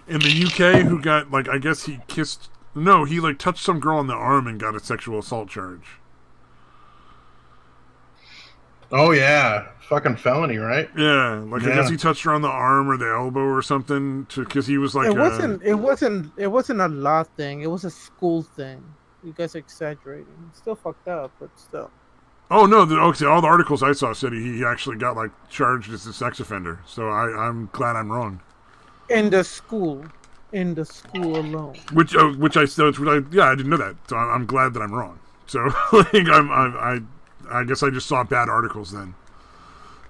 In the UK, who got, like, I guess he kissed... No, he, like, touched some girl on the arm and got a sexual assault charge. Oh, yeah. Fucking felony, right? Yeah. Like, I guess he touched her on the arm or the elbow or something, because he was, like... It wasn't a law thing. It was a school thing. You guys are exaggerating. It's still fucked up, but still. Oh, no. All the articles I saw said he actually got, like, charged as a sex offender. So I'm glad I'm wrong. In the school. in the school alone. Which I didn't know that. So I'm glad that I'm wrong. So like I guess I just saw bad articles then.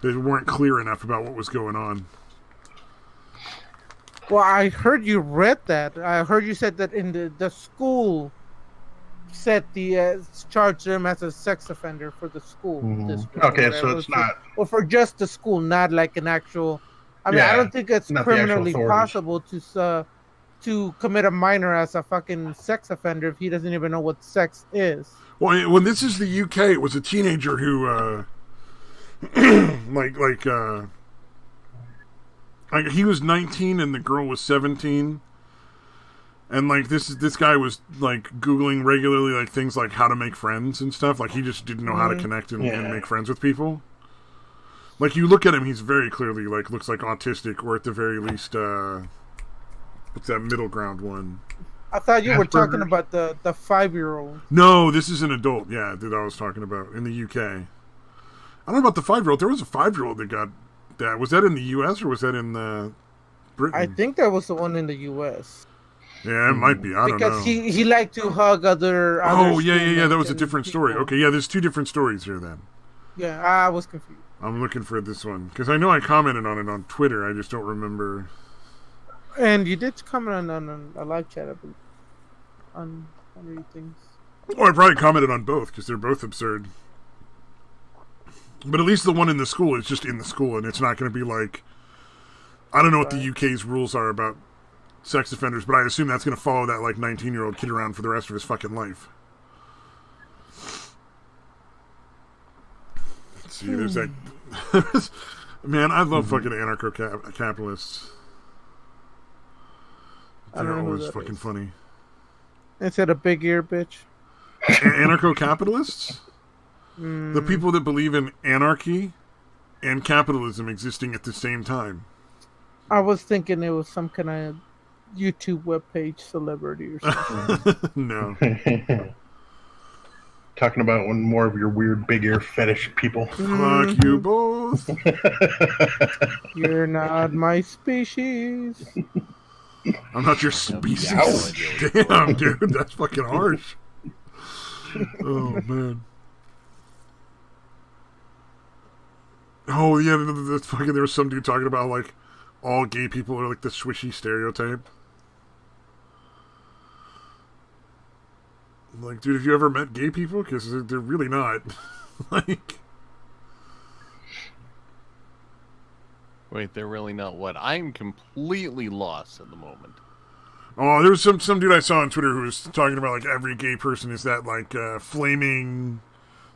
They weren't clear enough about what was going on. Well, I heard you read that. I heard you said that in the school set the charged them as a sex offender for the school district. Okay, so it's not, or for just the school, not like an actual. I mean, I don't think it's criminally possible to commit a minor as a fucking sex offender if he doesn't even know what sex is. Well, when this is the UK, it was a teenager who, he was 19 and the girl was 17, and like this guy was like Googling regularly like things like how to make friends and stuff. Like he just didn't know how to connect and make friends with people. Like you look at him, he's very clearly like looks like autistic, or at the very least, what's that middle ground one? I thought you were talking about the 5-year-old. No, this is an adult. Yeah, that I was talking about in the UK. I don't know about the 5-year-old. There was a 5-year-old that got that. Was that in the US or was that in Britain? I think that was the one in the US. Yeah, it might be. I don't know. Because he liked to hug other Oh, yeah. That was a different story. Okay, yeah, there's 2 different stories here then. Yeah, I was confused. I'm looking for this one. Because I know I commented on it on Twitter. I just don't remember. And you did comment on a live chat, I believe. On one of things. Oh, I probably commented on both, because they're both absurd. But at least the one in the school is just in the school, and it's not going to be like... I don't know what the UK's rules are about sex offenders, but I assume that's going to follow that like 19-year-old kid around for the rest of his fucking life. Let's see, there's that... Man, I love fucking anarcho-capitalists. They're always fucking funny. Instead of big ear, bitch. Anarcho-capitalists? The people that believe in anarchy and capitalism existing at the same time. I was thinking it was some kind of YouTube webpage celebrity or something. No. Talking about one more of your weird big ear fetish people. Fuck you both. You're not my species. I'm not your species. Damn, dude, that's fucking harsh. Oh, man. Oh, yeah, that's fucking, there was some dude talking about, like, all gay people are, like, the swishy stereotype. Like, dude, have you ever met gay people? Because they're really not. Like... Wait, they're really not what? I'm completely lost at the moment. Oh, there was some dude I saw on Twitter who was talking about, like, every gay person is that, like, flaming,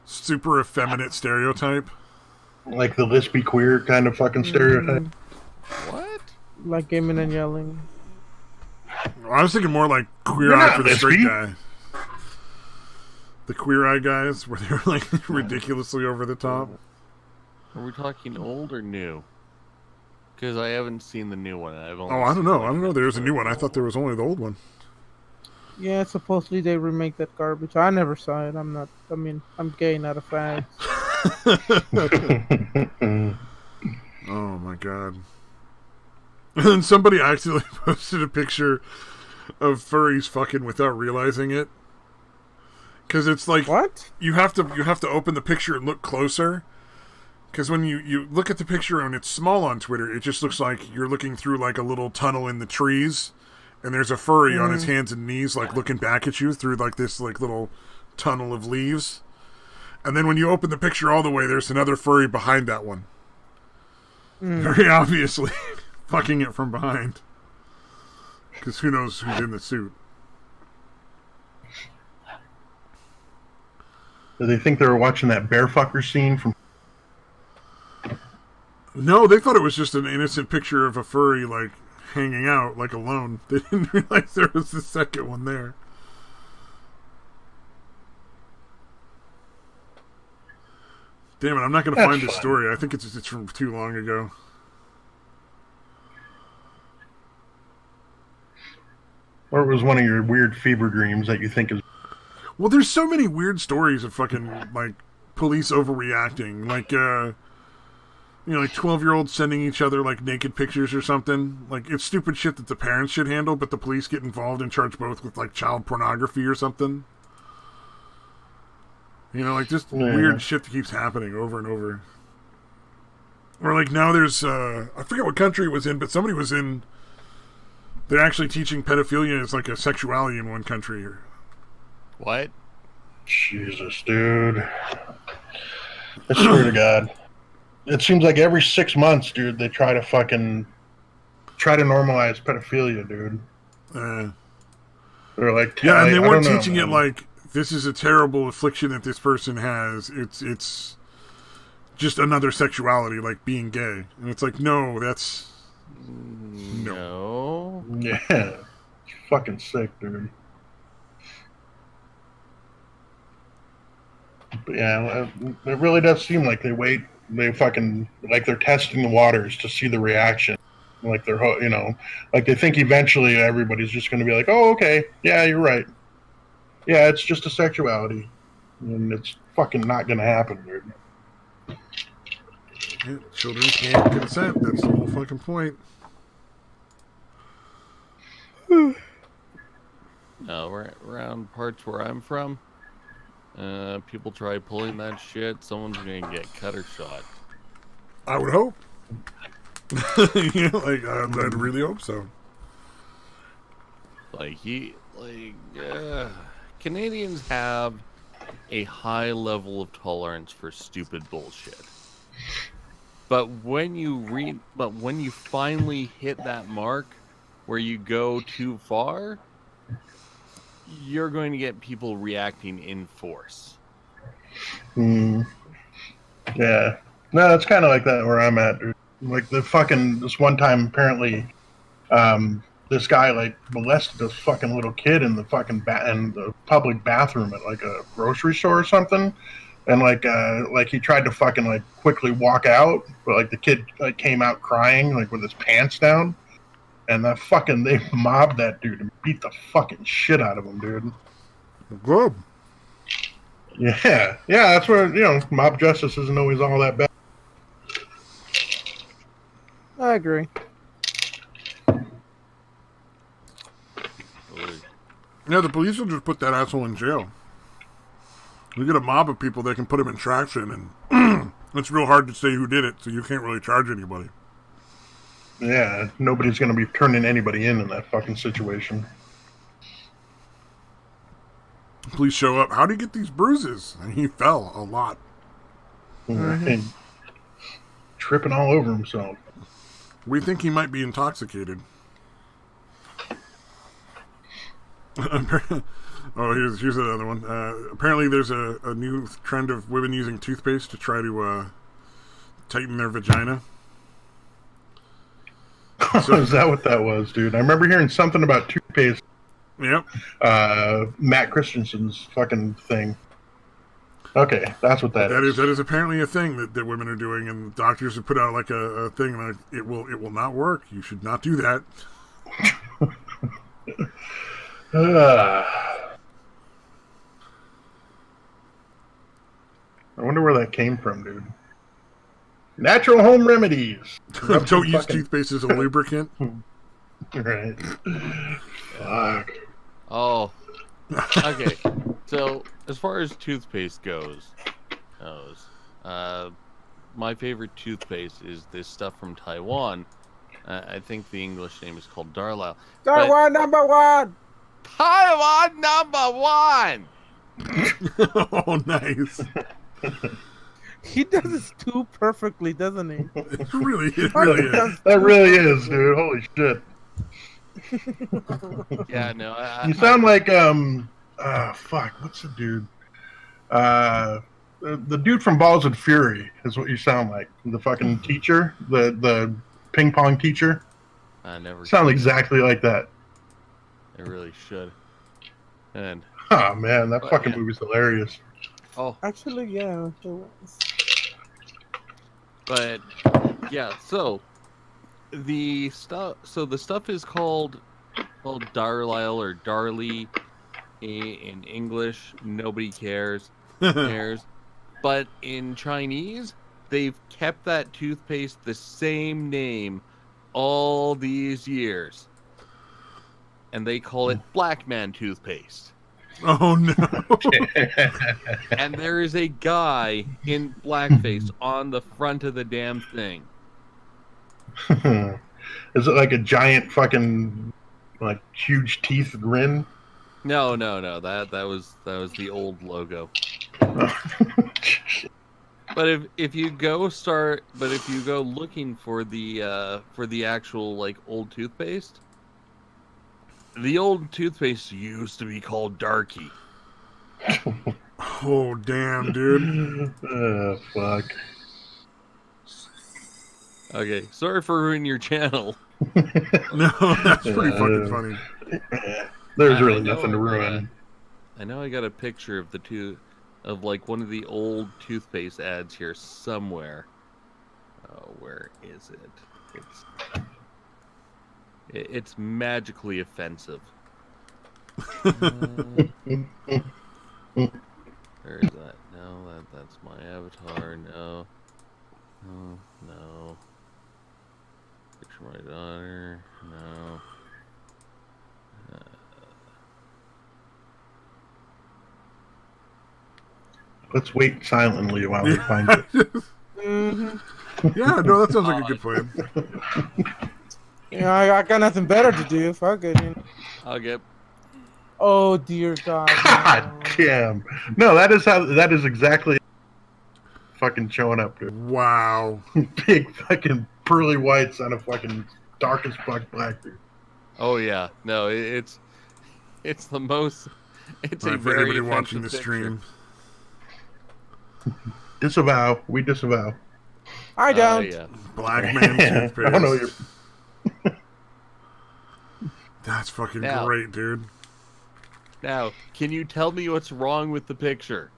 super effeminate stereotype. Like the lispy queer kind of fucking stereotype. What? Like gaming and yelling. I was thinking more like queer eye for the straight guy. The queer eye guys, where they were like ridiculously over the top. Are we talking old or new? Because I haven't seen the new one. I don't know. There's a new one. I thought there was only the old one. Yeah, supposedly they remake that garbage. I never saw it. I'm gay, not a fag. Oh my god. And then somebody accidentally posted a picture of furries fucking without realizing it. Because it's like... What? You have to open the picture and look closer. Because when you look at the picture and it's small on Twitter, it just looks like you're looking through like a little tunnel in the trees. And there's a furry on his hands and knees like looking back at you through like this like little tunnel of leaves. And then when you open the picture all the way, there's another furry behind that one. Very obviously fucking it from behind. Because who knows who's in the suit. Do they think they were watching that bear fucker scene from... No, they thought it was just an innocent picture of a furry, like, hanging out, like, alone. They didn't realize there was the second one there. Damn it, I'm not going to find this story. I think it's from too long ago. Or it was one of your weird fever dreams that you think is... Well, there's so many weird stories of fucking, like, police overreacting. Like, You know, like 12-year-olds sending each other like naked pictures or something. Like, it's stupid shit that the parents should handle, but the police get involved and charge both with like child pornography or something. You know, like just weird shit that keeps happening over and over. Or like now there's I forget what country it was in, but somebody was in. They're actually teaching pedophilia as like a sexuality in one country. What? Jesus, dude. I swear to God. It seems like every 6 months, dude, they try to normalize pedophilia, dude. They're like, yeah, and they weren't teaching it like this is a terrible affliction that this person has. It's just another sexuality, like being gay, and it's like, no, that's no. Yeah, it's fucking sick, dude. But yeah, it really does seem like they fucking, like they're testing the waters to see the reaction. Like they're, you know, like they think eventually everybody's just going to be like, oh, okay, yeah, you're right. Yeah, it's just a sexuality. And it's fucking not going to happen, dude. Yeah, children can't consent. That's the whole fucking point. Around parts where I'm from, people try pulling that shit, someone's gonna get cut or shot. I would hope. You know, like I'd really hope so. Canadians have a high level of tolerance for stupid bullshit. But when you finally hit that mark where you go too far, you're going to get people reacting in force. Yeah. No, it's kind of like that where I'm at, dude. Like this one time, apparently, this guy like molested this fucking little kid in the fucking in the public bathroom at like a grocery store or something. And like he tried to fucking like quickly walk out, but like the kid like came out crying like with his pants down, and they mobbed that dude and beat the fucking shit out of him, dude. Good. Yeah, that's where, you know, mob justice isn't always all that bad. I agree. Yeah, the police will just put that asshole in jail. You get a mob of people, they can put him in traction, and it's real hard to say who did it, so you can't really charge anybody. Yeah, nobody's going to be turning anybody in that fucking situation. Police show up. How do you get these bruises? And he fell a lot. And tripping all over himself. We think he might be intoxicated. Oh, here's another one. Apparently there's a new trend of women using toothpaste to try to tighten their vagina. So, is that what that was, dude? I remember hearing something about toothpaste. Yep. Matt Christensen's fucking thing. Okay, that's what that is. That is apparently a thing that women are doing, and doctors have put out like a thing like it will not work. You should not do that. I wonder where that came from, dude. Natural home remedies. Don't use toothpaste as a lubricant. Right. Fuck. Oh. Okay. So, as far as toothpaste goes, my favorite toothpaste is this stuff from Taiwan. I think the English name is called Darlyle. Taiwan number one! Taiwan number one! Oh, nice. He does this too perfectly, doesn't he? It really is. That really is, dude. Holy shit. Yeah, no. You sound like, fuck, what's the dude? The dude from Balls and Fury is what you sound like. The fucking teacher, the ping pong teacher. I never sound exactly like that. It really should. And oh man, that fucking movie's hilarious. Oh, actually, yeah, it was. But yeah, so the stuff is called Darlyle or Darlie in English. Nobody cares. But in Chinese, they've kept that toothpaste the same name all these years. And they call it Black Man toothpaste. Oh no! And there is a guy in blackface on the front of the damn thing. Is it like a giant fucking like huge teeth grin? No. That was the old logo. But if you go looking for the actual like old toothpaste, the old toothpaste used to be called Darky. Oh damn, dude! Fuck. Okay, sorry for ruining your channel. No, that's pretty fucking funny. There's really nothing to ruin. I know I got a picture of of like one of the old toothpaste ads here somewhere. Oh, where is it? It's magically offensive. Where is that? No, that's my avatar. No. Picture of my daughter. No. Let's wait silently while we find it. Yeah, no, that sounds like a good plan. I got nothing better to do. Fuck it. Okay. Oh dear God. God damn. No, that is exactly fucking showing up, dude. Wow. Big fucking pearly whites on a fucking dark as fuck black dude. Oh yeah. No, it's the most. It's All a right, for very anybody watching the offensive stream. Disavow. We disavow. I don't. Yeah. Black Man toothpaste. I don't know you're... That's fucking Now. great, dude. Now, can you tell me what's wrong with the picture?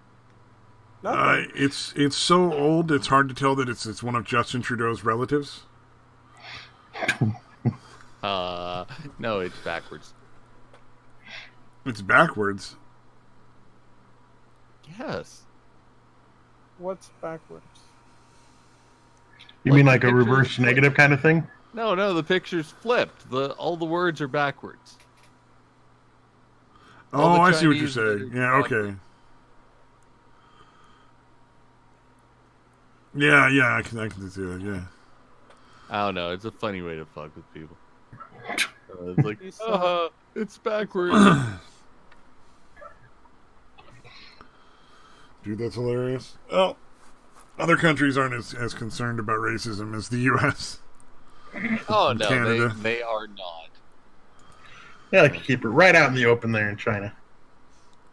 It's so old, it's hard to tell that it's one of Justin Trudeau's relatives. No, it's backwards. It's backwards. Yes. What's backwards? You Like mean the like a picture reverse is negative kind of thing? No, the picture's flipped. All the words are backwards. Oh, All the I see what you're Chinese saying. are Yeah, okay. Yeah, I can see that, yeah. I don't know. It's a funny way to fuck with people. It's like, it's backwards. Dude, that's hilarious. Well, other countries aren't as concerned about racism as the U.S. Oh no, Canada. they are not. They like to keep it right out in the open there in China.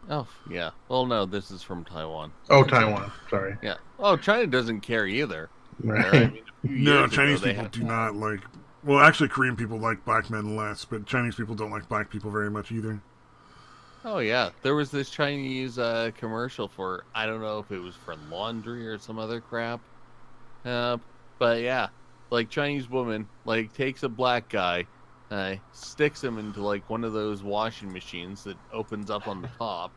Oh yeah. Well, no, this is from Taiwan. Oh, Taiwan. Sorry. Yeah. Oh, China doesn't care either. Right. I mean, a few No, years ago, Chinese they people had- do not like... Well, actually, Korean people like black men less, but Chinese people don't like black people very much either. Oh yeah, there was this Chinese commercial for, I don't know if it was for laundry or some other crap, but yeah, like Chinese woman like takes a black guy, sticks him into like one of those washing machines that opens up on the top,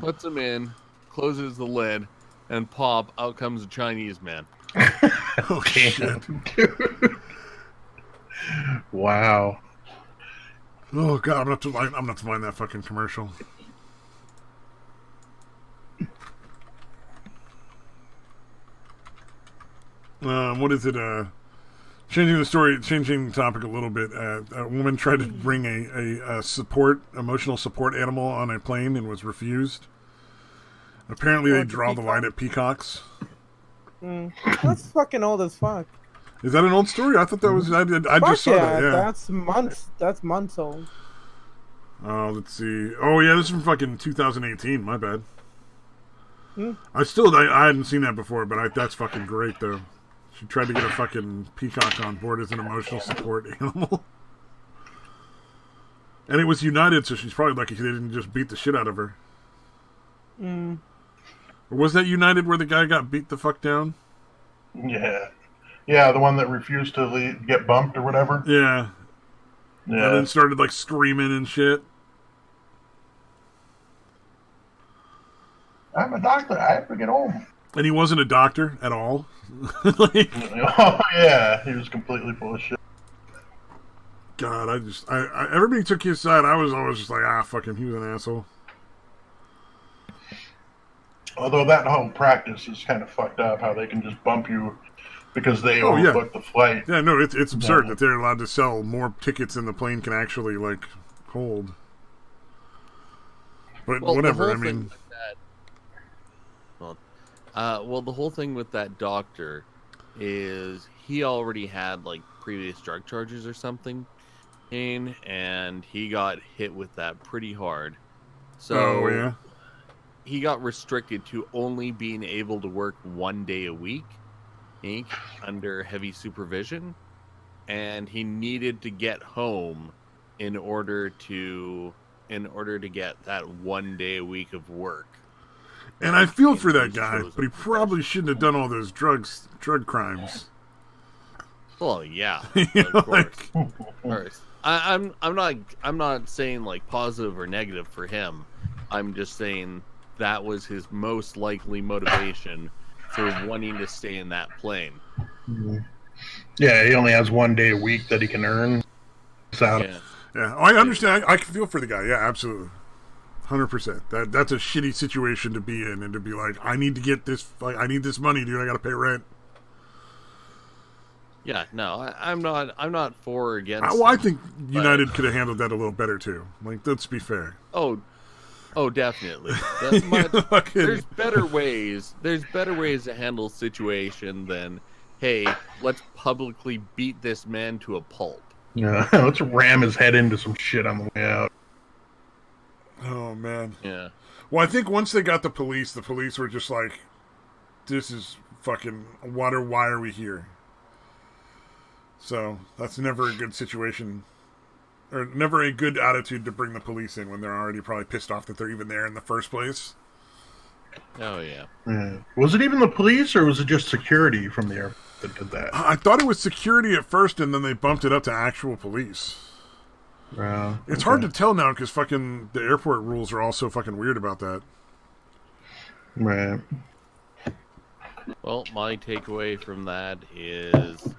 puts him in, closes the lid, and pop, out comes a Chinese man. Oh, shit. Dude. Wow. Oh, God, I'm not to find that fucking commercial. What is it? Changing the topic a little bit. A woman tried to bring a emotional support animal on a plane and was refused. Apparently, they draw the line at peacocks. That's fucking old as fuck. Is that an old story? I thought that was. I just saw that. Yeah. That's months old. Oh, let's see. Oh, yeah, this is from fucking 2018. My bad. Hmm. I hadn't seen that before, but that's fucking great, though. She tried to get a fucking peacock on board as an emotional support animal. And it was United, so she's probably lucky they didn't just beat the shit out of her. Or was that United where the guy got beat the fuck down? Yeah. Yeah, the one that refused to get bumped or whatever. Yeah. Yeah. And then started, like, screaming and shit. I'm a doctor. I have to get home. And he wasn't a doctor at all. Like, oh yeah, he was completely full of shit. God, everybody took his side. I was always just like, fuck him. He was an asshole. Although that whole practice is kind of fucked up, how they can just bump you because they overbooked the flight. Yeah, no, it's absurd that they're allowed to sell more tickets than the plane can actually hold. But whatever. I mean, the whole thing with that doctor is he already had previous drug charges or something, and he got hit with that pretty hard. So he got restricted to only being able to work 1 day a week, under heavy supervision, and he needed to get home in order to get that 1 day a week of work. And I feel for that guy, but he probably shouldn't have done all those drug crimes. Well, yeah, of course. Of course. I'm not saying positive or negative for him. I'm just saying that was his most likely motivation for wanting to stay in that plane. Yeah, he only has 1 day a week that he can earn. Yeah, I understand. I can feel for the guy. Yeah, absolutely. 100%. That's a shitty situation to be in, and to be like, I need to get this. I need this money, dude. I got to pay rent. Yeah, no, I'm not for or against. I think United could have handled that a little better too. Let's be fair. Oh, definitely. There's better ways. There's better ways to handle a situation than, hey, let's publicly beat this man to a pulp. Yeah, let's ram his head into some shit on the way out. Oh man. Yeah. Well, I think once they got the police were just like, "This is fucking water. Why are we here?" So that's never a good situation, or never a good attitude to bring the police in when they're already probably pissed off that they're even there in the first place. Oh yeah. Was it even the police, or was it just security from the airport that did that? I thought it was security at first, and then they bumped it up to actual police. It's hard to tell now because fucking the airport rules are all so fucking weird about that. Right. Well, my takeaway from that is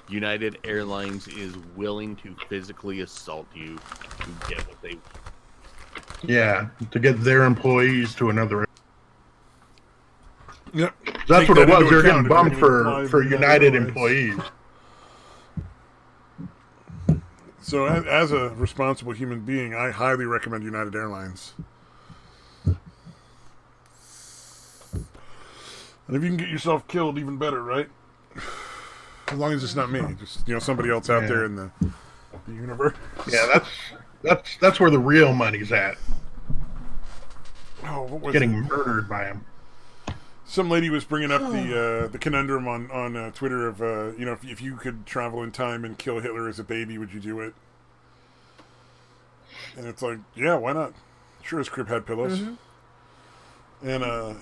United Airlines is willing to physically assault you to get what they want. Yeah, to get their employees to another. Yep. That's what it was. They're getting bumped for United employees. So, as a responsible human being, I highly recommend United Airlines. And if you can get yourself killed, even better, right? As long as it's not me, just somebody else out there in the universe. Yeah, that's where the real money's at. Oh, what was getting murdered by him? Some lady was bringing up the conundrum on Twitter of if you could travel in time and kill Hitler as a baby, would you do it? And it's like, yeah, why not? Sure, his crib had pillows. Mm-hmm. And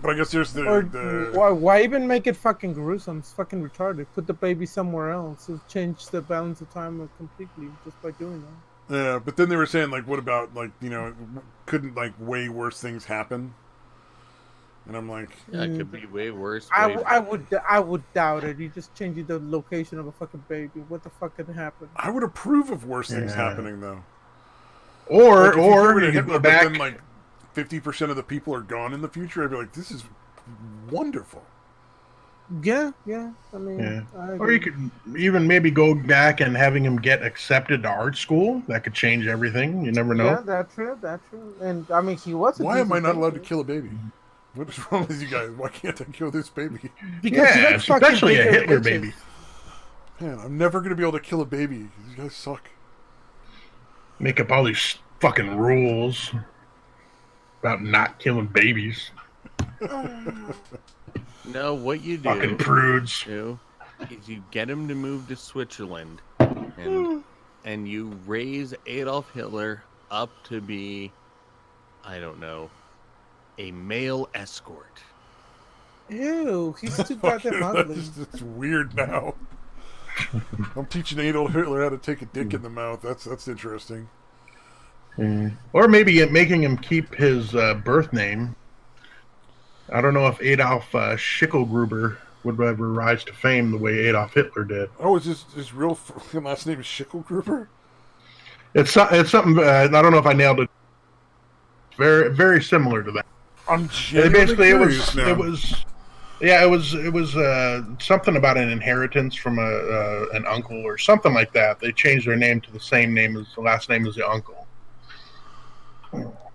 but I guess there's why even make it fucking gruesome? It's fucking retarded. Put the baby somewhere else. It'll change the balance of time completely just by doing that. Yeah, but then they were saying what about couldn't way worse things happen? And I'm like, yeah, it could be way worse. I would doubt it. You just changed the location of a fucking baby. What the fuck could happen? I would approve of worse things happening though. Or you could go back. Then 50% of the people are gone in the future. I'd be like, this is wonderful. Yeah. I mean, or you could even maybe go back and having him get accepted to art school. That could change everything. You never know. Yeah, that's true. And I mean, he was. Why am I not allowed to kill a baby? What is wrong with you guys? Why can't I kill this baby? Because especially a Hitler baby. Man, I'm never going to be able to kill a baby. You guys suck. Make up all these fucking rules about not killing babies. No, what you do fucking prudes. Is you get him to move to Switzerland and you raise Adolf Hitler up to be, I don't know, a male escort. Ew, he's too goddamn ugly. It's weird now. I'm teaching Adolf Hitler how to take a dick in the mouth. That's interesting. Or maybe making him keep his birth name. I don't know if Adolf Schicklgruber would ever rise to fame the way Adolf Hitler did. Oh, is his real last name is Schicklgruber? It's something. I don't know if I nailed it. Very, very similar to that. I'm genuinely curious now. It was something about an inheritance from an uncle or something like that. They changed their name to the same name as the last name as the uncle.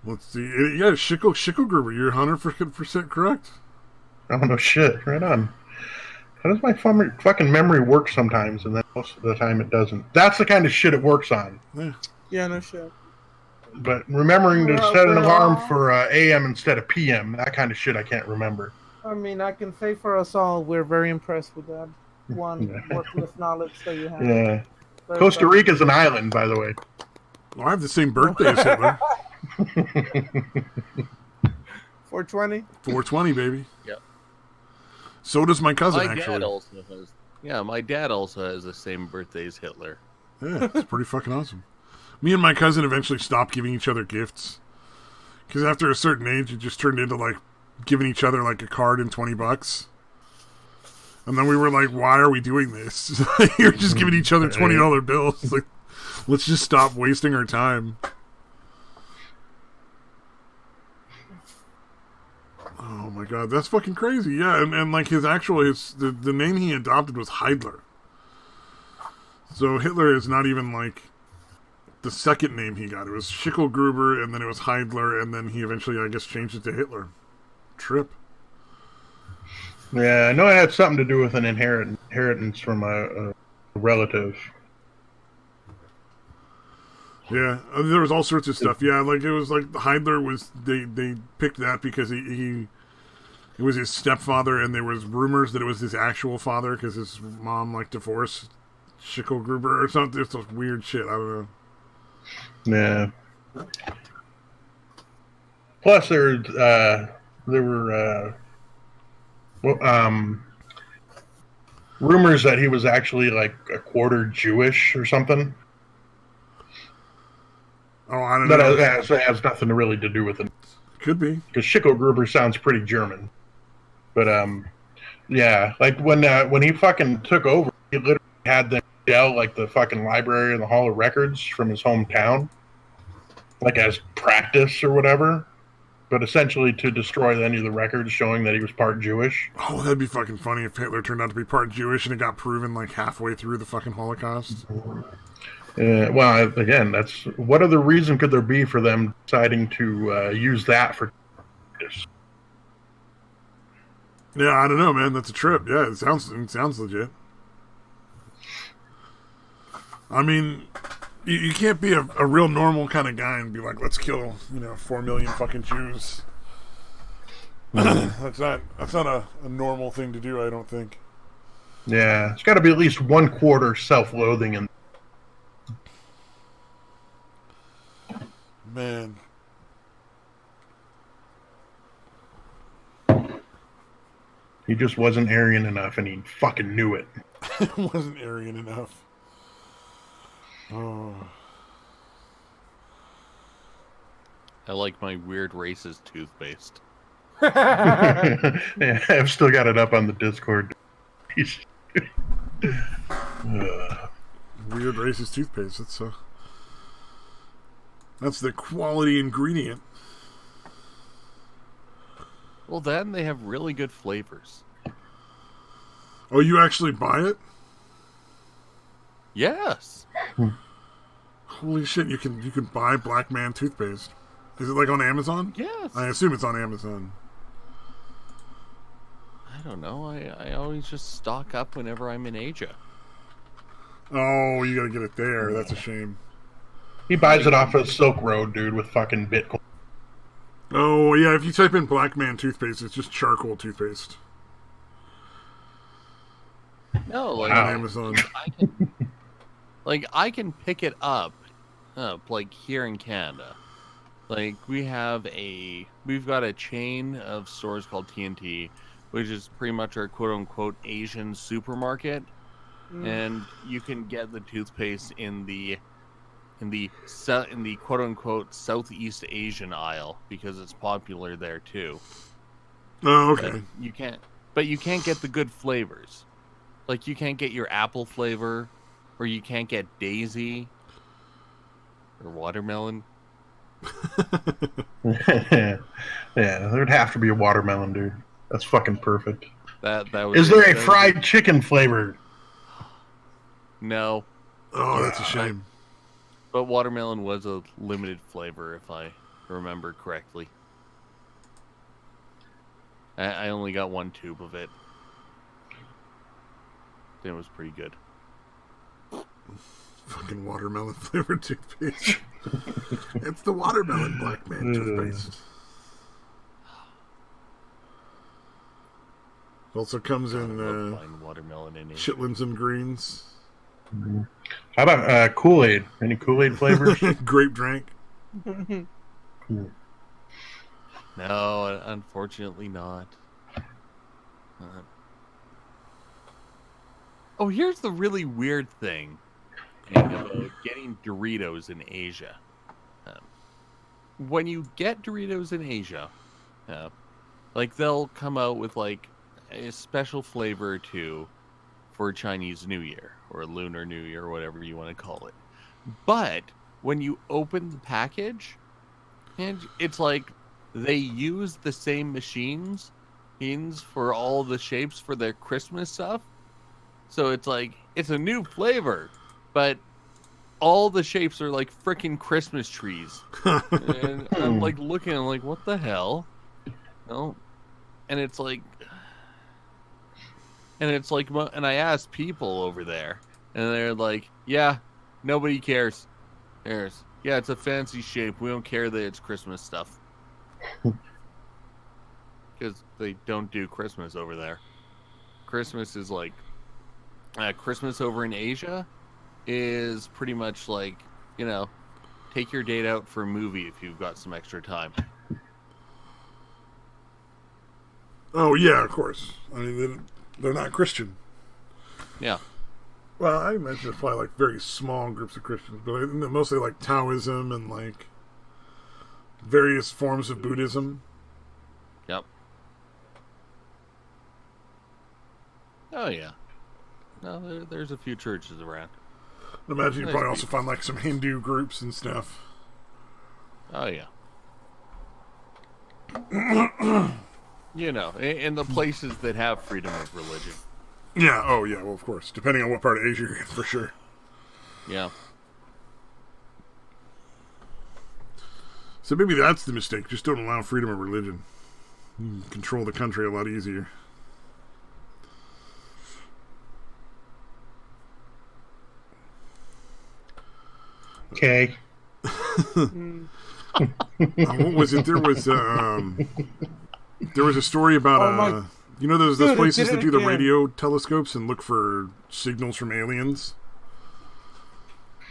Let's see. Yeah, Schicklgruber. You're 100% correct. Oh no shit! Right on. How does my fucking memory work sometimes, and then most of the time it doesn't? That's the kind of shit it works on. Yeah, no shit. But remembering to set an alarm for AM instead of PM, that kind of shit I can't remember. I mean, I can say for us all, we're very impressed with that worthless knowledge that you have. Yeah. Costa Rica's an island, by the way. Well, I have the same birthday as Hitler. 420? 420, baby. Yep. So does my cousin, My actually. my dad also has the same birthday as Hitler. Yeah, it's pretty fucking awesome. Me and my cousin eventually stopped giving each other gifts. Because after a certain age, it just turned into, like, giving each other, like, a card and $20. And then we were like, why are we doing this? You're just giving each other $20 bills. Like, let's just stop wasting our time. Oh my god, that's fucking crazy. Yeah, and like the name he adopted was Heidler. So Hitler is not even like the second name he got. It was Schicklgruber, and then it was Heidler, and then he eventually, I guess, changed it to Hitler. Trip. Yeah, I know it had something to do with an inheritance from a relative. Yeah, there was all sorts of stuff. Yeah, like it was like Heidler was they picked that because it was his stepfather, and there was rumors that it was his actual father because his mom like divorced Schicklgruber or something. It's some weird shit. I don't know. Yeah. Plus, there were rumors that he was actually like a quarter Jewish or something. Oh, I don't know. That has nothing really to do with it. Could be. Because Schicklgruber sounds pretty German. But, yeah, like when he fucking took over, he literally had them shell like the fucking library and the Hall of Records from his hometown, like as practice or whatever. But essentially to destroy any of the records showing that he was part Jewish. Oh, that'd be fucking funny if Hitler turned out to be part Jewish and it got proven like halfway through the fucking Holocaust. Well, again, that's what other reason could there be for them deciding to use that for practice? Yeah, I don't know, man. That's a trip. Yeah, it sounds legit. I mean, you can't be a real normal kind of guy and be like, let's kill 4 million fucking Jews. That's not a normal thing to do, I don't think. Yeah, it's got to be at least 1/4 self-loathing and. Man. He just wasn't Aryan enough, and he fucking knew it. Wasn't Aryan enough. Oh. I like my weird racist toothpaste. Yeah, I've still got it up on the Discord. Weird racist toothpaste. That's the quality ingredient. Well, then they have really good flavors. Oh, you actually buy it? Yes. Holy shit! You can buy Black Man toothpaste. Is it like on Amazon? Yes. I assume it's on Amazon. I don't know. I always just stock up whenever I'm in Asia. Oh, you gotta get it there. That's a shame. He buys it off of Silk Road, dude, with fucking Bitcoin. Oh, yeah, if you type in Black Man toothpaste, it's just charcoal toothpaste. No, like On Amazon. I can pick it up like here in Canada. Like we've got a chain of stores called TNT, which is pretty much our quote unquote Asian supermarket. And you can get the toothpaste in the quote unquote Southeast Asian aisle because it's popular there too. Oh, okay. But you can't get the good flavors. Like, you can't get your apple flavor, or you can't get daisy, or watermelon. Yeah, there'd have to be a watermelon, dude. That's fucking perfect. That was. Is there a fried chicken flavor? No. Oh, that's a shame. But watermelon was a limited flavor, if I remember correctly. I only got one tube of it. It was pretty good. Fucking watermelon flavored toothpaste. It's the watermelon black man toothpaste. It also comes in watermelon in it. chitlins and greens. Mm-hmm. How about Kool-Aid? Any Kool-Aid flavors? Grape drink. No, unfortunately not. Oh, here's the really weird thing about getting Doritos in Asia. When you get Doritos in Asia, like they'll come out with like a special flavor or two for Chinese New Year or Lunar New Year or whatever you want to call it. But when you open the package, and it's like they use the same machines for all the shapes for their Christmas stuff. So it's like, it's a new flavor, but all the shapes are like freaking Christmas trees. And I'm like looking, I'm like, what the hell? No. And it's like, and I asked people over there, and they're like, yeah, nobody cares. Yeah, it's a fancy shape. We don't care that it's Christmas stuff. Because they don't do Christmas over there. Christmas is like, Christmas over in Asia is pretty much like, you know, take your date out for a movie if you've got some extra time. Oh, yeah, of course. I mean, they're not Christian. Yeah. Well, I imagine it's probably like very small groups of Christians, but mostly like Taoism and like various forms of Buddhism. Yep. Oh, yeah. No, there's a few churches around. I imagine you probably also find like some Hindu groups and stuff. Oh, yeah. You know, in the places that have freedom of religion. Yeah, oh yeah, well of course. Depending on what part of Asia you're in, for sure. Yeah. So maybe that's the mistake. Just don't allow freedom of religion. You can control the country a lot easier. Okay. What was it? There was a story about you know those places that do the radio telescopes and look for signals from aliens.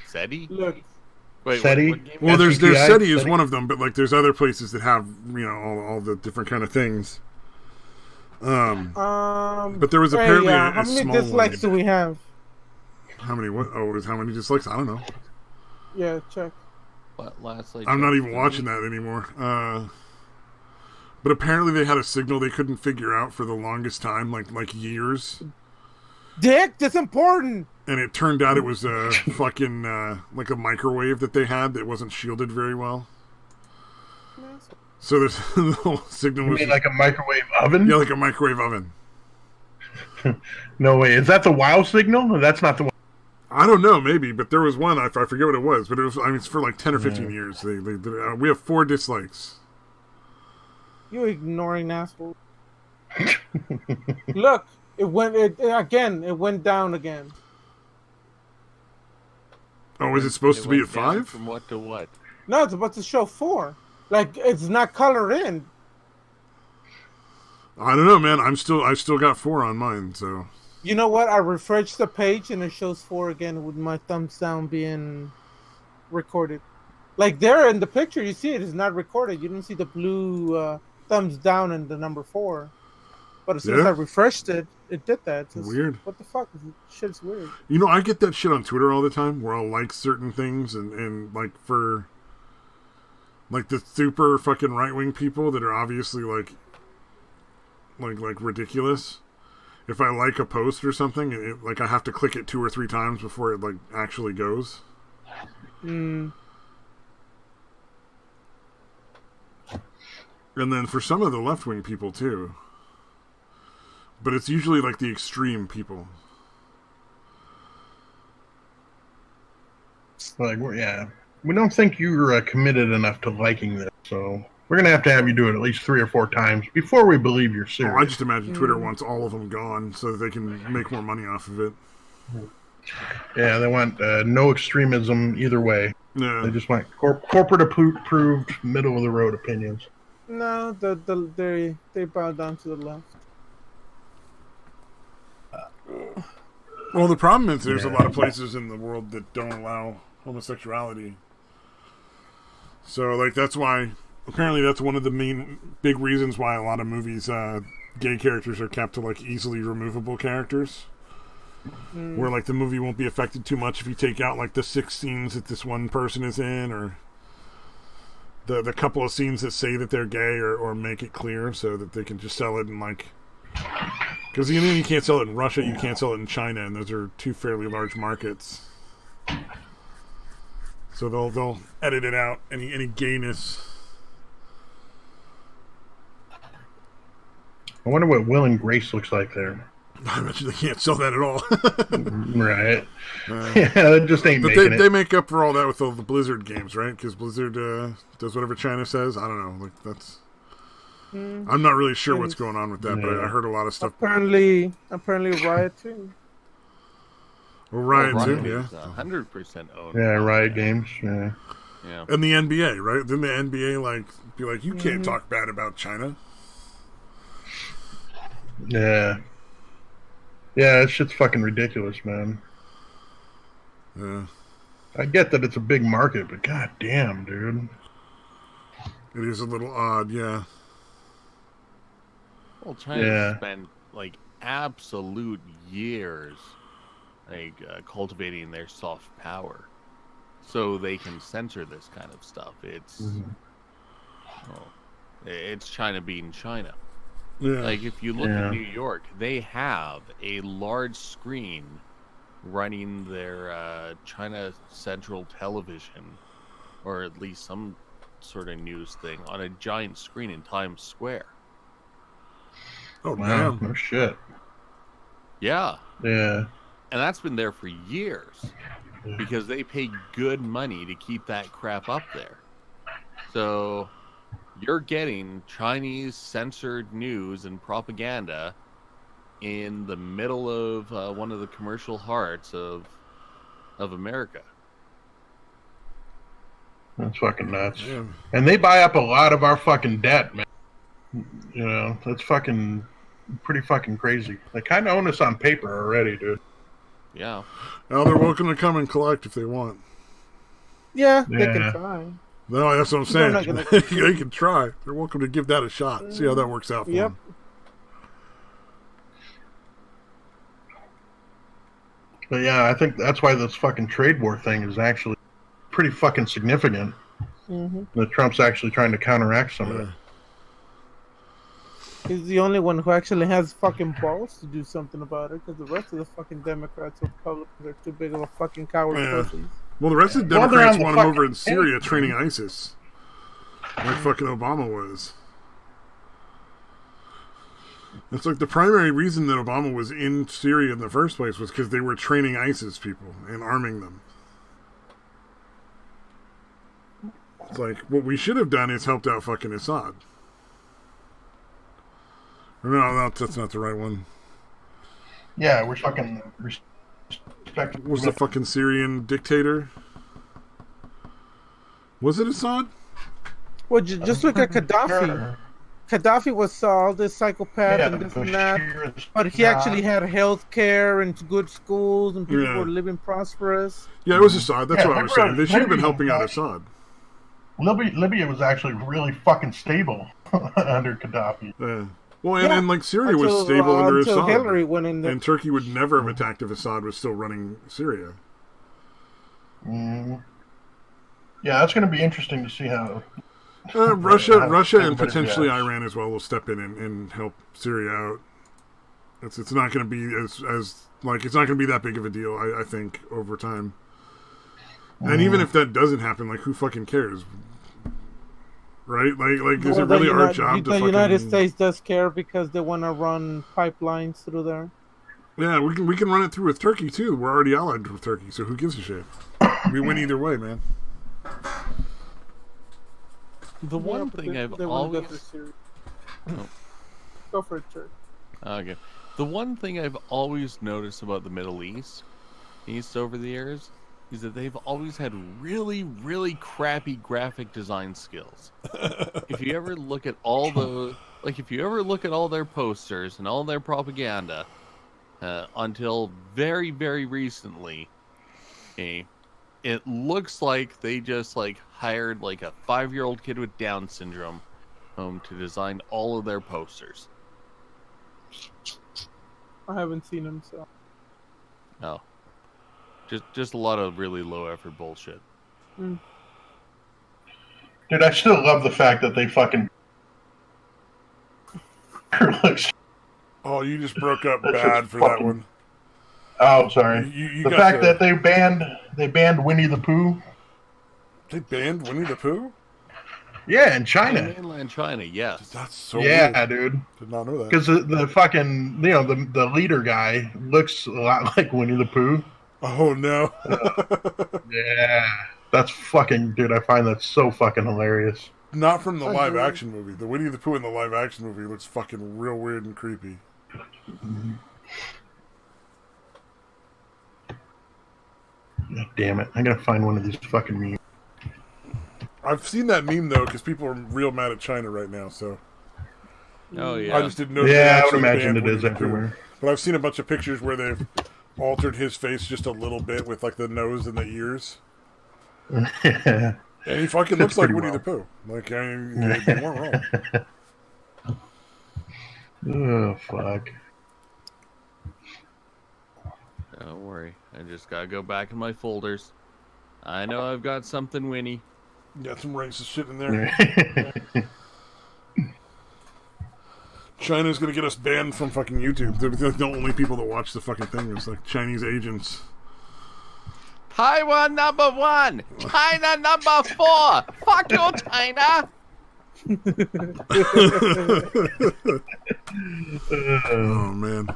SETI? Look. Wait, SETI? what game? Well, there's SETI SETI is one of them, but like there's other places that have all the different kind of things. But there was apparently a how many small dislikes do we have? How many? What? Oh, how many dislikes? I don't know. Yeah, check. I'm not even watching that anymore. But apparently they had a signal they couldn't figure out for the longest time, like years. Dick, that's important. And it turned out it was a fucking like a microwave that they had that wasn't shielded very well. So the whole signal was like a microwave oven? Yeah, like a microwave oven. No way. Is that the WoW signal? No, that's not the one. I don't know, maybe, but there was one. I forget what it was, but it was. I mean, it's for like 10 or 15 years. We have 4 dislikes. You ignoring asshole. Look, it went down again. Oh, is it supposed to be at 5? From what to what? No, it's about to show 4. Like it's not colored in. I don't know, man. I still got 4 on mine, so. You know what? I refreshed the page and it shows 4 again with my thumbs down being recorded. Like there in the picture, you see it is not recorded. You don't see the blue thumbs down and the number 4. But as soon as I refreshed it, it did that. It's weird. What the fuck? Shit's weird. You know, I get that shit on Twitter all the time where I'll like certain things and like for like the super fucking right-wing people that are obviously like like ridiculous. If I like a post or something, like I have to click it 2 or 3 times before it like actually goes. Mm. And then for some of the left-wing people too. But it's usually like the extreme people. Like, we don't think you're committed enough to liking this, so we're gonna have you do it at least 3 or 4 times before we believe you're serious. Oh, I just imagine Twitter wants all of them gone so that they can make more money off of it. Yeah, they want no extremism either way. Yeah. They just want corporate approved, middle of the road opinions. No, they bow down to the left. Well, the problem is there's a lot of places in the world that don't allow homosexuality. So, like, that's why, apparently that's one of the main, big reasons why a lot of movies, gay characters are kept to, like, easily removable characters. Where, like, the movie won't be affected too much if you take out, like, the 6 scenes that this one person is in, or the couple of scenes that say that they're gay, or make it clear so that they can just sell it in, like... Because you can't sell it in Russia, you can't sell it in China, and those are 2 fairly large markets. So they'll edit it out, any gayness. I wonder what Will and Grace looks like there. I bet you they can't sell that at all. Right. Yeah, they just ain't making it. They make up for all that with all the Blizzard games, right? Because Blizzard does whatever China says. I don't know. Like, that's... I'm not really sure what's going on with that, but I heard a lot of stuff. Apparently Riot too. Well, Riot too, is yeah. 100% owned. Yeah, Riot Games. Yeah. Yeah. And the NBA, right? Didn't the NBA be like, you can't talk bad about China? Yeah. Yeah, that shit's fucking ridiculous, man. Yeah. I get that it's a big market, but god damn, dude. It is a little odd, yeah. Well, China spent like absolute years like cultivating their soft power so they can censor this kind of stuff. It's it's China being China. Yeah. Like if you look at New York, they have a large screen running their China Central Television, or at least some sort of news thing, on a giant screen in Times Square. Oh, wow. man. No shit. Yeah. Yeah. And that's been there for years because they pay good money to keep that crap up there. So you're getting Chinese censored news and propaganda in the middle of one of the commercial hearts of America. That's fucking nuts. Yeah. And they buy up a lot of our fucking debt, man. You know, that's fucking pretty fucking crazy. They kind of own us on paper already, dude. Yeah. Well, they're welcome to come and collect if they want. Yeah, they can try. No, that's what I'm saying. Gonna... They can try. They're welcome to give that a shot. See how that works out for them. But yeah, I think that's why this fucking trade war thing is actually pretty fucking significant. That Trump's actually trying to counteract some of it. He's the only one who actually has fucking balls to do something about it, because the rest of the fucking Democrats or Republicans are too big of a fucking coward pussies. Well, the rest of the Democrats want him over in Syria training ISIS. Like fucking Obama was. It's like the primary reason that Obama was in Syria in the first place was because they were training ISIS people and arming them. It's like, what we should have done is helped out fucking Assad. No, that's not the right one. Yeah, we're fucking respect. Was the fucking Syrian dictator? Was it Assad? Well, just look at Gaddafi. Gaddafi was all this psychopath and this and that, but he actually had health care and good schools, and people were living prosperous. Yeah, it was Assad. That's what I was saying. They should have been helping out Assad. Libya was actually really fucking stable under Gaddafi. Yeah. Well, and like Syria was stable under Assad. Hillary went in there. And Turkey would never have attacked if Assad was still running Syria. Yeah, that's going to be interesting to see how. Russia, and Everybody's potentially yes. Iran as well will step in and help Syria out. It's not going to be as like it's not going to be that big of a deal. I think over time. And even if that doesn't happen, like who fucking cares, right? Like is it really our job to the fucking? United States does care because they want to run pipelines through there. Yeah, we can run it through with Turkey too. We're already allied with Turkey, so who gives a shit? We win either way, man. The one thing I've always Go for it, sir. okay. The one thing I've always noticed about the Middle East over the years, is that they've always had really, really crappy graphic design skills. If you ever look at all their posters and all their propaganda, until very, very recently, okay, it looks like they just hired a 5-year-old kid with Down syndrome to design all of their posters. I haven't seen him, so. Oh. Just a lot of really low effort bullshit. Mm. Dude, I still love the fact that they fucking. Oh, you just broke up That's bad just for fucking- that one. Oh, sorry. You The got fact that they banned Winnie the Pooh. they banned Winnie the Pooh. Yeah, in In China. mainland China, yes. That's so Yeah, weird. dude. Did not know that. Because the fucking the leader guy looks a lot like Winnie the Pooh. Oh no. Yeah, that's fucking dude. I find that so fucking hilarious. Not from the live action movie. The Winnie the Pooh in the live action movie looks fucking real weird and creepy. God damn it! I gotta find one of these fucking memes. I've seen that meme though, because people are real mad at China right now. So Oh yeah. I just didn't know. they Yeah, I would actually imagine banned it Winnie is the Pooh. everywhere. But I've seen a bunch of pictures where they've altered his face just a little bit with the nose and the ears, and he fucking looks like pretty Winnie the Pooh. Like I mean, they weren't wrong. Oh fuck! Don't worry. I just gotta go back in my folders. I know I've got something, Winnie. Got some racist shit in there. China's gonna get us banned from fucking YouTube. They're the only people that watch the fucking thing. It's like Chinese agents. Taiwan #1, China #4. Fuck you, China. Oh man.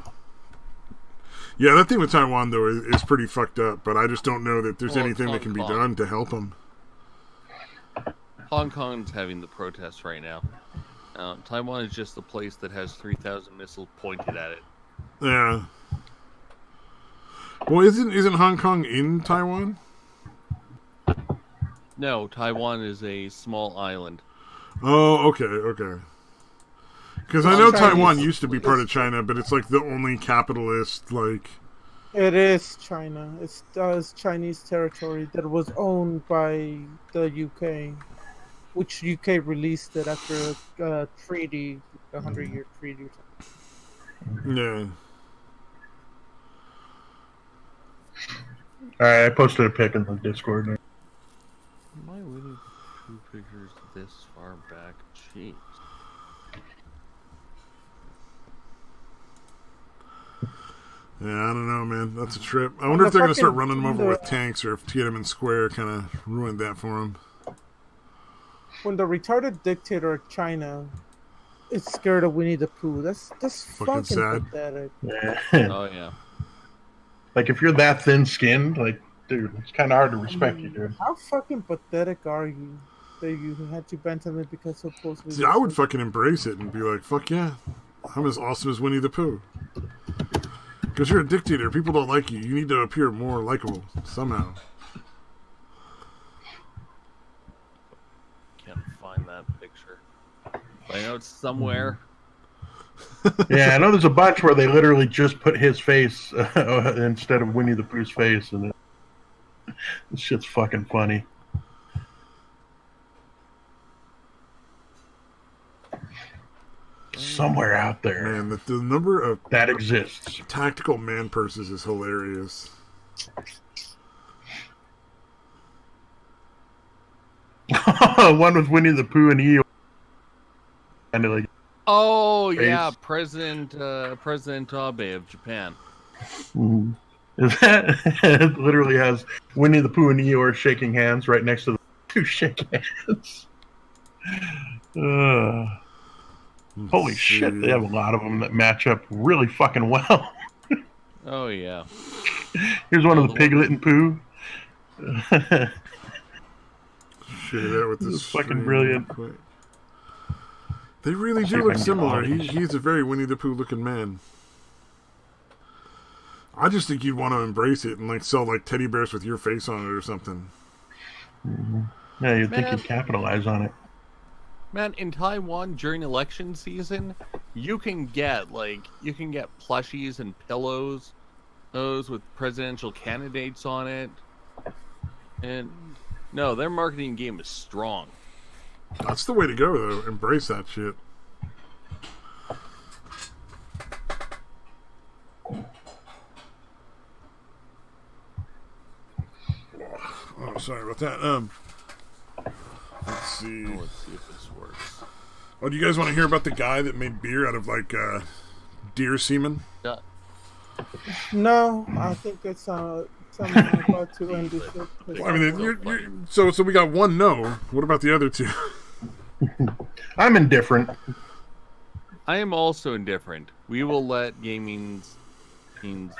Yeah, that thing with Taiwan though is pretty fucked up. But I just don't know that there's Well, anything that Hong can be Kong. done to help them. Hong Kong's having the protests right now. Taiwan is just the place that has 3,000 missiles pointed at it. Yeah. Well, isn't Hong Kong in Taiwan? No, Taiwan is a small island. Oh, okay. Because I know Taiwan used to be part of China, but it's like the only capitalist, like... It is China. It's Chinese territory that was owned by the UK, which UK released it after a treaty, a 100-year treaty. Or something. Yeah. Alright, I posted a pic in the Discord. Why would it two pictures this far back? Jeez. Yeah, I don't know, man. That's a trip. I wonder if they're going to start running them over the- with tanks, or if Tiananmen Square kind of ruined that for them. When the retarded dictator of China is scared of Winnie the Pooh, that's fucking sad. pathetic. Yeah. Oh yeah. Like if you're that thin-skinned, like, dude, it's kind of hard to respect you, dude. How fucking pathetic are you that you had to ban him because supposedly? See, I would fucking embrace it and be like, fuck yeah. I'm as awesome as Winnie the Pooh. Because you're a dictator. People don't like you. You need to appear more likable somehow. Can't find that picture. I know it's somewhere. Yeah, I know there's a bunch where they literally just put his face instead of Winnie the Pooh's face, and this shit's fucking funny. Somewhere out there Man, the number of that exists. tactical man purses is hilarious. one with Winnie the Pooh and Eeyore. Kind of like. Oh Face. yeah, President Abe of Japan. Mm-hmm. It literally has Winnie the Pooh and Eeyore shaking hands right next to the two shaking hands. Holy shit, they have a lot of them that match up really fucking well. Oh yeah. Here's one of the Piglet and Pooh. Share that with This this is fucking brilliant. They really do look similar. He's a very Winnie the Pooh looking man. I just think you'd want to embrace it and like sell like teddy bears with your face on it or something. Mm-hmm. Yeah, you'd think you'd capitalize on it. Man, in Taiwan during election season, you can get plushies and pillows, those with presidential candidates on it. And no, their marketing game is strong. That's the way to go, though. Embrace that shit. Oh, sorry about that. Let's see. Let's see if this works. Oh, do you guys want to hear about the guy that made beer out of like deer semen? Yeah. No, I think it's something about to end this shit. Well, I mean, so we got one no. What about the other two? I'm indifferent. I am also indifferent. We will let Gaming's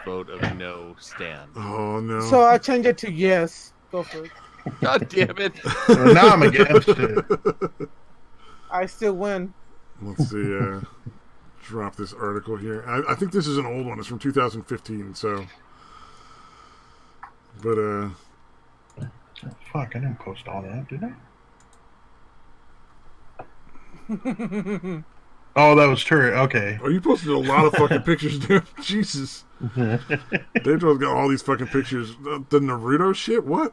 vote of no stand. Oh no! So I change it to yes. Go for it. God damn it! Now I'm against it. I still win. Let's see. Drop this article here. I think this is an old one. It's from 2015. So, but fuck, I didn't post all that, did I? Oh, that was Turret. Okay. Oh, you posted a lot of fucking pictures, dude. Jesus. They've got all these fucking pictures. The Naruto shit? What?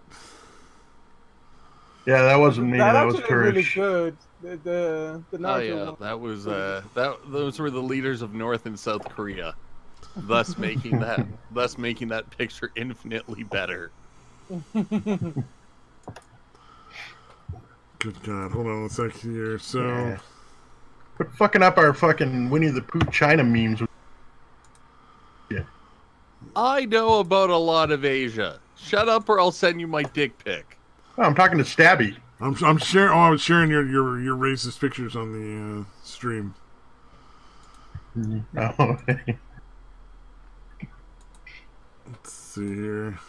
Yeah, that wasn't me. That was Turret. Really good. The Naruto one. That was those were the leaders of North and South Korea, thus making that picture infinitely better. Good God. Hold on a sec here. So. Yeah. Quit fucking up our fucking Winnie the Pooh China memes. Yeah. I know about a lot of Asia. Shut up or I'll send you my dick pic. Oh, I'm talking to Stabby. I'm sharing. Oh, I was sharing your racist pictures on the stream. Oh. Let's see here.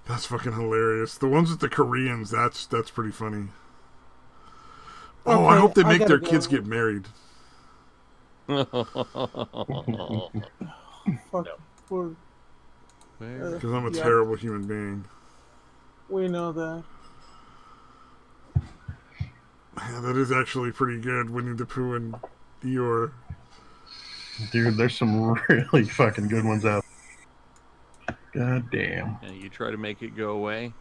That's fucking hilarious. The ones with the Koreans, that's pretty funny. Oh, okay, I hope they make their kids get married. Fuck. Because I'm a terrible human being. We know that. Yeah, that is actually pretty good. Winnie the Pooh and Eeyore. Dude, there's some really fucking good ones out there. God damn. And you try to make it go away,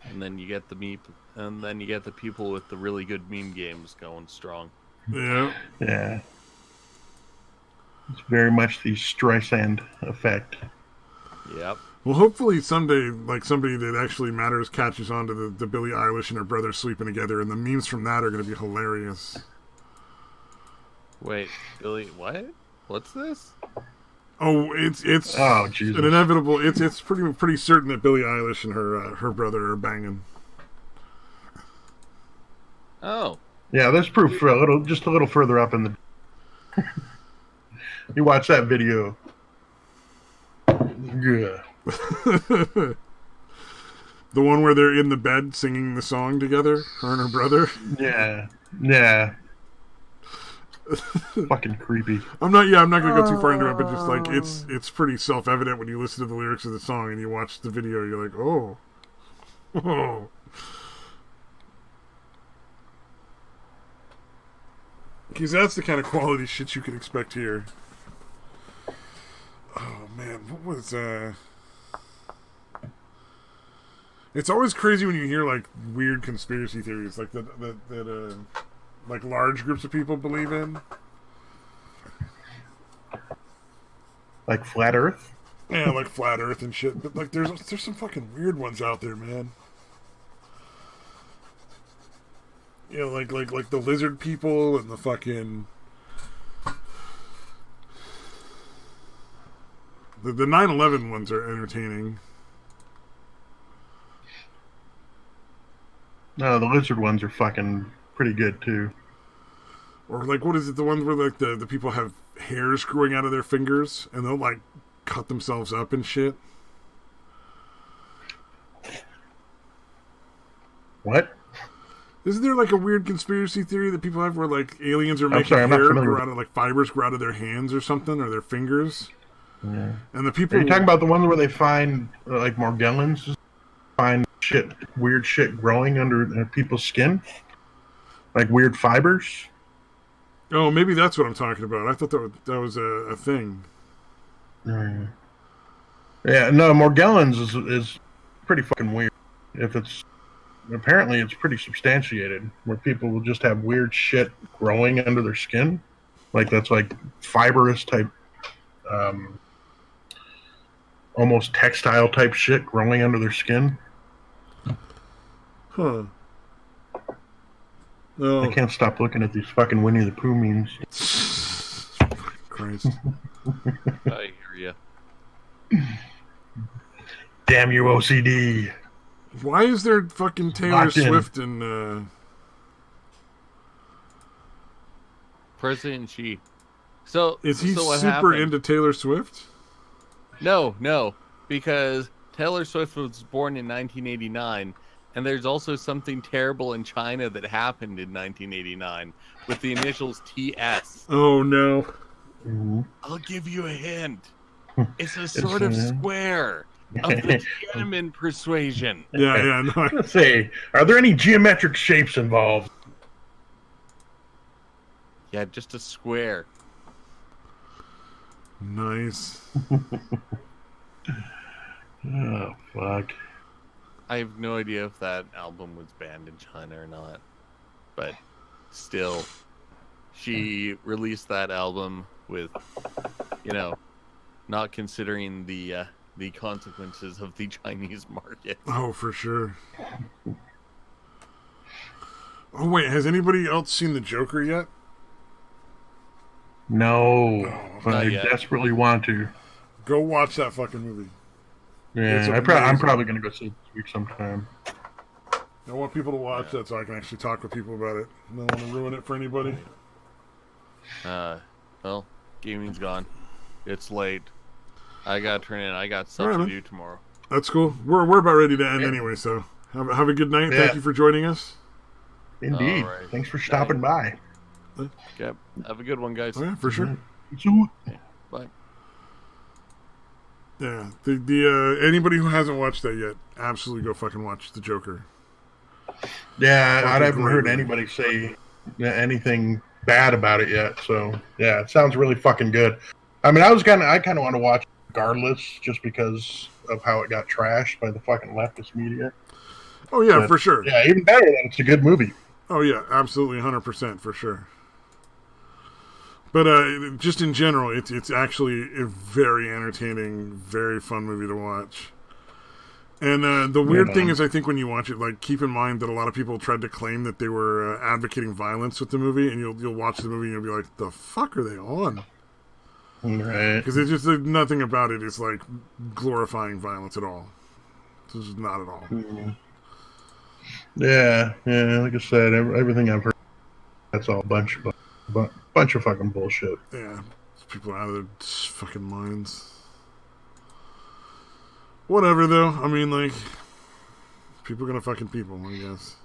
and then you get the people with the really good meme games going strong. Yeah. Yeah. It's very much the Streisand effect. Yep. Well, hopefully someday, like somebody that actually matters catches on to the Billie Eilish and her brother sleeping together, and the memes from that are going to be hilarious. Wait, Billy, what? What's this? Oh, it's oh, Jesus. An inevitable. It's pretty certain that Billie Eilish and her brother are banging. Oh. Yeah, there's proof just a little further up in the. You watch that video. Yeah. The one where they're in the bed singing the song together, her and her brother. Yeah. Yeah. Fucking creepy. I'm not gonna go too far into it, but just like it's pretty self-evident when you listen to the lyrics of the song and you watch the video. You're like, oh. Because that's the kind of quality shit you can expect here. Oh man, what was It's always crazy when you hear like weird conspiracy theories like that like large groups of people believe in. Like flat Earth? Yeah, like flat Earth and shit. But like there's some fucking weird ones out there, man. You know, like the lizard people and the fucking the 9/11 ones are entertaining. No, the lizard ones are fucking pretty good too. Or like, what is it? The ones where like the people have hairs growing out of their fingers and they'll like cut themselves up and shit. What? Isn't there like a weird conspiracy theory that people have where like aliens are making sorry, I'm not hair familiar grow with out of like fibers grow out of their hands or something or their fingers? Yeah. And the people Are you talking about the one where they find like Morgellons find weird shit growing under people's skin, like weird fibers? Oh, maybe that's what I'm talking about. I thought that was a thing. Yeah, no, Morgellons is pretty fucking weird. Apparently it's pretty substantiated, where people will just have weird shit growing under their skin, like that's like fibrous type, almost textile type shit growing under their skin. Huh. No. I can't stop looking at these fucking Winnie the Pooh memes. Christ. I hear you. Damn you, OCD. Why is there fucking Taylor Locked in. Swift and President Xi. So is he so what super happened? into Taylor Swift? No, because Taylor Swift was born in 1989, and there's also something terrible in China that happened in 1989 with the initials TS. Oh no. Mhm. I'll give you a hint. It's a sort of square of the Tiananmen persuasion. Yeah, no. Let's say, are there any geometric shapes involved? Yeah, just a square. Nice. Oh, fuck. I have no idea if that album was banned in China or not, but still, she released that album with, not considering the consequences of the Chinese market. Oh, for sure. Oh wait, has anybody else seen the Joker yet? No, but Not I yet. desperately want to. Go watch that fucking movie. It's Yeah, I'm amazing. probably going to go see it this week sometime. I want people to watch that so I can actually talk with people about it. I don't want to ruin it for anybody. Well, gaming's gone. It's late. I gotta turn in. I got stuff Alright, to man. do tomorrow. That's cool. We're about ready to end anyway, so have a good night. Yeah. Thank you for joining us. Indeed. All right. Thanks for stopping by. Okay. Have a good one, guys. Oh, yeah, for sure. Bye. Yeah, the anybody who hasn't watched that yet, absolutely go fucking watch the Joker. Yeah, I Fucking haven't great heard movie. anybody say anything bad about it yet. So yeah, it sounds really fucking good. I mean, I kind of want to watch it regardless, just because of how it got trashed by the fucking leftist media. Oh yeah, But, for sure. Yeah, even better that it's a good movie. Oh yeah, absolutely, 100% for sure. But just in general, it's actually a very entertaining, very fun movie to watch. And the weird thing is, I think when you watch it, like, keep in mind that a lot of people tried to claim that they were advocating violence with the movie, and you'll watch the movie and you'll be like, the fuck are they on? Right. Because it's just nothing about it is like glorifying violence at all. This is not at all. Yeah, like I said, everything I've heard, that's all a bunch of fucking bullshit. Yeah, people are out of their fucking minds. Whatever, though. I mean, like, people are gonna fucking people, I guess.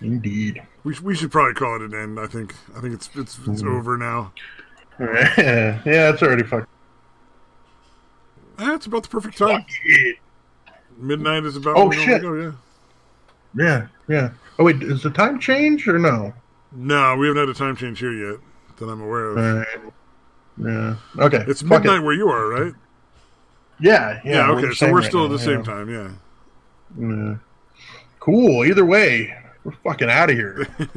Indeed. We should probably call it an end. I think it's over now. All right. Yeah, it's already fucking. It's about the perfect time. Fuck it. Midnight is about. Oh, when we shit. normally go, yeah. Yeah. Oh wait, is the time change or no? No, we haven't had a time change here yet that I'm aware of. All right. Yeah. Okay. It's fuck midnight it. where you are, right? Yeah. Yeah. we're Okay, the so same we're right still now, at the same yeah. time. Yeah. Yeah. Cool. Either way, we're fucking out of here.